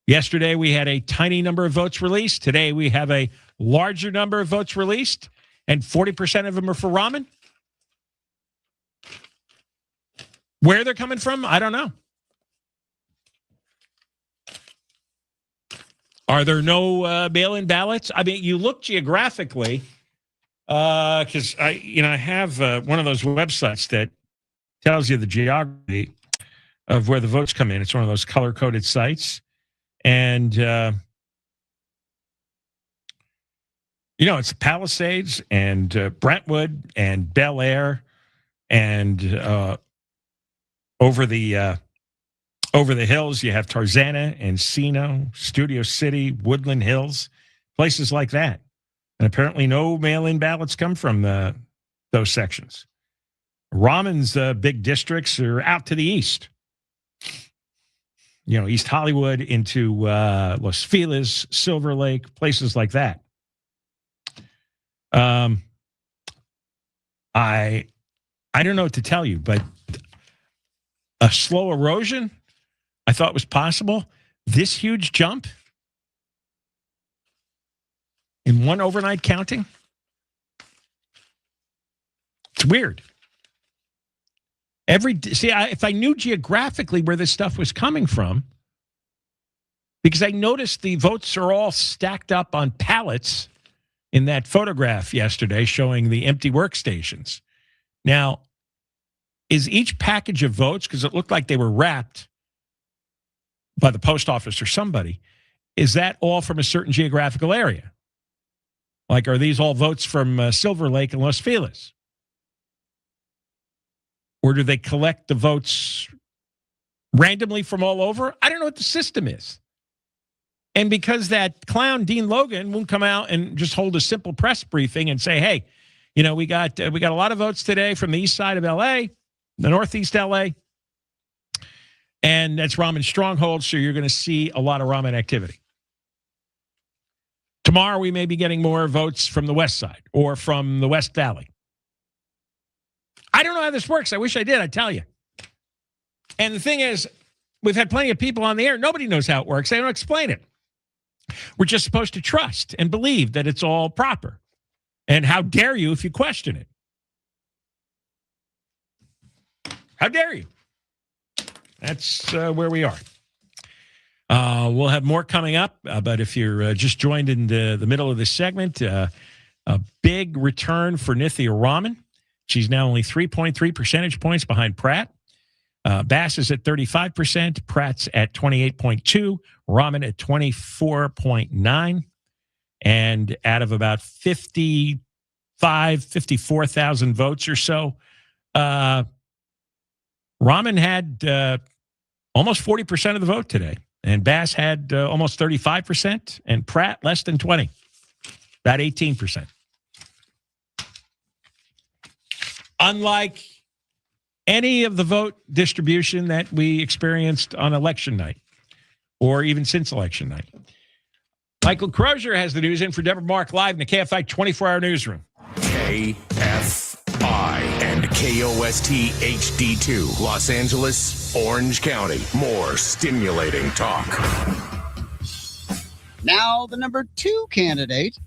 Yesterday, we had a tiny number of votes released. Today, we have a larger number of votes released, and 40% of them are for Raman. Where they're coming from, I don't know. Are there no mail-in ballots? I mean, you look geographically, because I have one of those websites that tells you the geography of where the votes come in. It's one of those color-coded sites, and it's Palisades and Brentwood and Bel Air and over the hills, you have Tarzana, Encino, Studio City, Woodland Hills, places like that. And apparently no mail-in ballots come from those sections. Raman's big districts are out to the east. East Hollywood into Los Feliz, Silver Lake, places like that. I don't know what to tell you, but a slow erosion I thought was possible. This huge jump in one overnight counting? It's weird. If I knew geographically where this stuff was coming from, because I noticed the votes are all stacked up on pallets in that photograph yesterday showing the empty workstations. Now, is each package of votes, because it looked like they were wrapped by the post office or somebody, is that all from a certain geographical area? Like, are these all votes from Silver Lake and Los Feliz? Or do they collect the votes randomly from all over? I don't know what the system is. And because that clown Dean Logan won't come out and just hold a simple press briefing and say, hey, you know, we got a lot of votes today from the east side of LA, the northeast LA, and that's Rahman's stronghold, so you're going to see a lot of Rahman activity. Tomorrow we may be getting more votes from the west side or from the West Valley. I don't know how this works. I wish I did, I tell you. And the thing is, we've had plenty of people on the air. Nobody knows how it works. They don't explain it. We're just supposed to trust and believe that it's all proper. And how dare you if you question it? How dare you? That's where we are. We'll have more coming up, but if you're just joined in the middle of this segment, a big return for Nithya Rahman. She's now only 3.3 percentage points behind Pratt. Bass is at 35%, Pratt's at 28.2%, Rahman at 24.9%, and out of about 54,000 votes or so, Rahman had almost 40% of the vote today, and Bass had almost 35%, and Pratt less than 20%, about 18%. Unlike any of the vote distribution that we experienced on election night or even since election night. Michael Crozier has the news in for Deborah Mark live in the KFI 24-hour newsroom. KFI and KOST HD2, Los Angeles, Orange County. More stimulating talk. Now the number 2 candidate.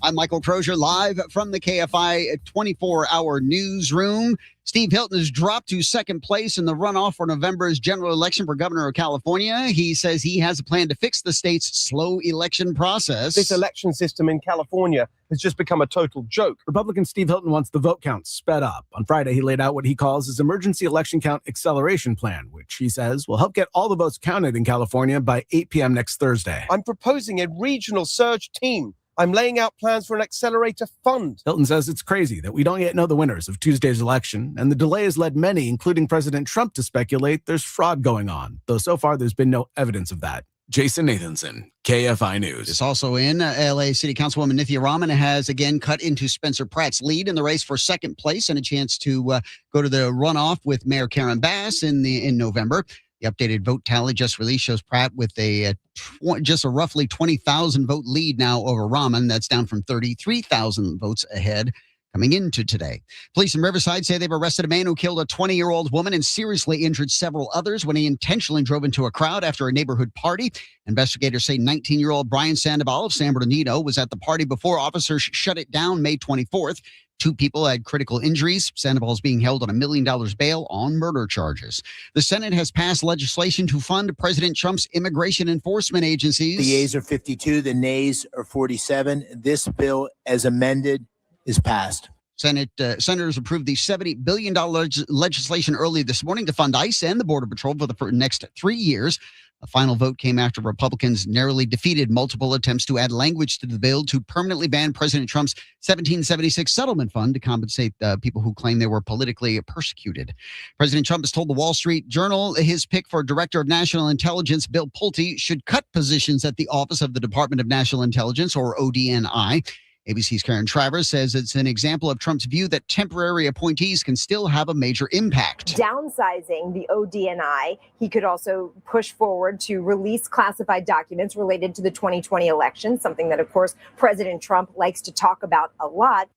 I'm Michael Crozier, live from the KFI 24-hour newsroom. Steve Hilton has dropped to second place in the runoff for November's general election for governor of California. He says he has a plan to fix the state's slow election process. This election system in California has just become a total joke. Republican Steve Hilton wants the vote count sped up. On Friday, he laid out what he calls his emergency election count acceleration plan, which he says will help get all the votes counted in California by 8 p.m. next Thursday. I'm proposing a regional surge team. I'm laying out plans for an accelerator fund. Hilton says it's crazy that we don't yet know the winners of Tuesday's election, and the delay has led many, including President Trump, to speculate there's fraud going on, though so far there's been no evidence of that. Jason Nathanson, KFI News. It's also in LA City Councilwoman Nithya Rahman has again cut into Spencer Pratt's lead in the race for second place and a chance to go to the runoff with Mayor Karen Bass in November. The updated vote tally just released shows Pratt with just a roughly 20,000 vote lead now over Rahman. That's down from 33,000 votes ahead coming into today. Police in Riverside say they've arrested a man who killed a 20-year-old woman and seriously injured several others when he intentionally drove into a crowd after a neighborhood party. Investigators say 19-year-old Brian Sandoval of San Bernardino was at the party before officers shut it down May 24th. 2 people had critical injuries. Sandoval is being held on $1 million bail on murder charges. The Senate has passed legislation to fund President Trump's immigration enforcement agencies. The yeas are 52, the nays are 47. This bill, as amended, is passed. Senators approved the $70 billion legislation early this morning to fund ICE and the Border Patrol for the next 3 years. A final vote came after Republicans narrowly defeated multiple attempts to add language to the bill to permanently ban President Trump's 1776 settlement fund to compensate people who claim they were politically persecuted. President Trump has told the Wall Street Journal his pick for Director of National Intelligence, Bill Pulte, should cut positions at the Office of the Department of National Intelligence, or ODNI. ABC's Karen Travers says it's an example of Trump's view that temporary appointees can still have a major impact. Downsizing the ODNI, he could also push forward to release classified documents related to the 2020 election, something that, of course, President Trump likes to talk about a lot.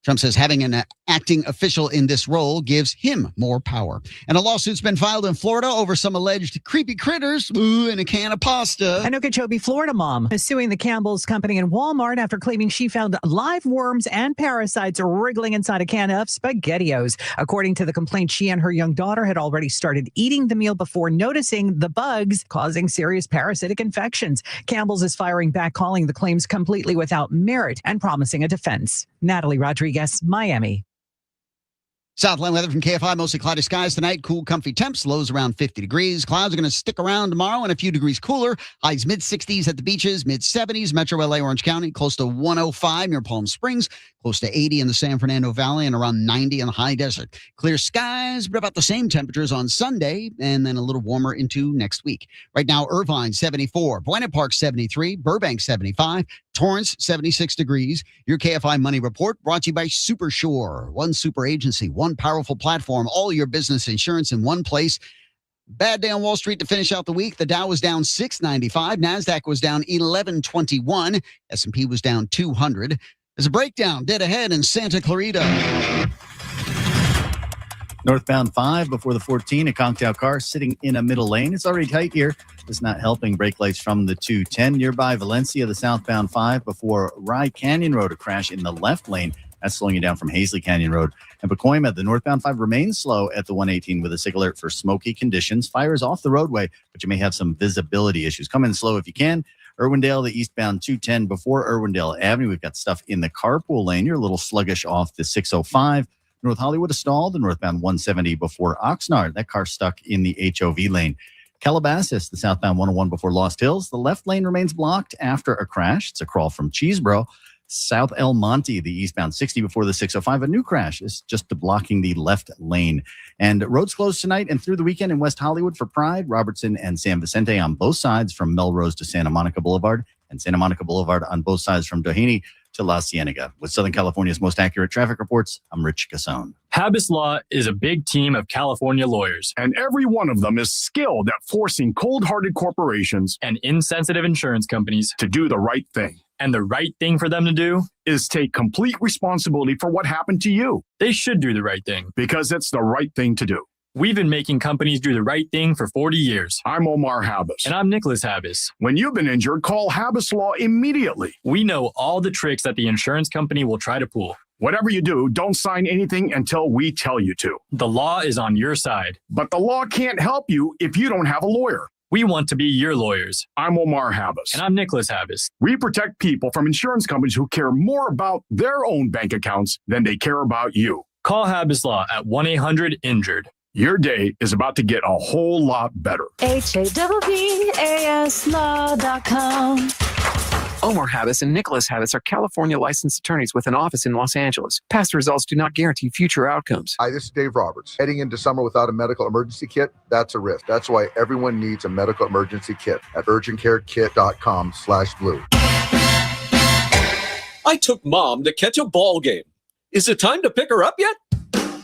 Trump says having an acting official in this role gives him more power. And a lawsuit's been filed in Florida over some alleged creepy critters in a can of pasta. An Okeechobee, Florida mom is suing the Campbell's company and Walmart after claiming she found live worms and parasites wriggling inside a can of SpaghettiOs. According to the complaint, she and her young daughter had already started eating the meal before noticing the bugs causing serious parasitic infections. Campbell's is firing back, calling the claims completely without merit and promising a defense. Natalie Rodriguez, Miami. Southland weather from KFI, mostly cloudy skies tonight. Cool, comfy temps, lows around 50 degrees. Clouds are going to stick around tomorrow and a few degrees cooler. Highs mid-60s at the beaches, mid-70s. Metro LA, Orange County, close to 105 near Palm Springs, close to 80 in the San Fernando Valley, and around 90 in the high desert. Clear skies, but about the same temperatures on Sunday, and then a little warmer into next week. Right now, Irvine, 74. Buena Park, 73. Burbank, 75. Torrance, 76 degrees. Your KFI Money Report brought to you by Super Shore. One super agency, one powerful platform, all your business insurance in one place. Bad day on Wall Street to finish out the week. The Dow was down 695. NASDAQ was down 1121. S&P was down 200. There's a breakdown dead ahead in Santa Clarita. Northbound 5 before the 14, a conked out car sitting in a middle lane. It's already tight here. It's not helping. Brake lights from the 210 nearby Valencia, the southbound 5 before Rye Canyon Road, a crash in the left lane. That's slowing you down from Hazley Canyon Road. And Pacoima, the northbound 5 remains slow at the 118 with a SIG alert for smoky conditions. Fire is off the roadway, but you may have some visibility issues. Come in slow if you can. Irwindale, the eastbound 210 before Irwindale Avenue. We've got stuff in the carpool lane. You're a little sluggish off the 605. North Hollywood a stall, the northbound 170 before Oxnard. That car stuck in the HOV lane. Calabasas, the southbound 101 before Lost Hills. The left lane remains blocked after a crash. It's a crawl from Cheeseboro. South El Monte, the eastbound 60 before the 605. A new crash is just blocking the left lane. And roads closed tonight and through the weekend in West Hollywood for Pride, Robertson and San Vicente on both sides from Melrose to Santa Monica Boulevard, and Santa Monica Boulevard on both sides from Doheny to La Cienega. With Southern California's most accurate traffic reports, I'm Rich Gasson. Habas Law is a big team of California lawyers, and every one of them is skilled at forcing cold-hearted corporations and insensitive insurance companies to do the right thing. And the right thing for them to do is take complete responsibility for what happened to you. They should do the right thing because it's the right thing to do. We've been making companies do the right thing for 40 years. I'm Omar Habas. And I'm Nicholas Habas. When you've been injured, call Habas Law immediately. We know all the tricks that the insurance company will try to pull. Whatever you do, don't sign anything until we tell you to. The law is on your side. But the law can't help you if you don't have a lawyer. We want to be your lawyers. I'm Omar Habas. And I'm Nicholas Habas. We protect people from insurance companies who care more about their own bank accounts than they care about you. Call Habas Law at 1-800-INJURED. Your day is about to get a whole lot better. HABBASLaw.com. Omar Habas and Nicholas Habas are California licensed attorneys with an office in Los Angeles. Past results do not guarantee future outcomes. Hi, this is Dave Roberts. Heading into summer without a medical emergency kit, that's a risk. That's why everyone needs a medical emergency kit at urgentcarekit.com/blue. I took Mom to catch a ball game. Is it time to pick her up yet?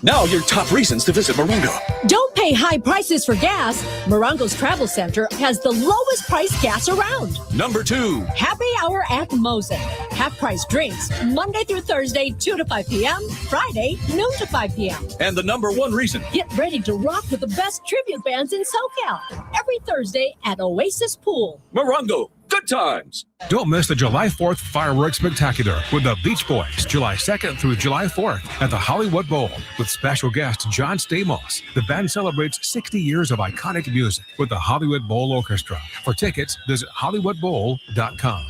Now your top reasons to visit Morongo. Don't pay high prices for gas. Morongo's Travel Center has the lowest price gas around. Number 2. Happy Hour at Mosen. Half price drinks, Monday through Thursday, 2 to 5 p.m., Friday, noon to 5 p.m. And the number 1 reason. Get ready to rock with the best tribute bands in SoCal. Every Thursday at Oasis Pool. Morongo. Good times. Don't miss the July 4th Fireworks Spectacular with the Beach Boys, July 2nd through July 4th at the Hollywood Bowl with special guest John Stamos. The band celebrates 60 years of iconic music with the Hollywood Bowl Orchestra. For tickets, visit hollywoodbowl.com.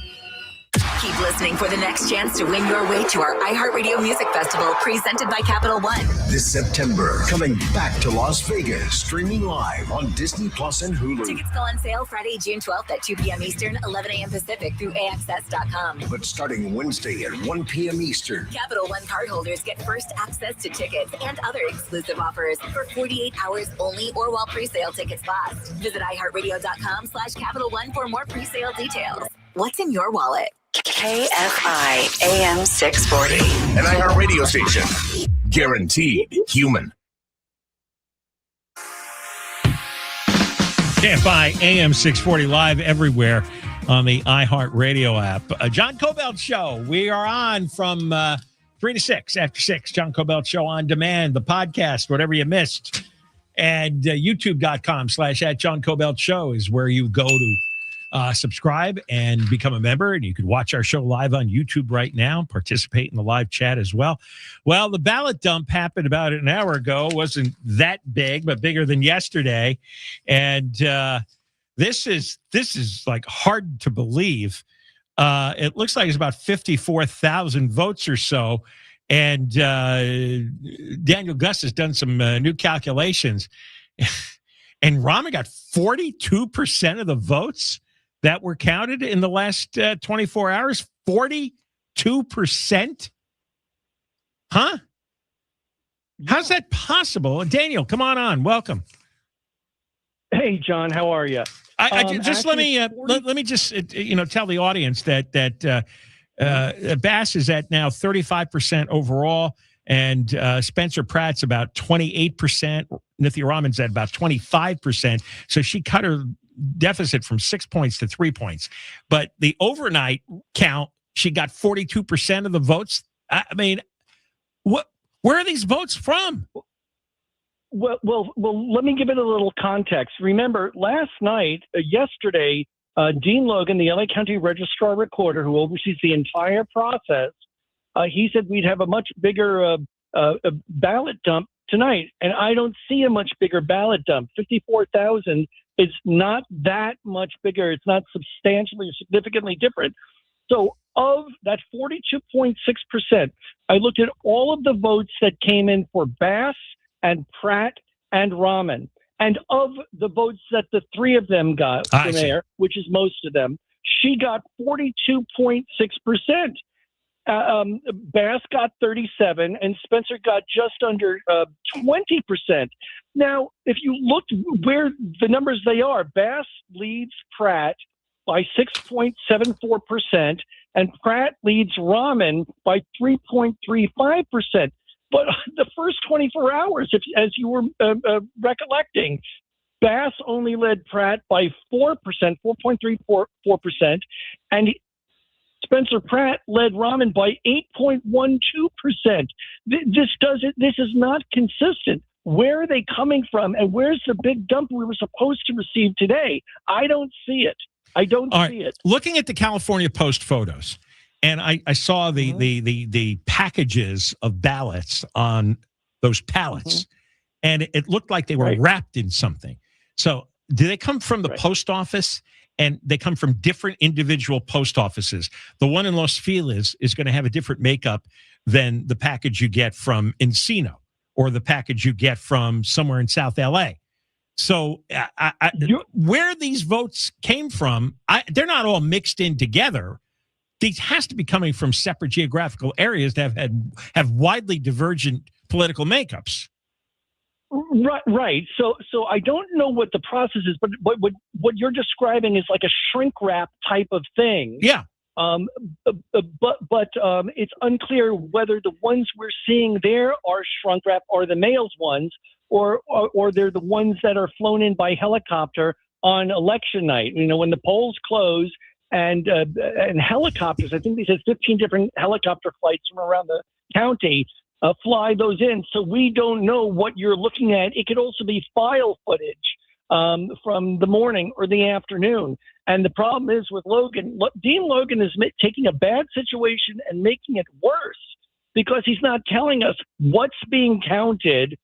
Keep listening for the next chance to win your way to our iHeartRadio Music Festival presented by Capital One. This September, coming back to Las Vegas, streaming live on Disney Plus and Hulu. Tickets go on sale Friday, June 12th at 2 p.m. Eastern, 11 a.m. Pacific through AXS.com. But starting Wednesday at 1 p.m. Eastern. Capital One cardholders get first access to tickets and other exclusive offers for 48 hours only or while presale tickets last. Visit iHeartRadio.com/Capital One for more presale details. What's in your wallet? KFI AM 640. An iHeart radio station. Guaranteed human. KFI AM 640 live everywhere on the iHeart Radio app. John Kobylt Show. We are on from 3 to 6, after 6. John Kobylt Show on demand, the podcast, whatever you missed. And youtube.com/@John Kobylt Show is where you go to subscribe and become a member. And you can watch our show live on YouTube right now, participate in the live chat as well. Well, the ballot dump happened about an hour ago. Wasn't that big, but bigger than yesterday. And this is like hard to believe. It looks like it's about 54,000 votes or so. And Daniel Guss has done some new calculations. And Rahman got 42% of the votes that were counted in the last 24 hours. 42%? Huh? How's that possible? Daniel, come on. Welcome. Hey, John, how are you? Let me just tell the audience that Bass is at now 35% overall, and Spencer Pratt's about 28%. Nithya Rahman's at about 25%. So she cut her deficit from 6 points to 3 points. But the overnight count, she got 42% of the votes. I mean, where are these votes from? Well, let me give it a little context. Remember, yesterday, Dean Logan, the LA County Registrar Recorder, who oversees the entire process, he said we'd have a much bigger ballot dump tonight. And I don't see a much bigger ballot dump. 54,000 is not that much bigger. It's not substantially or significantly different. So of that 42.6%, I looked at all of the votes that came in for Bass and Pratt and Rahman. And of the votes that the three of them got for mayor, which is most of them, she got 42.6%. Bass got 37%, and Spencer got just under 20%. Now, if you look where the numbers they are, Bass leads Pratt by 6.74%, and Pratt leads Rahman by 3.35%. But the first 24 hours, as you were recollecting, Bass only led Pratt by 4%, 4.34%, and Spencer Pratt led Rahman by 8.12%. This is not consistent. Where are they coming from, and where's the big dump we were supposed to receive today? I don't see it. I don't see it. Looking at the California Post photos, and I saw the packages of ballots on those pallets, and it looked like they were wrapped in something. So do they come from the post office? And they come from different individual post offices. The one in Los Feliz is going to have a different makeup than the package you get from Encino or the package you get from somewhere in South LA. So where these votes came from, they're not all mixed in together. These has to be coming from separate geographical areas that have widely divergent political makeups. Right. So I don't know what the process is, but what you're describing is like a shrink wrap type of thing. Yeah. But it's unclear whether the ones we're seeing there are shrunk wrap or the mail's ones, or they're the ones that are flown in by helicopter on election night. You know, when the polls close and helicopters, I think they said 15 different helicopter flights from around the county fly those in. So we don't know what you're looking at. It could also be file footage from the morning or the afternoon. And the problem is with Logan, Dean Logan is taking a bad situation and making it worse because he's not telling us what's being counted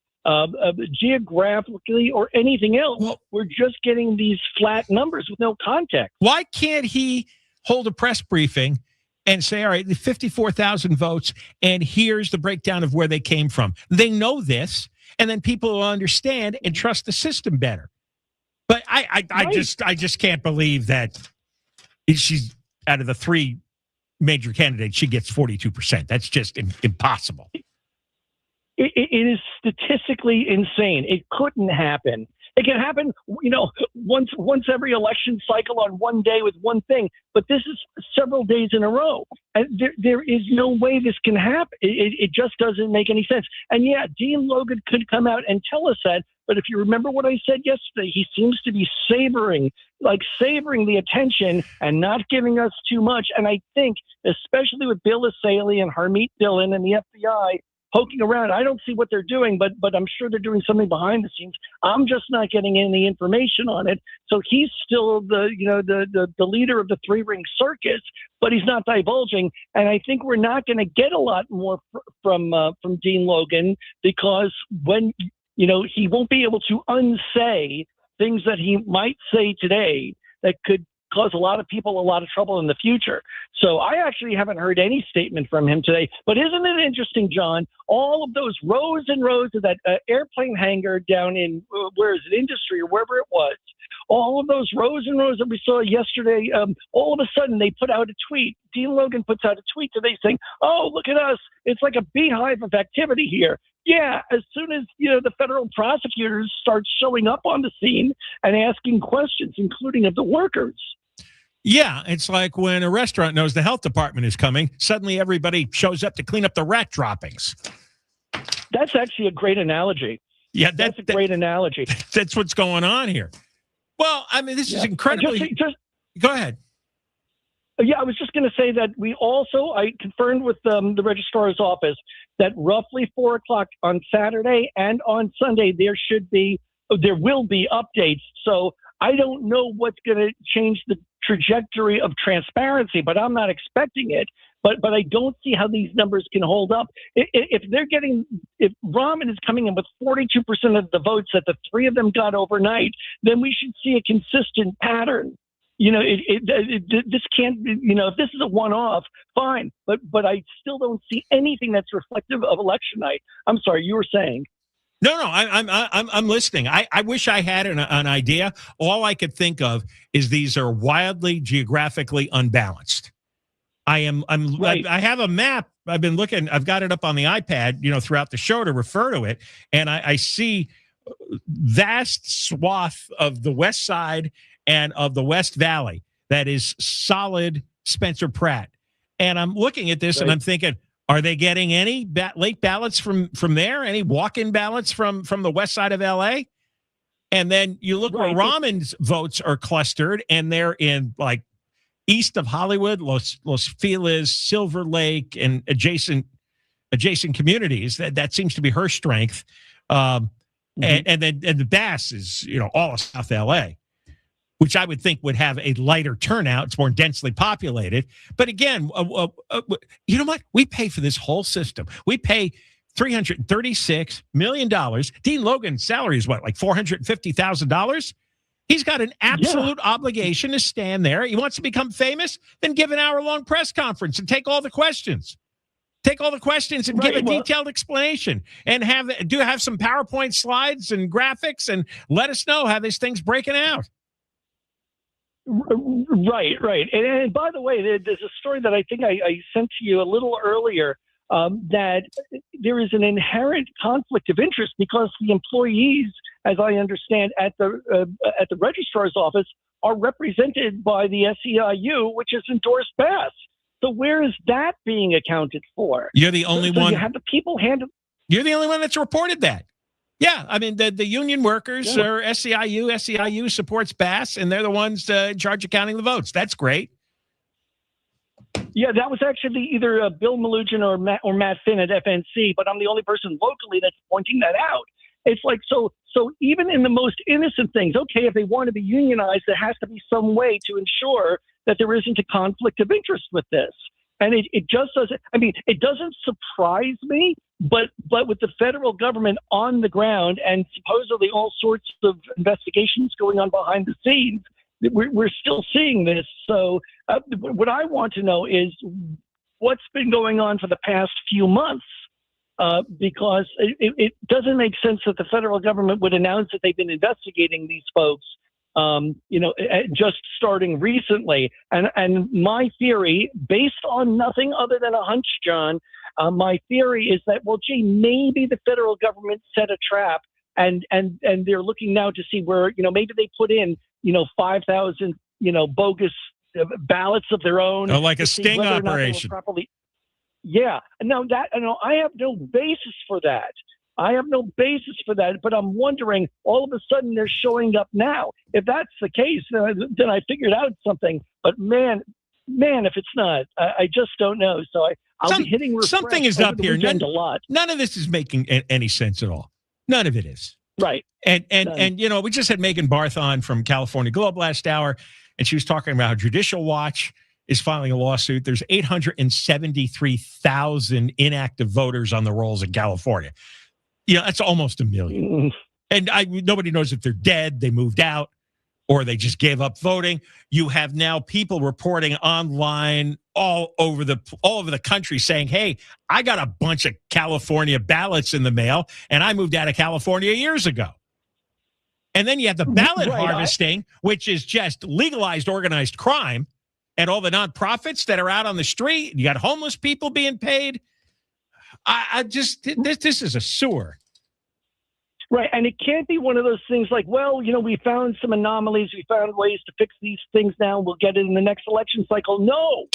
geographically or anything else. Well, we're just getting these flat numbers with no context. Why can't he hold a press briefing and say, all right, the 54,000 votes, and here's the breakdown of where they came from? They know this, and then people will understand and trust the system better. But I just can't believe that she's, out of the three major candidates, she gets 42%. That's just impossible. It is statistically insane. It couldn't happen. It can happen, you know, once every election cycle on one day with one thing, but this is several days in a row. And there is no way this can happen. It just doesn't make any sense. And yeah, Dean Logan could come out and tell us that, but if you remember what I said yesterday, he seems to be savoring the attention and not giving us too much. And I think, especially with Bill Asaley and Harmeet Dillon and the FBI poking around, I don't see what they're doing, but I'm sure they're doing something behind the scenes. I'm just not getting any information on it. So he's still the leader of the three-ring circus, but he's not divulging. And I think we're not going to get a lot more from Dean Logan, because when he won't be able to unsay things that he might say today that could cause a lot of people a lot of trouble in the future. So I actually haven't heard any statement from him today. But isn't it interesting, John? All of those rows and rows of that airplane hangar down in, where is it, Industry or wherever it was, all of those rows and rows that we saw yesterday, all of a sudden they put out a tweet. Dean Logan puts out a tweet today saying, oh, look at us. It's like a beehive of activity here. Yeah, as soon as the federal prosecutors start showing up on the scene and asking questions, including of the workers. Yeah, it's like when a restaurant knows the health department is coming, suddenly everybody shows up to clean up the rat droppings. That's actually a great analogy. Yeah, that's a great analogy. That's what's going on here. Well, I mean, this is incredibly... Go ahead. Yeah, I was just going to say that I confirmed with the registrar's office that roughly 4 o'clock on Saturday and on Sunday, there will be updates. So I don't know what's going to change the trajectory of transparency, but I'm not expecting it. But I don't see how these numbers can hold up. If Rahman is coming in with 42% of the votes that the three of them got overnight, then we should see a consistent pattern. This can't, if this is a one-off, fine. But I still don't see anything that's reflective of election night. I'm sorry, you were saying. No, I'm listening. I wish I had an idea. All I could think of is these are wildly geographically unbalanced. Right. I have a map. I've been looking. I've got it up on the iPad, throughout the show to refer to it, and I see vast swath of the West Side and of the West Valley that is solid Spencer Pratt. And I'm looking at this and I'm thinking, are they getting any late ballots from there? Any walk-in ballots from the West Side of LA? And then you look where Rahman's votes are clustered, and they're in like east of Hollywood, Los Feliz, Silver Lake, and adjacent communities. That seems to be her strength. And then the Bass is all of South LA, which I would think would have a lighter turnout. It's more densely populated. But again, you know what? We pay for this whole system. We pay $336 million. Dean Logan's salary is what, like $450,000? He's got an absolute obligation to stand there. He wants to become famous, then give an hour-long press conference and take all the questions. Take all the questions and give a detailed explanation, and have some PowerPoint slides and graphics, and let us know how this thing's breaking out. Right. And by the way, there's a story that I think I sent to you a little earlier, that there is an inherent conflict of interest because the employees, as I understand, at the registrar's office are represented by the SEIU, which has endorsed Bass. So where is that being accounted for? You're the only one. You have the people handle. You're the only one that's reported that. Yeah, I mean, the union workers are SEIU. SEIU supports Bass, and they're the ones in charge of counting the votes. That's great. Yeah, that was actually either Bill Malugin or Matt Finn at FNC, but I'm the only person locally that's pointing that out. It's like, so even in the most innocent things, okay, if they want to be unionized, there has to be some way to ensure that there isn't a conflict of interest with this. And it just doesn't, it doesn't surprise me, but with the federal government on the ground and supposedly all sorts of investigations going on behind the scenes, we're still seeing this. So what I want to know is what's been going on for the past few months, because it doesn't make sense that the federal government would announce that they've been investigating these folks, just starting recently. And my theory, based on nothing other than a hunch, John, my theory is that, well, gee, maybe the federal government set a trap and they're looking now to see where, maybe they put in, 5,000, bogus ballots of their own. Oh, like a sting operation. Yeah. No, I have no basis for that. But I'm wondering, all of a sudden they're showing up now. If that's the case, then I figured out something. But man, if it's not, I just don't know. So I'll be hitting refresh. Something is up here. A lot. None of this is making any sense at all. None of it is. Right. And we just had Megan Barth on from California Globe last hour, and she was talking about how Judicial Watch is filing a lawsuit. There's 873,000 inactive voters on the rolls in California. That's almost 1 million. And nobody knows if they're dead, they moved out. or they just gave up voting. You have now people reporting online all over the country saying, hey, I got a bunch of California ballots in the mail, and I moved out of California years ago. And then you have the ballot harvesting, which is just legalized organized crime, and all the nonprofits that are out on the street. You got homeless people being paid. This is a sewer. Right, and it can't be one of those things like, well, we found some anomalies, we found ways to fix these things now, we'll get it in the next election cycle. No,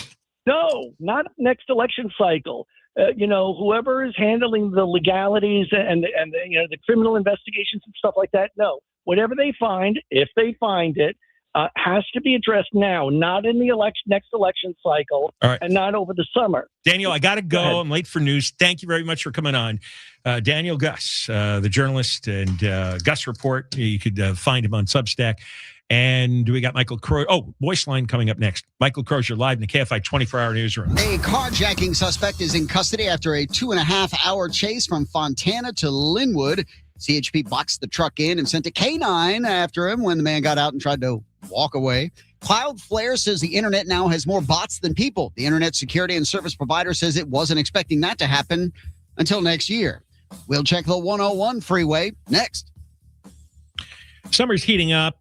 not next election cycle. Whoever is handling the legalities and the criminal investigations and stuff like that, no. Whatever they find, if they find it, has to be addressed now, not in the next election cycle, and not over the summer. Daniel, I got to go. I'm late for news. Thank you very much for coming on. Daniel Guss, the journalist, and Guss Report. You could find him on Substack. And we got Michael Crozier. Oh, Voice Line coming up next. Michael Crozier live in the KFI 24-hour newsroom. A carjacking suspect is in custody after a 2.5-hour chase from Fontana to Linwood. CHP boxed the truck in and sent a K-9 after him when the man got out and tried to walk away. Cloudflare says the internet now has more bots than people. The internet security and service provider says it wasn't expecting that to happen until next year. We'll check the 101 freeway next. Summer's heating up,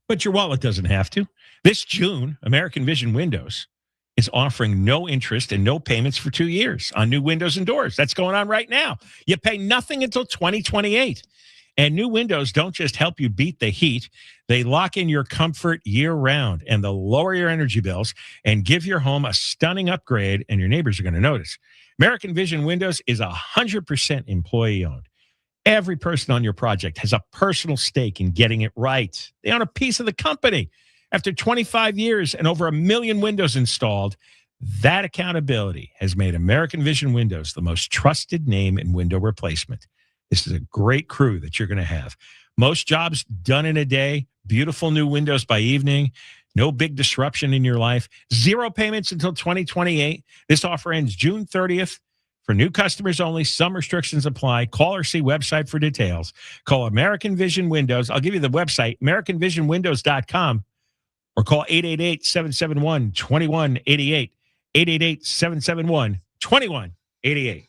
but your wallet doesn't have to. This June, American Vision Windows is offering no interest and no payments for 2 years on new windows and doors. That's going on right now. You pay nothing until 2028. And new windows don't just help you beat the heat. They lock in your comfort year-round, and they'll lower your energy bills and give your home a stunning upgrade, and your neighbors are going to notice. American Vision Windows is 100% employee-owned. Every person on your project has a personal stake in getting it right. They own a piece of the company. After 25 years and over 1 million windows installed, that accountability has made American Vision Windows the most trusted name in window replacement. This is a great crew that you're going to have. Most jobs done in a day, beautiful new windows by evening, no big disruption in your life, 0 payments until 2028. This offer ends June 30th. For new customers only, some restrictions apply. Call or see website for details. Call American Vision Windows. I'll give you the website, AmericanVisionWindows.com. Or call 888-771-2188, 888-771-2188.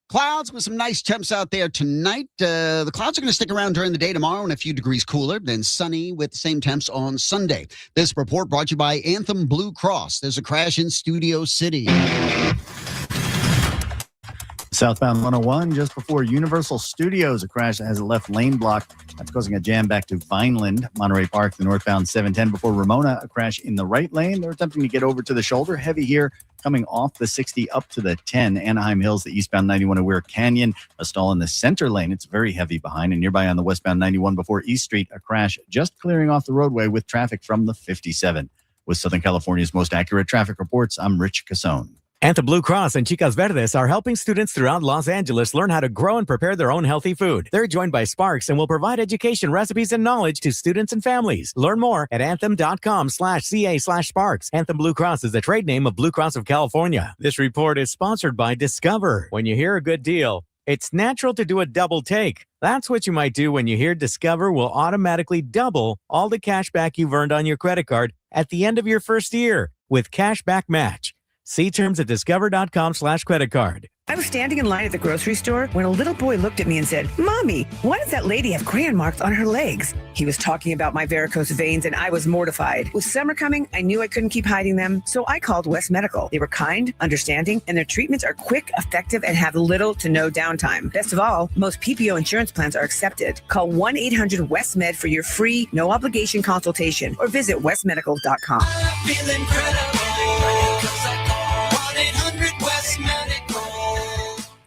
Clouds with some nice temps out there tonight. The clouds are going to stick around during the day tomorrow and a few degrees cooler, then sunny with the same temps on Sunday. This report brought to you by Anthem Blue Cross. There's a crash in Studio City. Southbound 101, just before Universal Studios, a crash that has a left lane block. That's causing a jam back to Vineland, Monterey Park, the northbound 710. Before Ramona, a crash in the right lane. They're attempting to get over to the shoulder. Heavy here coming off the 60 up to the 10. Anaheim Hills, the eastbound 91 to Weir Canyon. A stall in the center lane. It's very heavy behind. And nearby on the westbound 91 before East Street, a crash just clearing off the roadway with traffic from the 57. With Southern California's most accurate traffic reports, I'm Rich Casone. Anthem Blue Cross and Chicas Verdes are helping students throughout Los Angeles learn how to grow and prepare their own healthy food. They're joined by Sparks and will provide education, recipes, and knowledge to students and families. Learn more at anthem.com/ca/Sparks. Anthem Blue Cross is the trade name of Blue Cross of California. This report is sponsored by Discover. When you hear a good deal, it's natural to do a double take. That's what you might do when you hear Discover will automatically double all the cash back you've earned on your credit card at the end of your first year with Cashback Match. See terms at discover.com/credit card. I was standing in line at the grocery store when a little boy looked at me and said, "Mommy, why does that lady have crayon marks on her legs?" He was talking about my varicose veins, and I was mortified. With summer coming, I knew I couldn't keep hiding them, so I called West Medical. They were kind, understanding, and their treatments are quick, effective, and have little to no downtime. Best of all, most PPO insurance plans are accepted. Call 1-800-WEST-MED for your free, no-obligation consultation, or visit westmedical.com. Feeling credible, 'cause I call 1-800-WEST-MEDICAL.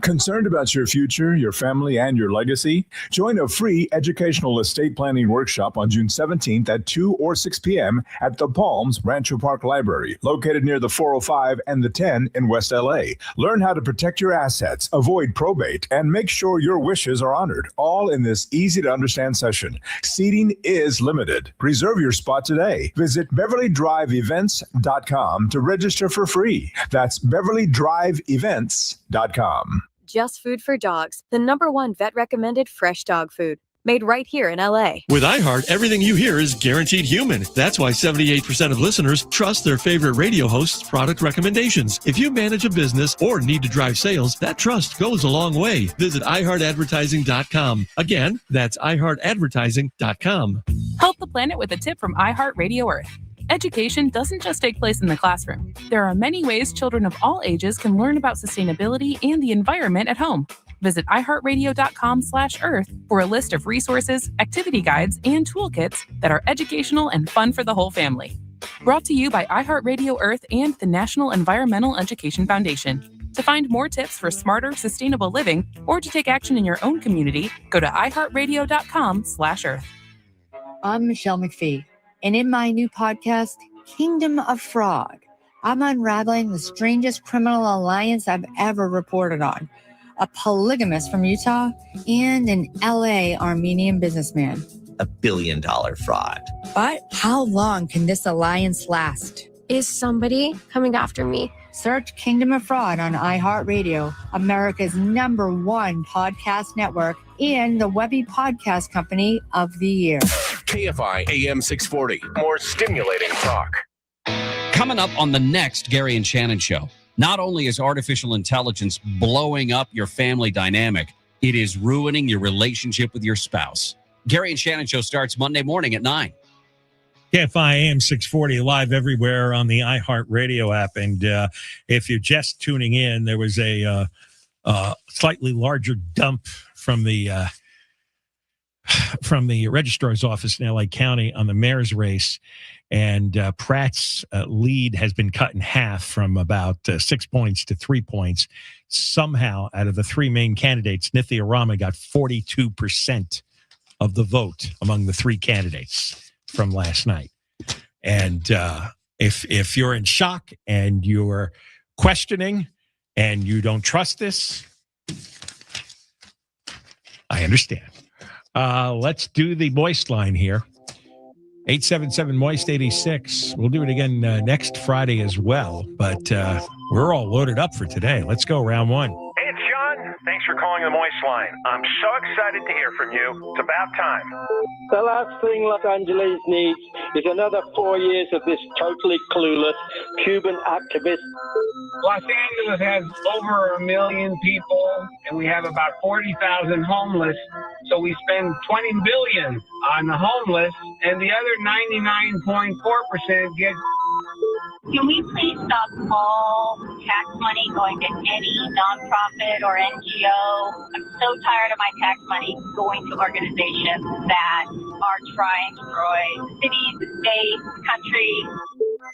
Concerned about your future, your family, and your legacy? Join a free educational estate planning workshop on June 17th at 2 or 6 p.m. at the Palms Rancho Park Library, located near the 405 and the 10 in West LA. Learn how to protect your assets, avoid probate, and make sure your wishes are honored, all in this easy-to-understand session. Seating is limited. Reserve your spot today. Visit BeverlyDriveEvents.com to register for free. That's BeverlyDriveEvents.com. Just Food for Dogs, the #1 vet-recommended fresh dog food. made right here in LA. With iHeart, everything you hear is guaranteed human. That's why 78% of listeners trust their favorite radio host's product recommendations. If you manage a business or need to drive sales, that trust goes a long way. Visit iHeartAdvertising.com. Again, that's iHeartAdvertising.com. Help the planet with a tip from iHeartRadio Earth. Education doesn't just take place in the classroom. There are many ways children of all ages can learn about sustainability and the environment at home. Visit iHeartRadio.com/Earth for a list of resources, activity guides, and toolkits that are educational and fun for the whole family. Brought to you by iHeartRadio Earth and the National Environmental Education Foundation. To find more tips for smarter, sustainable living, or to take action in your own community, go to iHeartRadio.com/Earth. I'm Michelle McPhee, and in my new podcast, Kingdom of Fraud, I'm unraveling the strangest criminal alliance I've ever reported on. A polygamist from Utah and an LA Armenian businessman. $1 billion fraud. But how long can this alliance last? Is somebody coming after me? Search Kingdom of Fraud on iHeartRadio, America's #1 podcast network, and the Webby Podcast Company of the Year. KFI AM 640. More stimulating talk. Coming up on the next Gary and Shannon show, not only is artificial intelligence blowing up your family dynamic, it is ruining your relationship with your spouse. Gary and Shannon show starts Monday morning at 9. KFI AM 640 live everywhere on the iHeartRadio app. And if you're just tuning in, there was a slightly larger dump from the registrar's office in LA County on the mayor's race. And Pratt's lead has been cut in half from about 6 points to 3 points. Somehow, out of the three main candidates, Nithya Rama got 42% of the vote among the three candidates from last night. And if you're in shock and you're questioning and you don't trust this, I understand. Let's do the moist line here. 877-MOIST-86. We'll do it again next Friday as well, but we're all loaded up for today. Let's go round one. Hey, it's John. Thanks for calling the Moist Line. I'm so excited to hear from you. It's about time. The last thing Los Angeles needs is another 4 years of this totally clueless Cuban activist. Los Angeles has over 1 million people, and we have about 40,000 homeless. So we spend $20 billion on the homeless, and the other 99.4% get. Can we please stop all tax money going to any nonprofit or NGO? I'm so tired of my tax money going to organizations that are trying to destroy cities, the state, the country.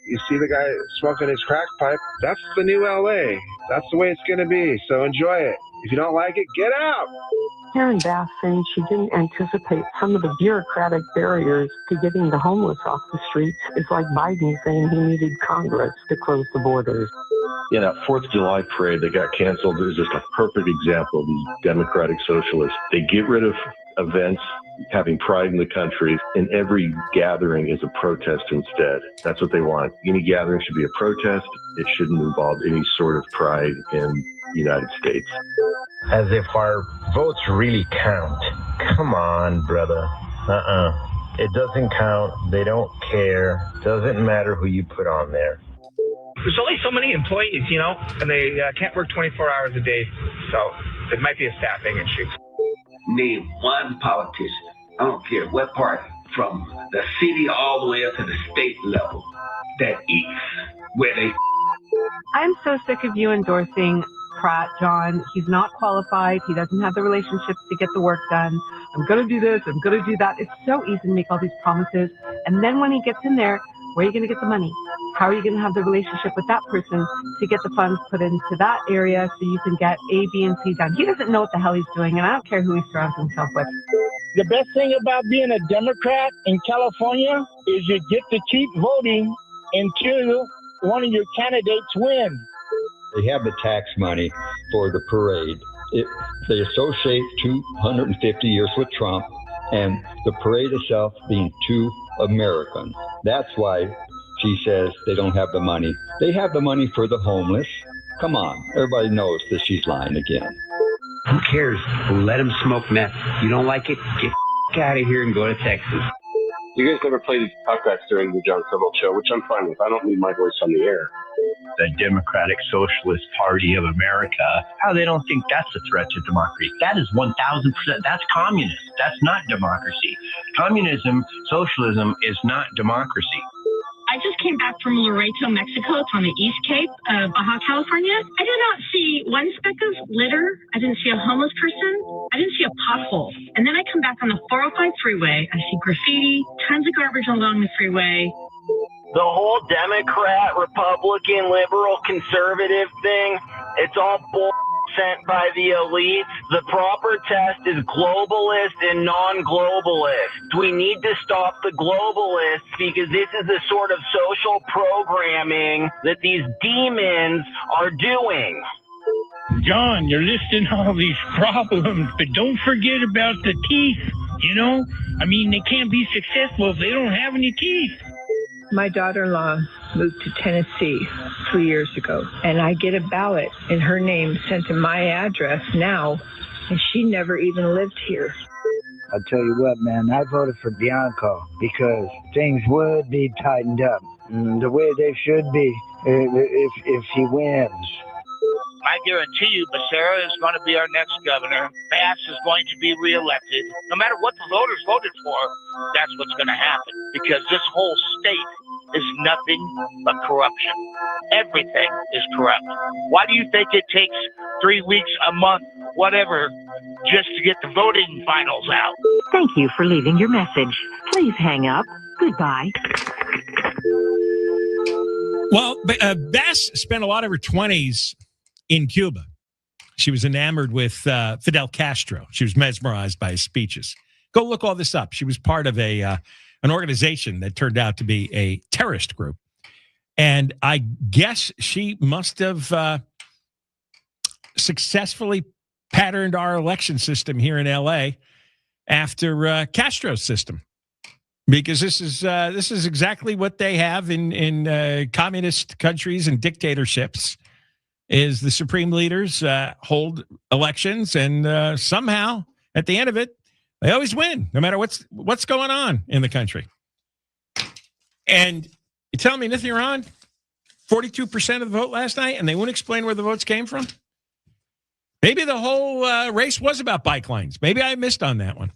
You see the guy smoking his crack pipe? That's the new LA. That's the way it's going to be. So enjoy it. If you don't like it, get out. Karen Bass saying she didn't anticipate some of the bureaucratic barriers to getting the homeless off the streets. It's like Biden saying he needed Congress to close the borders. Yeah, that 4th of July parade that got canceled is just a perfect example of these democratic socialists. They get rid of events having pride in the country, and every gathering is a protest instead. That's what they want. Any gathering should be a protest. It shouldn't involve any sort of pride in the United States. As if our votes really count. Come on, brother. It doesn't count. They don't care. Doesn't matter who you put on there. There's only so many employees, and they can't work 24 hours a day. So it might be a staffing issue. Name one politician, I don't care what party, from the city all the way up to the state level, that eats where they. I'm so sick of you endorsing Pratt, John. He's not qualified. He doesn't have the relationships to get the work done. I'm going to do this. I'm going to do that. It's so easy to make all these promises. And then when he gets in there, where are you going to get the money? How are you going to have the relationship with that person to get the funds put into that area so you can get A, B, and C done? He doesn't know what the hell he's doing, and I don't care who he surrounds himself with. The best thing about being a Democrat in California is you get to keep voting until one of your candidates wins. They have the tax money for the parade. They associate 250 years with Trump and the parade itself being too American. That's why she says they don't have the money. They have the money for the homeless. Come on, everybody knows that she's lying again. Who cares? Let them smoke meth. You don't like it? Get out of here and go to Texas. You guys never play these talkbacks during the John Kobylt Show, which I'm fine with. I don't need my voice on the air. The Democratic Socialist Party of America, how they don't think that's a threat to democracy. That is 1,000%. That's communist. That's not democracy. Communism, socialism is not democracy. I just came back from Laredo, Mexico. It's on the East Cape of Baja California. I did not see one speck of litter. I didn't see a homeless person. I didn't see a pothole. And then I come back on the 405 freeway. I see graffiti, tons of garbage along the freeway. The whole Democrat, Republican, liberal, conservative thing, it's all bull sent by the elites. The proper test is globalist and non-globalist. We need to stop the globalists because this is the sort of social programming that these demons are doing. John, you're listing all these problems, but don't forget about the teeth, you know? I mean, they can't be successful if they don't have any teeth. My daughter-in-law moved to Tennessee 3 years ago, and I get a ballot in her name sent to my address now, and she never even lived here. I'll tell you what, man, I voted for Bianco because things would be tightened up the way they should be if he wins. I guarantee you Becerra is going to be our next governor. Bass is going to be reelected. No matter what the voters voted for, that's what's going to happen. Because this whole state is nothing but corruption. Everything is corrupt. Why do you think it takes 3 weeks, a month, whatever, just to get the voting finals out? Thank you for leaving your message. Please hang up. Goodbye. Well, Bass spent a lot of her 20s in Cuba. She was enamored with Fidel Castro. She was mesmerized by his speeches. Go look all this up. She was part of an organization that turned out to be a terrorist group. And I guess she must have successfully patterned our election system here in L.A. after Castro's system. Because this is exactly what they have in communist countries and dictatorships. Is the supreme leaders hold elections, and somehow at the end of it, they always win, no matter what's going on in the country. And you tell me nothing wrong? 42% of the vote last night, and they wouldn't explain where the votes came from? Maybe the whole race was about bike lanes. Maybe I missed on that one.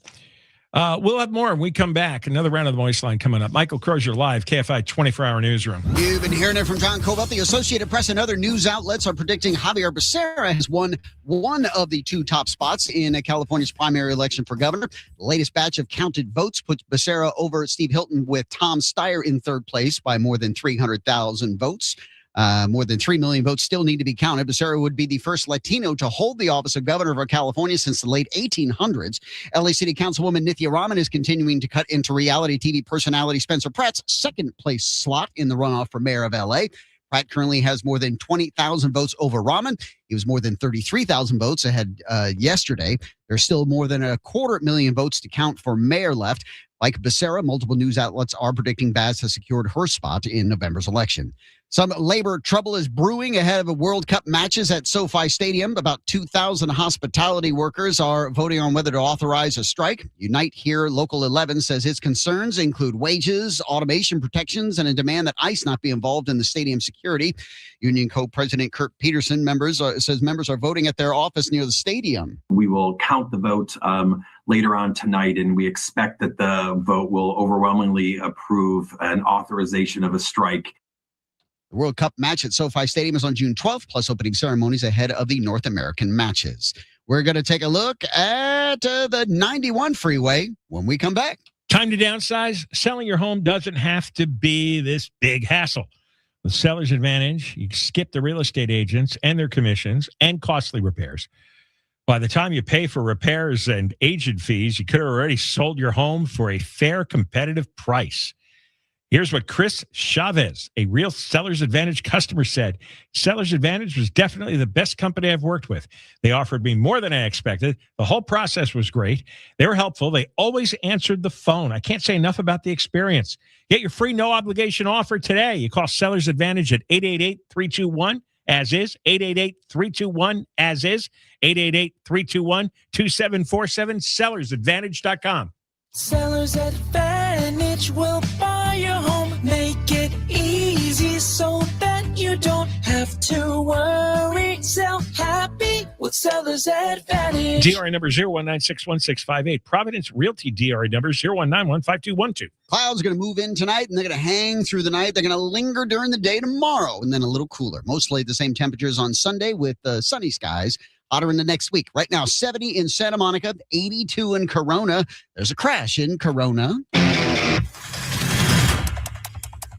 We'll have more when we come back. Another round of the Moist Line coming up. Michael Crozier live, KFI 24-hour newsroom. You've been hearing it from John Kobylt. The Associated Press and other news outlets are predicting Javier Becerra has won one of the two top spots in California's primary election for governor. The latest batch of counted votes puts Becerra over Steve Hilton, with Tom Steyer in third place by more than 300,000 votes. More than 3 million votes still need to be counted. Becerra would be the first Latino to hold the office of governor of California since the late 1800s. LA City Councilwoman Nithya Raman is continuing to cut into reality TV personality Spencer Pratt's second place slot in the runoff for mayor of LA. Pratt currently has more than 20,000 votes over Raman. He was more than 33,000 votes ahead yesterday. There's still more than 250,000 votes to count for mayor left. Like Becerra, multiple news outlets are predicting Bass has secured her spot in November's election. Some labor trouble is brewing ahead of World Cup matches at SoFi Stadium. About 2,000 hospitality workers are voting on whether to authorize a strike. Unite Here Local 11 says its concerns include wages, automation protections, and a demand that ICE not be involved in the stadium security. Union co-president Kurt Peterson says members are voting at their office near the stadium. We will count the vote later on tonight, and we expect that the vote will overwhelmingly approve an authorization of a strike. The World Cup match at SoFi Stadium is on June 12th, plus opening ceremonies ahead of the North American matches. We're going to take a look at the 91 freeway when we come back. Time to downsize. Selling your home doesn't have to be this big hassle. With Seller's Advantage, you skip the real estate agents and their commissions and costly repairs. By the time you pay for repairs and agent fees, you could have already sold your home for a fair, competitive price. Here's what Chris Chavez, a real Seller's Advantage customer, said. Seller's Advantage was definitely the best company I've worked with. They offered me more than I expected. The whole process was great. They were helpful. They always answered the phone. I can't say enough about the experience. Get your free no-obligation offer today. You call Seller's Advantage at 888-321-AS-IS, 888-321-AS-IS, 888-321-2747, sellersadvantage.com. Seller's Advantage will buy your home, make it easy so that you don't have to worry. Sell happy with Seller's Advantage. DRI number 019611658. Providence Realty DRI number 019152212. Clouds are going to move in tonight, and they're going to hang through the night. They're going to linger during the day tomorrow, and then a little cooler. Mostly the same temperatures on Sunday with sunny skies. Hotter in the next week. Right now, 70 in Santa Monica, 82 in Corona. There's a crash in Corona.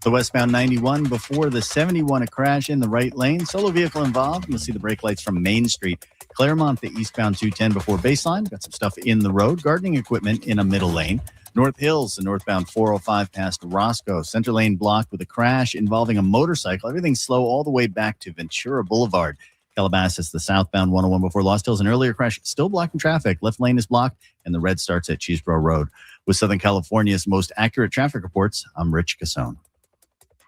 The westbound 91 before the 71, a crash in the right lane. Solo vehicle involved. You'll see the brake lights from Main Street. Claremont, the eastbound 210 before Baseline. Got some stuff in the road. Gardening equipment in a middle lane. North Hills, the northbound 405 past Roscoe. Center lane blocked with a crash involving a motorcycle. Everything's slow all the way back to Ventura Boulevard. Calabasas, the southbound 101 before Lost Hills. An earlier crash still blocking traffic. Left lane is blocked, and the red starts at Cheeseboro Road. With Southern California's most accurate traffic reports, I'm Rich Cassone.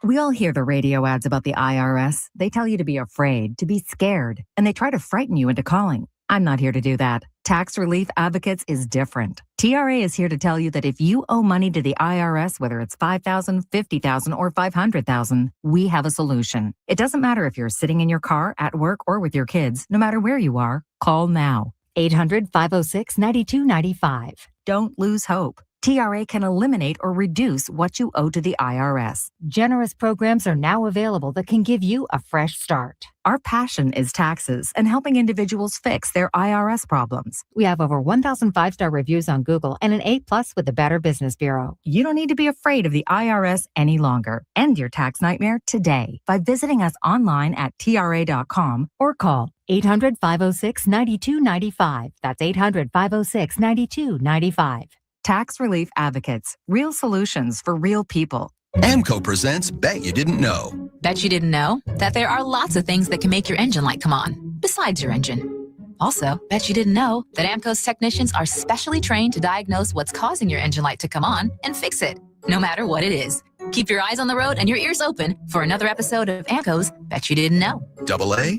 We all hear the radio ads about the IRS. They tell you to be afraid, to be scared, and they try to frighten you into calling. I'm not here to do that. Tax Relief Advocates is different. TRA is here to tell you that if you owe money to the IRS, whether it's $5,000, $50,000, or $500,000, we have a solution. It doesn't matter if you're sitting in your car, at work, or with your kids. No matter where you are, call now. 800-506-9295. Don't lose hope. TRA can eliminate or reduce what you owe to the IRS. Generous programs are now available that can give you a fresh start. Our passion is taxes and helping individuals fix their IRS problems. We have over 1,000 5-star reviews on Google and an A+ with the Better Business Bureau. You don't need to be afraid of the IRS any longer. End your tax nightmare today by visiting us online at TRA.com or call 800-506-9295. That's 800-506-9295. Tax Relief Advocates. Real solutions for real people. AMCO presents Bet You Didn't Know. Bet you didn't know that there are lots of things that can make your engine light come on, besides your engine. Also, bet you didn't know that AMCO's technicians are specially trained to diagnose what's causing your engine light to come on and fix it, no matter what it is. Keep your eyes on the road and your ears open for another episode of AMCO's Bet You Didn't Know. AA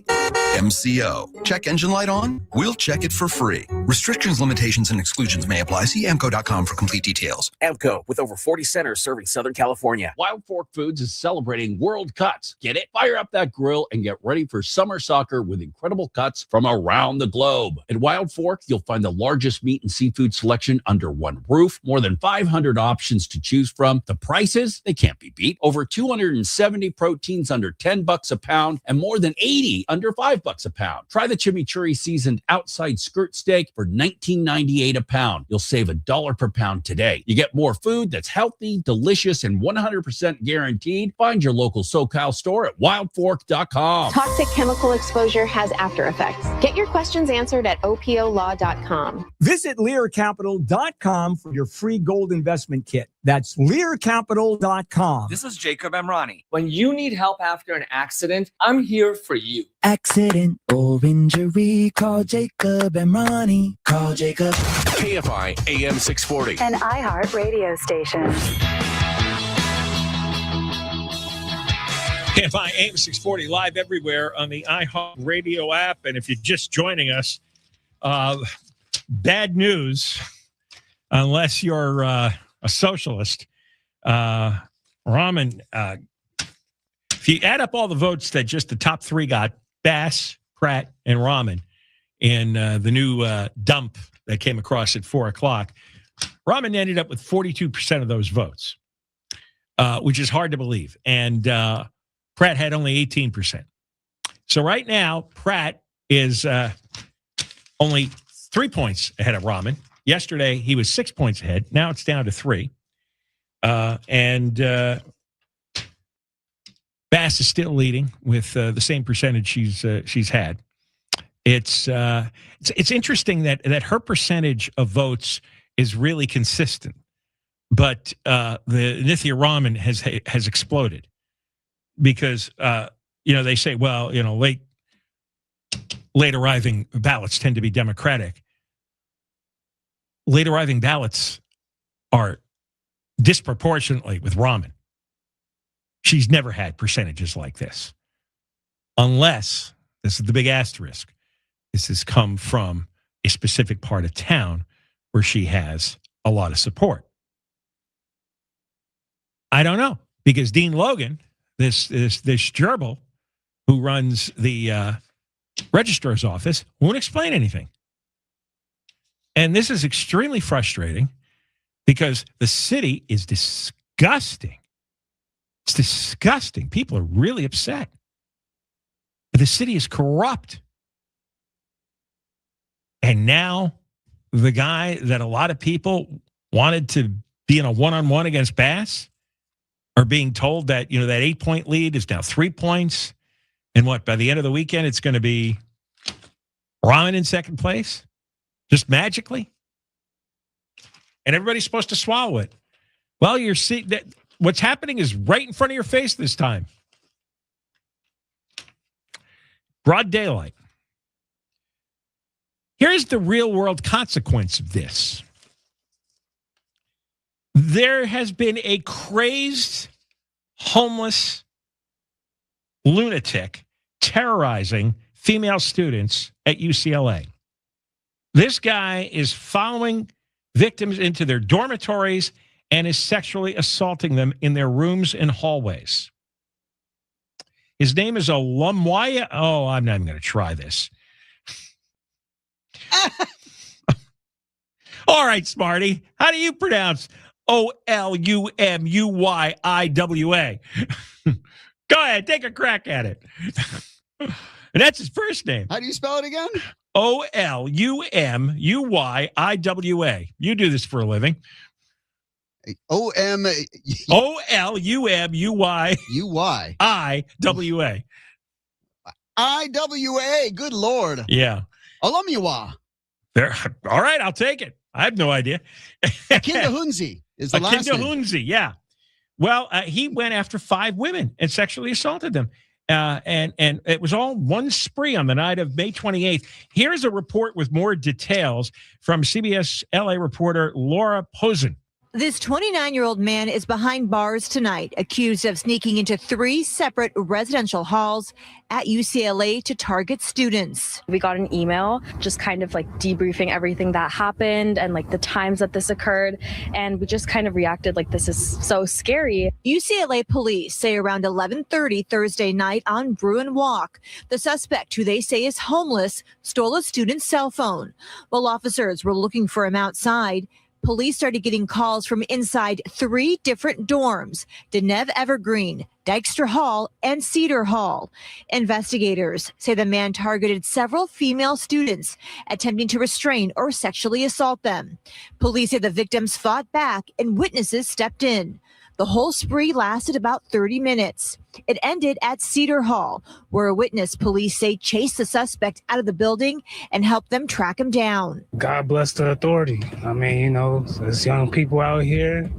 MCO. Check engine light on? We'll check it for free. Restrictions, limitations, and exclusions may apply. See AMCO.com for complete details. AMCO, with over 40 centers serving Southern California. Wild Fork Foods is celebrating World Cuts. Get it? Fire up that grill and get ready for summer soccer with incredible cuts from around the globe. At Wild Fork, you'll find the largest meat and seafood selection under one roof. More than 500 options to choose from. The prices, they can't be beat. Over 270 proteins under $10 a pound and more than 80 under $5 a pound. Try the chimichurri seasoned outside skirt steak for $19.98 a pound. You'll save $1 per pound today. You get more food that's healthy, delicious, and 100% guaranteed. Find your local SoCal store at wildfork.com. Toxic chemical exposure has after effects. Get your questions answered at opolaw.com. Visit LearCapital.com for your free gold investment kit. That's LearCapital.com. This is Jacob Emrani. When you need help after an accident, I'm here for you. Accident or injury, call Jacob Emrani. Call Jacob. KFI AM 640. An iHeart radio station. KFI AM 640 live everywhere on the iHeart radio app. And if you're just joining us, bad news, unless you're a socialist. Rahman, if you add up all the votes that just the top three got, Bass, Pratt, and Rahman, in the new dump that came across at 4 o'clock, Rahman ended up with 42% of those votes, which is hard to believe. And Pratt had only 18%. So right now, Pratt is only 3 points ahead of Rahman. Yesterday, he was 6 points ahead. Now it's down to 3. And Bass is still leading with the same percentage she's had. It's interesting that her percentage of votes is really consistent, but the Nithya Rahman has exploded because they say, well, late arriving ballots tend to be Democratic. Late arriving ballots are disproportionately with Rahman. She's never had percentages like this. Unless, this is the big asterisk, this has come from a specific part of town where she has a lot of support. I don't know, because Dean Logan, this gerbil who runs the registrar's office, won't explain anything. And this is extremely frustrating because the city is disgusting. It's disgusting. People are really upset. The city is corrupt. And now the guy that a lot of people wanted to be in a one-on-one against Bass are being told that, that 8-point lead is now 3 points. And by the end of the weekend, it's going to be Rahman in second place, just magically. And everybody's supposed to swallow it. Well, you're seeing that what's happening is right in front of your face this time. Broad daylight. Here's the real world consequence of this. There has been a crazed, homeless lunatic terrorizing female students at UCLA. This guy is following victims into their dormitories and is sexually assaulting them in their rooms and hallways. His name is Olumwaya. Oh, I'm not even going to try this. All right, Smarty. How do you pronounce Olumuyiwa? Go ahead, take a crack at it. And that's his first name. How do you spell it again? Olumuyiwa. You do this for a living. Olumuyiwa. IWA. Good Lord. Yeah. Olumuyiwa. There. All right, I'll take it. I have no idea. Akindahunzi is the last name. Akindahunzi, yeah. Well, he went after 5 women and sexually assaulted them. And it was all one spree on the night of May 28th. Here's a report with more details from CBS LA reporter Laura Posen. This 29-year-old man is behind bars tonight, accused of sneaking into 3 separate residential halls at UCLA to target students. We got an email just kind of like debriefing everything that happened and like the times that this occurred. And we just kind of reacted like this is so scary. UCLA police say around 11:30 Thursday night on Bruin Walk, the suspect, who they say is homeless, stole a student's cell phone. While officers were looking for him outside, police started getting calls from inside 3 different dorms: Deneuve Evergreen, Dykstra Hall, and Cedar Hall. Investigators say the man targeted several female students, attempting to restrain or sexually assault them. Police say the victims fought back and witnesses stepped in. The whole spree lasted about 30 minutes. It ended at Cedar Hall, where a witness, police say, chased the suspect out of the building and helped them track him down. God bless the authority. I mean, there's young people out here.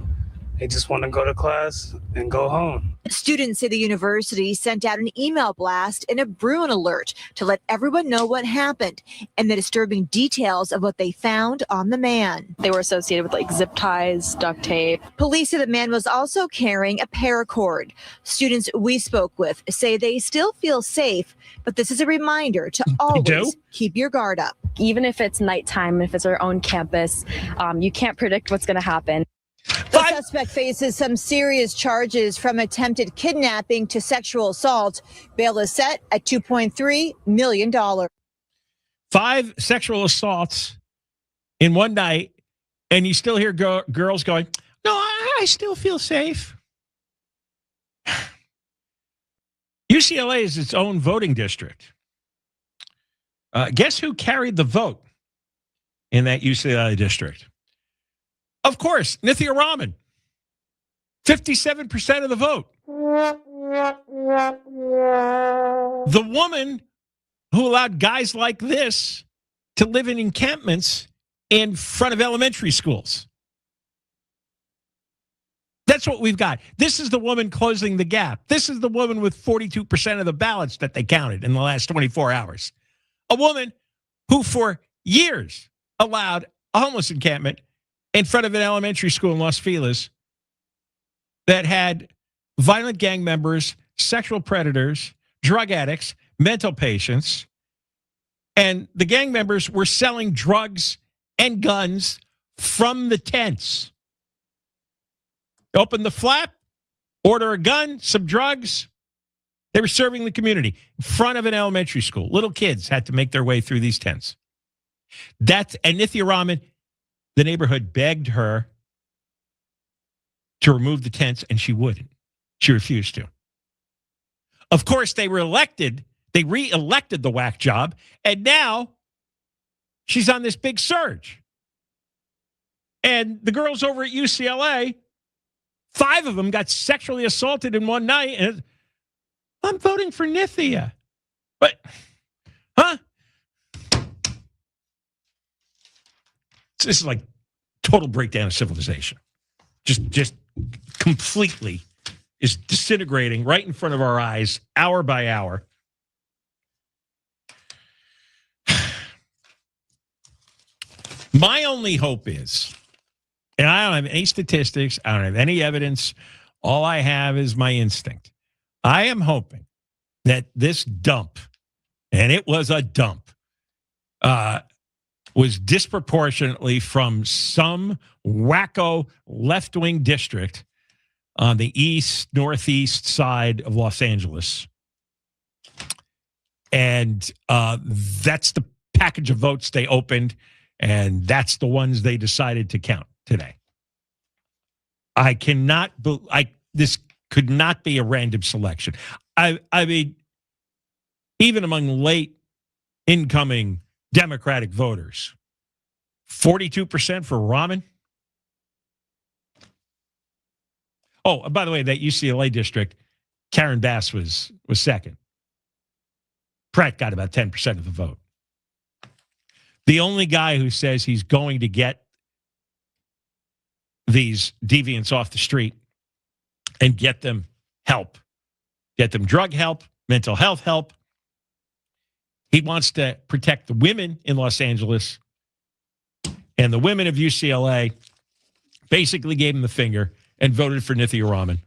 They just want to go to class and go home. Students say the university sent out an email blast and a Bruin alert to let everyone know what happened and the disturbing details of what they found on the man. They were associated with like zip ties, duct tape. Police say the man was also carrying a paracord. Students we spoke with say they still feel safe, but this is a reminder to always keep your guard up. Even if it's nighttime, if it's our own campus, you can't predict what's going to happen. The suspect faces some serious charges, from attempted kidnapping to sexual assault. Bail is set at $2.3 million. 5 sexual assaults in one night, and you still hear girls going, no, I still feel safe. UCLA is its own voting district. Guess who carried the vote in that UCLA district? Of course, Nithya Rahman. 57% of the vote. The woman who allowed guys like this to live in encampments in front of elementary schools. That's what we've got. This is the woman closing the gap. This is the woman with 42% of the ballots that they counted in the last 24 hours. A woman who for years allowed a homeless encampment in front of an elementary school in Los Feliz that had violent gang members, sexual predators, drug addicts, mental patients, and the gang members were selling drugs and guns from the tents. Open the flap, order a gun, some drugs. They were serving the community in front of an elementary school. Little kids had to make their way through these tents. And Nithya Raman, the neighborhood begged her to remove the tents, and she wouldn't. She refused to. Of course, they re-elected the whack job, and now she's on this big surge. And the girls over at UCLA, 5 of them got sexually assaulted in one night, and I'm voting for Nithya. But, huh? This is like total breakdown of civilization. Just completely is disintegrating right in front of our eyes, hour by hour. My only hope is, and I don't have any statistics, I don't have any evidence, all I have is my instinct. I am hoping that this dump, and it was a dump, was disproportionately from some wacko left-wing district on the northeast side of Los Angeles. And that's the package of votes they opened, and that's the ones they decided to count today. This could not be a random selection. I mean, even among late incoming Democratic voters, 42% for Raman. Oh, and by the way, that UCLA district, Karen Bass was second. Pratt got about 10% of the vote. The only guy who says he's going to get these deviants off the street and get them help, get them drug help, mental health help. He wants to protect the women in Los Angeles, and the women of UCLA basically gave him the finger and voted for Nithya Raman.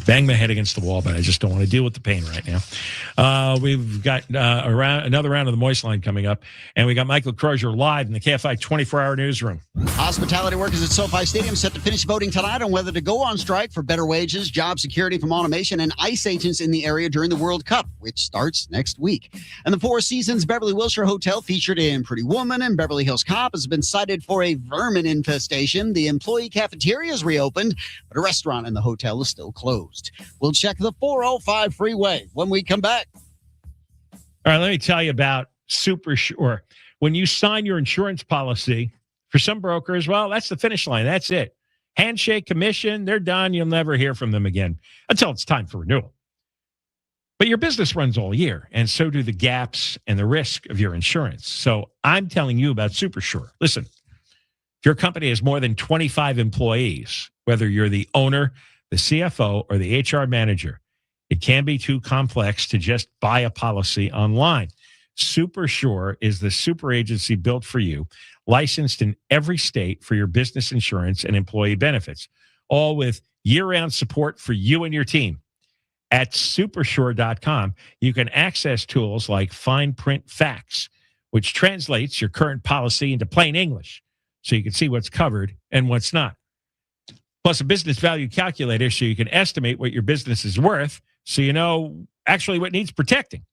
Bang my head against the wall, but I just don't want to deal with the pain right now. We've got another round of the Moist Line coming up, and we got Michael Crozier live in the KFI 24-hour newsroom. Hospitality workers at SoFi Stadium set to finish voting tonight on whether to go on strike for better wages, job security from automation, and ICE agents in the area during the World Cup, which starts next week. And the Four Seasons Beverly Wilshire Hotel, featured in Pretty Woman and Beverly Hills Cop, has been cited for a vermin infestation. The employee cafeteria is reopened, but a restaurant in the hotel is still closed. We'll check the 405 freeway when we come back. All right, let me tell you about Super Sure. When you sign your insurance policy, for some brokers, well, that's the finish line. That's it. Handshake, commission, they're done. You'll never hear from them again until it's time for renewal. But your business runs all year, and so do the gaps and the risk of your insurance. So I'm telling you about Super Sure. Listen, if your company has more than 25 employees, whether you're the owner, the CFO, or the HR manager, it can be too complex to just buy a policy online. Super Sure is the super agency built for you, licensed in every state for your business insurance and employee benefits, all with year-round support for you and your team. At supersure.com, you can access tools like fine print facts, which translates your current policy into plain English, so you can see what's covered and what's not. Plus a business value calculator so you can estimate what your business is worth so you know actually what needs protecting.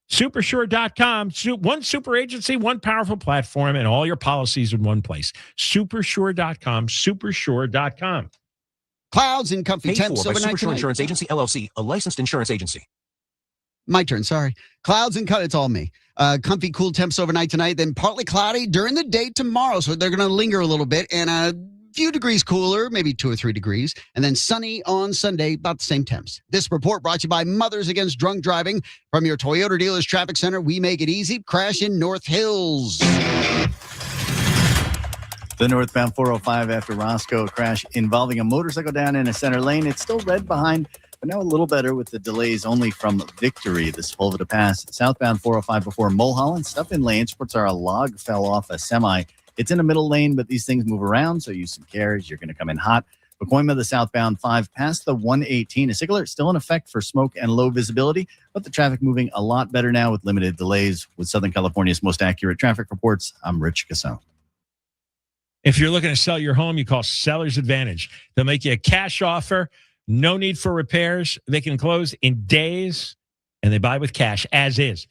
Supersure.com, one super agency, one powerful platform, and all your policies in one place. Supersure.com, supersure.com. Clouds and comfy temps by overnight Supersure tonight. Insurance Agency, LLC, a licensed insurance agency. My turn, sorry. Clouds and it's all me. Comfy, cool temps overnight tonight, then partly cloudy during the day tomorrow, so they're going to linger a little bit, and a few degrees cooler, maybe 2 or 3 degrees, and then sunny on Sunday, about the same temps. This report brought to you by Mothers Against Drunk Driving. From your Toyota Dealers Traffic Center, we make it easy. Crash in North Hills. The northbound 405 after Roscoe crash involving a motorcycle down in a center lane. It's still red behind, but now a little better with the delays only from Victory. The Sepulveda Pass. Southbound 405 before Mulholland. Stuff in lanes. Reports are a log fell off a semi. It's in the middle lane, but these things move around, so use some care as you're going to come in hot. Pacoima, the southbound 5 past the 118. A SIG alert still in effect for smoke and low visibility, but the traffic moving a lot better now with limited delays. With Southern California's most accurate traffic reports, I'm Rich Gasson. If you're looking to sell your home, you call Seller's Advantage. They'll make you a cash offer, no need for repairs. They can close in days, and they buy with cash as is.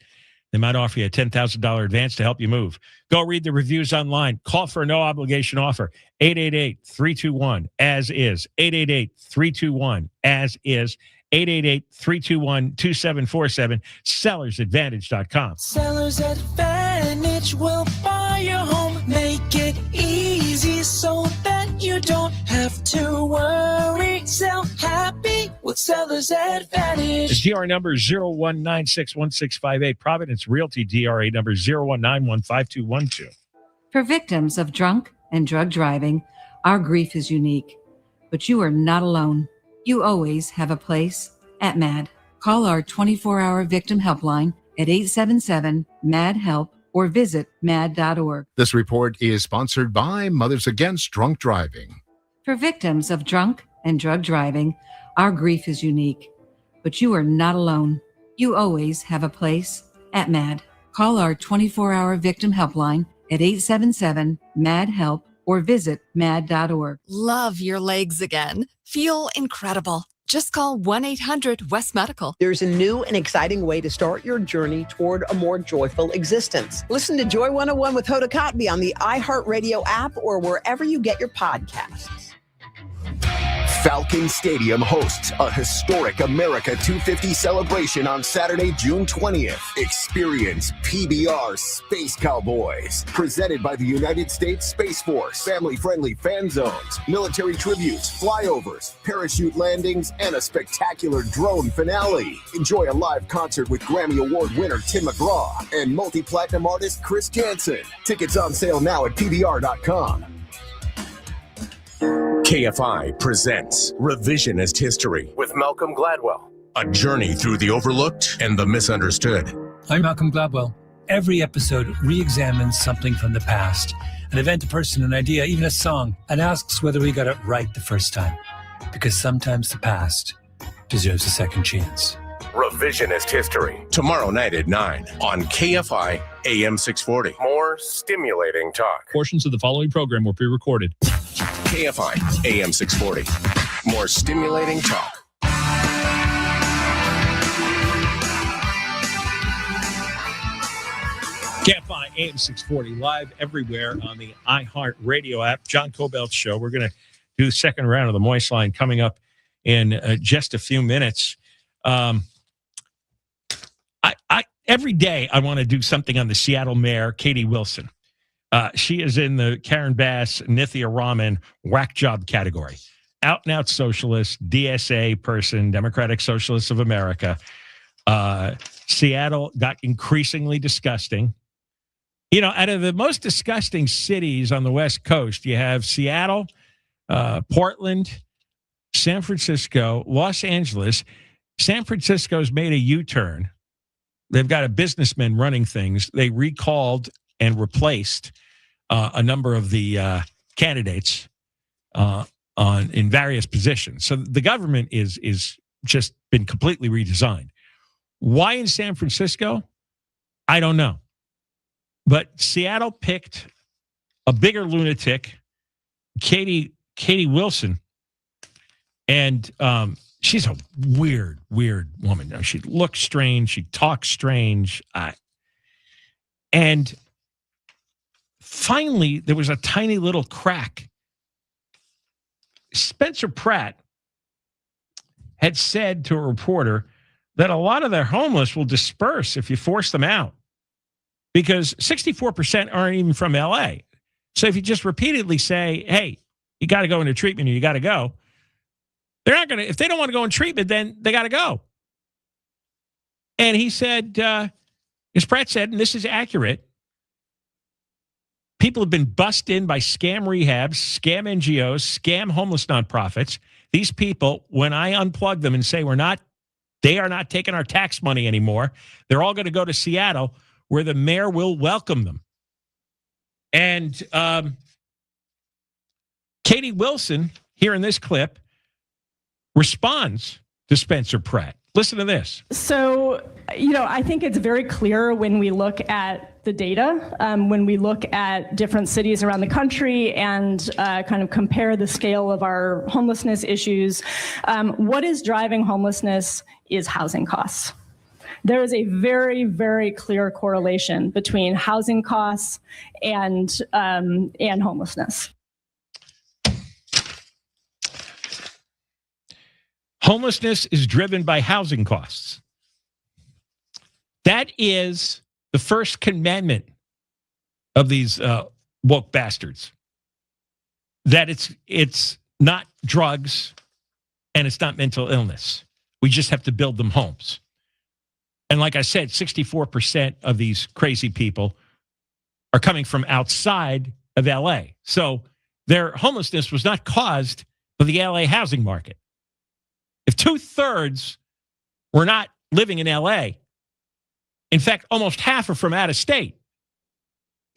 They might offer you a $10,000 advance to help you move. Go read the reviews online. Call for a no-obligation offer. 888-321-AS-IS. 888-321-AS-IS. 888-321-2747. SellersAdvantage.com. Seller's Advantage will buy your home, make it easy so that you don't have to worry. Sell happy with Seller's Advantage. The DR number is 01961658. Providence Realty DRA number 01915212. For victims of drunk and drug driving, our grief is unique. But you are not alone. You always have a place at MAD. Call our 24-hour victim helpline at 877-MAD-HELP or visit mad.org. This report is sponsored by Mothers Against Drunk Driving. For victims of drunk and drug driving, our grief is unique. But you are not alone. You always have a place at MAD. Call our 24-hour victim helpline at 877-MAD-HELP or visit mad.org. Love your legs again. Feel incredible. Just call 1-800-WEST Medical. There's a new and exciting way to start your journey toward a more joyful existence. Listen to Joy 101 with Hoda Kotb on the iHeartRadio app or wherever you get your podcasts. Falcon Stadium hosts a historic America 250 celebration on Saturday, June 20th. Experience PBR Space Cowboys, presented by the United States Space Force. Family-friendly fan zones, military tributes, flyovers, parachute landings, and a spectacular drone finale. Enjoy a live concert with Grammy Award winner Tim McGraw and multi-platinum artist Chris Jansen. Tickets on sale now at PBR.com. KFI presents Revisionist History With Malcolm Gladwell. a journey through the overlooked and the misunderstood. I'm Malcolm Gladwell. Every episode re-examines something from the past, an event, a person, an idea, even a song, and asks whether we got it right the first time. Because sometimes the past deserves a second chance. Revisionist History. Tomorrow night at 9 on KFI AM 640. More stimulating talk. Portions of the following program were pre-recorded. KFI AM 640. More stimulating talk. KFI AM 640 live everywhere on the iHeartRadio app. John Kobylt Show. We're going to do the second round of the Moist Line coming up in just a few minutes. Every day I want to do something on the Seattle mayor, Katie Wilson. She is in the Karen Bass, Nithya Raman whack job category. Out and out socialist, DSA person, Democratic Socialists of America. Seattle got increasingly disgusting. You know, out of the most disgusting cities on the West Coast, you have Seattle, Portland, San Francisco, Los Angeles. San Francisco's made a U-turn. They've got a businessman running things. They recalled and replaced a number of the candidates in various positions. So the government is just been completely redesigned. Why in San Francisco? I don't know. But Seattle picked a bigger lunatic, Katie Wilson, and she's a weird woman. She looks strange. She talks strange. And finally, there was a tiny little crack. Spencer Pratt had said to a reporter that a lot of their homeless will disperse if you force them out, because 64% aren't even from LA. So if you just repeatedly say, hey, you got to go into treatment or you got to go, they're not going to, if they don't want to go in treatment, then they got to go. And he said, as Pratt said, and this is accurate, people have been bussed in by scam rehabs, scam NGOs, scam homeless nonprofits. These people, when I unplug them and say they are not taking our tax money anymore, they're all going to go to Seattle, where the mayor will welcome them. And Katie Wilson here in this clip, responds to Spencer Pratt. Listen to this. So, I think it's very clear when we look at the data, when we look at different cities around the country and kind of compare the scale of our homelessness issues, what is driving homelessness is housing costs. There is a very, very clear correlation between housing costs and homelessness. Homelessness is driven by housing costs. That is the first commandment of these woke bastards. That it's not drugs and it's not mental illness. We just have to build them homes. And like I said, 64% of these crazy people are coming from outside of LA. So their homelessness was not caused by the LA housing market. If 2/3 were not living in LA, in fact, almost half are from out of state.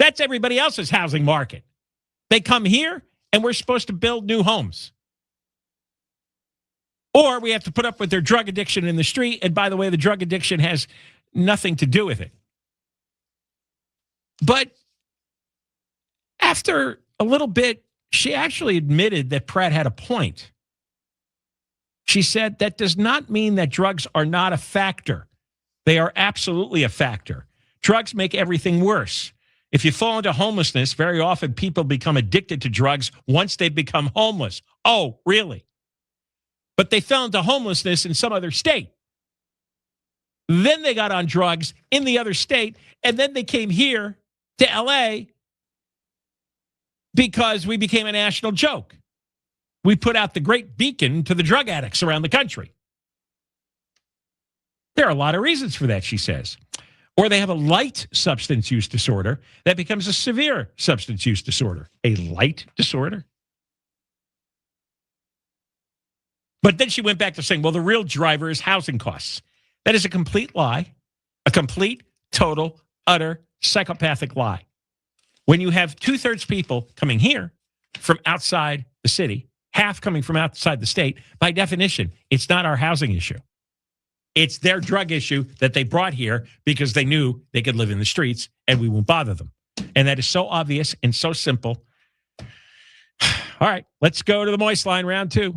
That's everybody else's housing market. They come here and we're supposed to build new homes. Or we have to put up with their drug addiction in the street. And by the way, the drug addiction has nothing to do with it. But after a little bit, she actually admitted that Pratt had a point. She said that does not mean that drugs are not a factor. They are absolutely a factor. Drugs make everything worse. If you fall into homelessness, very often people become addicted to drugs once they become homeless. Oh, really? But they fell into homelessness in some other state. Then they got on drugs in the other state, and then they came here to LA because we became a national joke. We put out the great beacon to the drug addicts around the country. There are a lot of reasons for that, she says. Or they have a light substance use disorder that becomes a severe substance use disorder. A light disorder? But then she went back to saying, well, the real driver is housing costs. That is a complete lie, a complete, total, utter, psychopathic lie. When you have 2/3 people coming here from outside the city, half coming from outside the state, by definition, it's not our housing issue. It's their drug issue that they brought here because they knew they could live in the streets and we won't bother them. And that is so obvious and so simple. All right, let's go to the Moist line, round 2.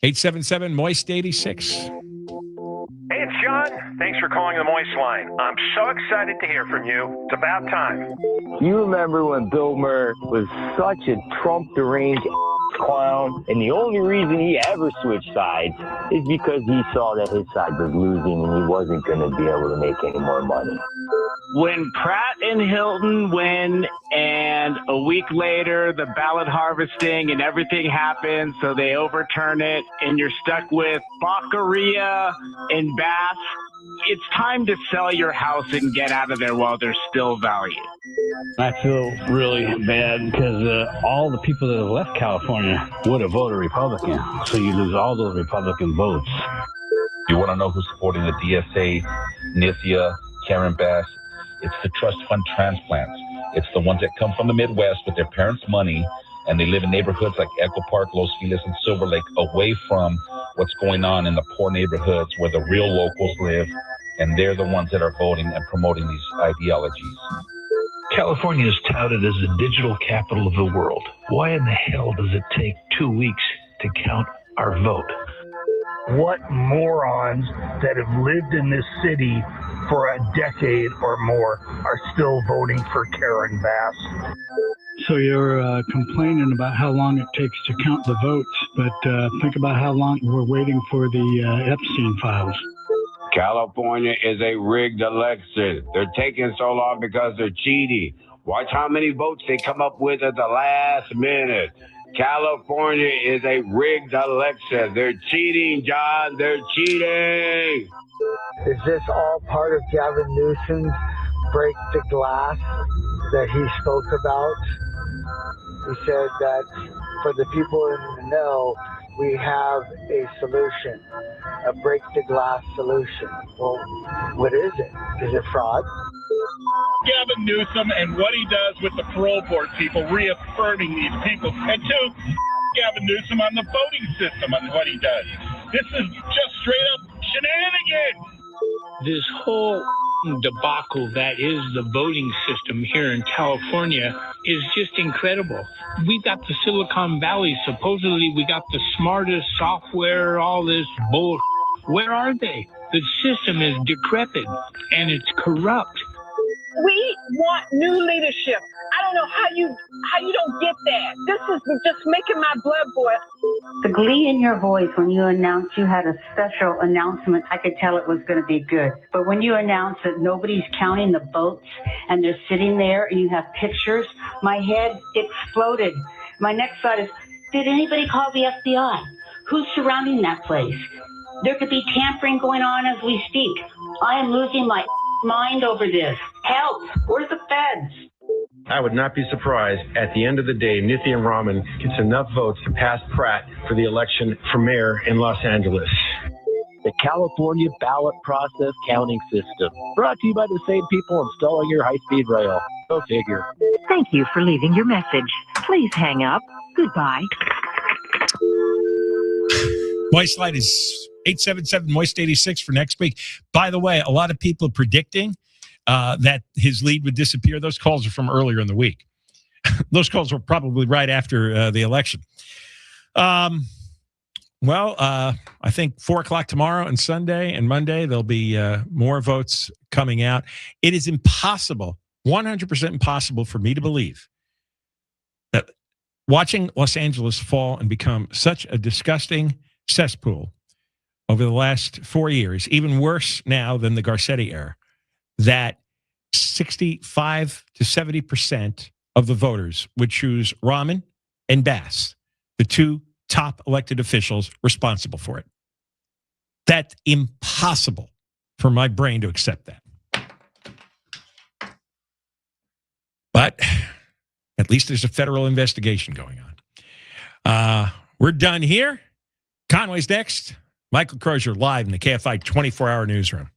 877-MOIST-86. Hey, it's John. Thanks for calling the Moist line. I'm so excited to hear from you. It's about time. You remember when Bill Maher was such a Trump deranged clown, and the only reason he ever switched sides is because he saw that his side was losing and he wasn't going to be able to make any more money. When Pratt and Hilton win and a week later the ballot harvesting and everything happens, so they overturn it and you're stuck with Baccaria and Bass, it's time to sell your house and get out of there while there's still value. I feel really bad because all the people that have left California would have voted Republican. So you lose all those Republican votes. You want to know who's supporting the DSA, Nithya, Karen Bass? It's the trust fund transplants. It's the ones that come from the Midwest with their parents' money, and they live in neighborhoods like Echo Park, Los Feliz, and Silver Lake, away from what's going on in the poor neighborhoods where the real locals live, and they're the ones that are voting and promoting these ideologies. California is touted as the digital capital of the world. Why in the hell does it take 2 weeks to count our vote? What morons that have lived in this city for a decade or more are still voting for Karen Bass? So you're complaining about how long it takes to count the votes, but think about how long we're waiting for the Epstein files. California is a rigged election. They're taking so long because they're cheating. Watch how many votes they come up with at the last minute. California is a rigged election. They're cheating, John. They're cheating. Is this all part of Gavin Newsom's break the glass that he spoke about? He said that for the people in the know, we have a solution, a break the glass solution. Well, what is it? Is it fraud? Gavin Newsom and what he does with the parole board people, reaffirming these people. And two, Gavin Newsom on the voting system on what he does. This is just straight up shenanigans. This whole debacle that is the voting system here in California is just incredible. We've got the Silicon Valley. Supposedly we got the smartest software, all this bull. Where are they? The system is decrepit and it's corrupt. We want new leadership. I don't know how you don't get that. This is just making my blood boil. The glee in your voice when you announced you had a special announcement, I could tell it was going to be good. But when you announced that nobody's counting the votes and they're sitting there and you have pictures, my head exploded. My next thought is, did anybody call the FBI? Who's surrounding that place? There could be tampering going on as we speak. I am losing my mind over this. Help! Where's the feds? I would not be surprised at the end of the day, Nithya Raman gets enough votes to pass Pratt for the election for mayor in Los Angeles. The California ballot process counting system. Brought to you by the same people installing your high-speed rail. Go figure. Thank you for leaving your message. Please hang up. Goodbye. Moist Light is 877-MOIST86 for next week. By the way, a lot of people are predicting that his lead would disappear. Those calls are from earlier in the week. Those calls were probably right after the election. I think 4 o'clock tomorrow and Sunday and Monday, there'll be more votes coming out. It is impossible, 100% impossible for me to believe that watching Los Angeles fall and become such a disgusting cesspool over the last 4 years, even worse now than the Garcetti era, that 65 to 70% of the voters would choose Raman and Bass, the two top elected officials responsible for it. That's impossible for my brain to accept that. But at least there's a federal investigation going on. We're done here. Conway's next. Michael Crozier live in the KFI 24-hour newsroom.